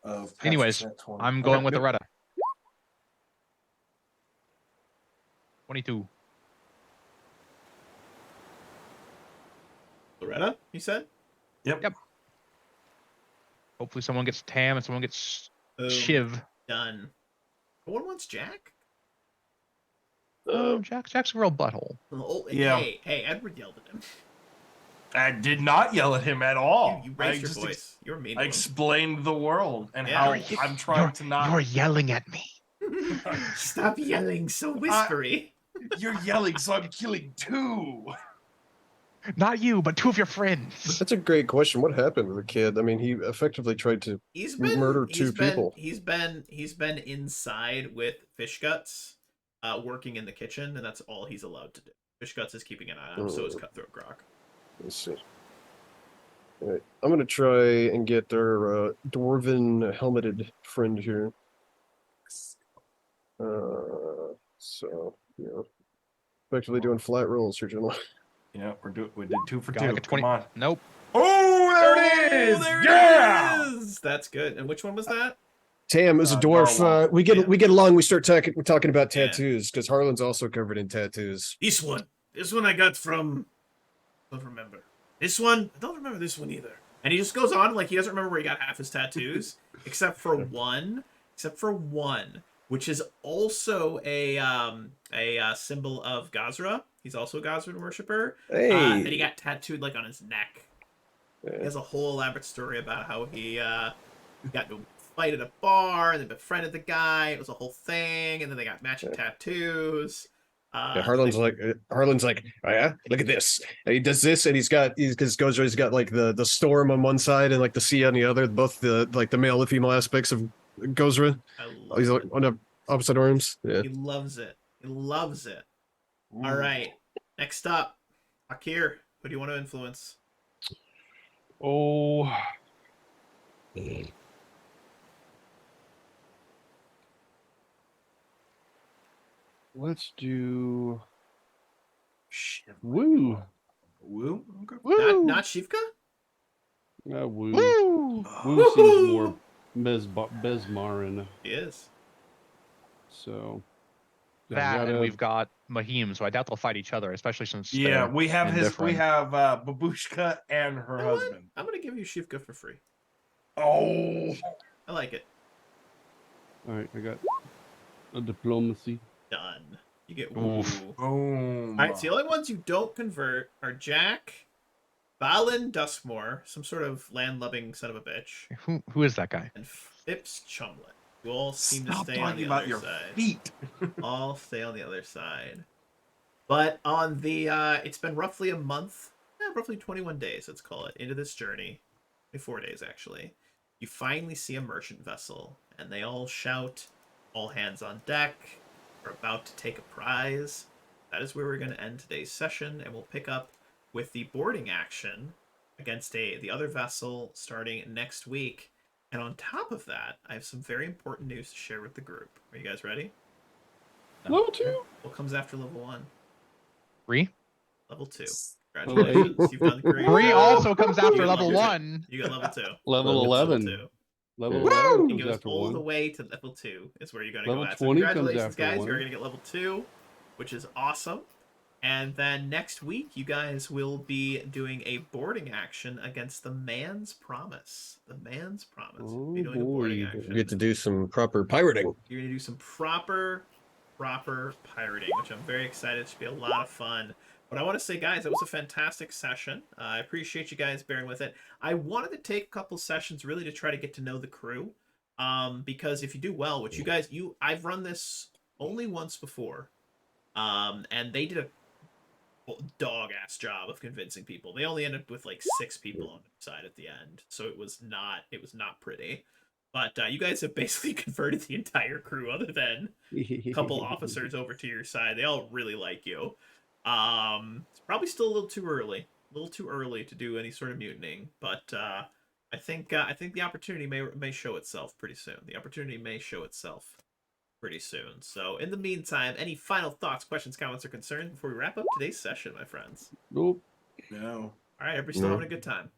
of. Anyways, Patrick's at 20. I'm going Okay, with good. Areta. 22. Loretta, you said? Yep. Yep. Hopefully someone gets Tam and someone gets Boom. Shiv. Done. No one wants Jack? Jack's a real butthole. Oh, Yeah. Hey, Edward yelled at him. I did not yell at him at all. You raised your just voice. You're mean I to him. explained the world and Yeah. how You're- I'm trying to not. You're yelling at me. Stop yelling so whispery. You're yelling, so I'm killing 2. Not you, but 2 of your friends. That's a great question. What happened to the kid? I mean, he effectively tried to He's been murder 2 people. He's been inside with Fish Guts, working in the kitchen, and that's all he's allowed to do. Fish Guts is keeping an eye on him, so is Cutthroat Grok. Let's see. All right, I'm gonna try and get our dwarven helmeted friend here. So effectively doing flat rolls here, gentlemen. Yeah, we did 2 for Got 2. like a 20. Come on. Nope. Oh, there it is! There Yeah! it is! That's good. And which one was that? Tam is a dwarf. Narwhal. We get along. We start talking about Yeah. tattoos because Harlan's also covered in tattoos. This one. This one I got from... I don't remember. This one? I don't remember this one either. And he just goes on like he doesn't remember where he got half his tattoos, except for one, which is also a symbol of Gozra. He's also a Gozran worshiper. Hey, And he got tattooed like on his neck. Yeah. He has a whole elaborate story about how he got into a fight at a bar and then befriended the guy. It was a whole thing, and then they got matching tattoos. Yeah, Harlan's like, oh yeah, look at this. And he does this, and he's got like the storm on one side and like the sea on the other, both the male and female aspects of Gozran. I love He's it. like on the opposite arms. Yeah. He loves it. He loves it. Ooh. All right. Next up, Akir. Who do you want to influence? Oh. Let's do Shit. Woo. Woo? Okay. Woo! Not Shivka? Woo. Woo! Woo seems more Besmarin. He is. So That, and we've got Mahim, so I doubt they'll fight each other, especially since Yeah, they're we have indifferent. Babushka and her You know what? husband. I'm gonna give you Shivka for free. Oh, I like it. all right, I got a diplomacy. Done. You get Oof. woo. boom. All right, so the only ones you don't convert are Jack, Balin Duskmore, some sort of land-loving son of a bitch, Who is that guy? and Phipps Chumlet. You all seem Stop to stay on talking the about other your side. feet. All stay on the other side. But on the, it's been roughly a month, roughly 21 days, let's call it, into this journey. 24 days, actually. You finally see a merchant vessel, and they all shout, all hands on deck. We're about to take a prize. That is where we're going to end today's session, and we'll pick up with the boarding action against the other vessel starting next week. And on top of that, I have some very important news to share with the group. Are you guys ready? Level 2. What comes after level 1? 3? Level 2. Level Congratulations. You've done great. 3 also comes You after get level level 1. You got level 2. Level Level 11. 2. Level Woo! 11 It comes goes after all the 1. way to level 2 is where you're going to Level go at. So 20 comes congratulations, after guys. 1. You're going to get level 2, which is awesome. And then next week, you guys will be doing a boarding action against the Man's Promise. The Man's Promise. We'll be Oh, doing a boarding boy. action. You get to do some proper pirating. You're going to do some proper pirating, which I'm very excited. It should be a lot of fun. But I want to say, guys, it was a fantastic session. I appreciate you guys bearing with it. I wanted to take a couple sessions really to try to get to know the crew. Because if you do well, which you guys, I've run this only once before. And they did a dog-ass job of convincing people. They only ended up with like 6 people on the side at the end. So it was not pretty. But you guys have basically converted the entire crew other than a couple officers over to your side. They all really like you. It's probably still a little too early. A little too early to do any sort of mutinying, but I think the opportunity may show itself pretty soon. The opportunity may show itself pretty soon. So in the meantime, any final thoughts, questions, comments, or concerns before we wrap up today's session, my friends? Nope. No, All right, everybody still No. having a good time.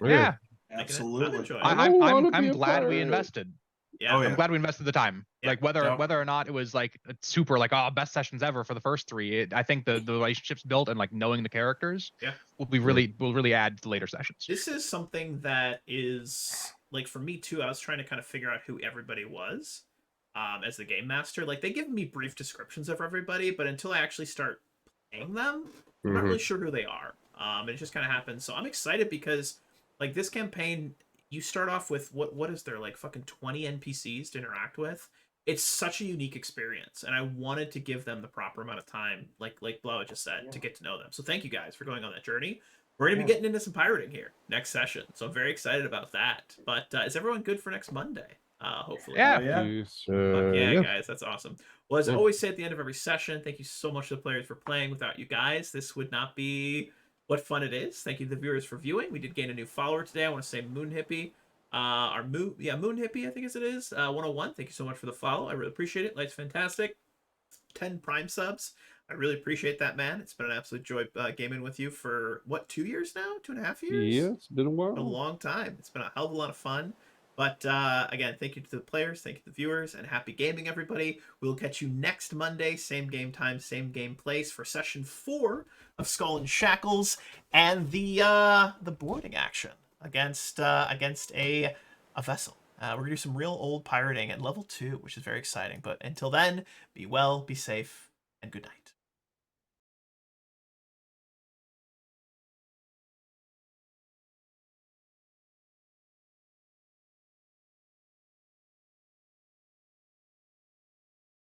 Yeah. I'm absolutely. enjoying it. I don't wanna I'm be a glad we pirate. invested. Yeah. Oh, yeah. I'm glad we invested the time. Yeah. Like whether Yep. or not it was like a super like best sessions ever for the first 3, I think the relationships built and like knowing the characters Yeah. will really add to later sessions. This is something that is like for me too. I was trying to kind of figure out who everybody was as the game master. Like they give me brief descriptions of everybody, but until I actually start playing them, I'm not Mhm. really sure who they are. And it just kind of happens. So I'm excited because like this campaign, you start off with what is there like fucking 20 NPCs to interact with. It's such a unique experience, and I wanted to give them the proper amount of time, like Blow just said, to get to know them. So thank you guys for going on that journey. We're gonna be getting into some pirating here next session, so I'm very excited about that. But is everyone good for next Monday? Hopefully. Yeah. Oh, yeah. Yes. Fuck yeah, Yeah. guys, that's awesome. Well, as I Yeah. always say at the end of every session, thank you so much to the players for playing. Without you guys, this would not be what fun it is. Thank you to the viewers for viewing. We did gain a new follower today. I want to say Moon Hippie. Moon Hippie, I think it is 101. Thank you so much for the follow. I really appreciate it. Life's fantastic. 10 Prime subs. I really appreciate that, man. It's been an absolute joy gaming with you for what, 2 years now? 2.5 years? Yeah, it's been a while. A long time. It's been a hell of a lot of fun. But again, thank you to the players, thank you to the viewers, and happy gaming, everybody. We'll catch you next Monday, same game time, same game place, for session 4 of Skull and Shackles and the boarding action against a vessel. We're gonna do some real old pirating at level 2, which is very exciting. But until then, be well, be safe, and good night.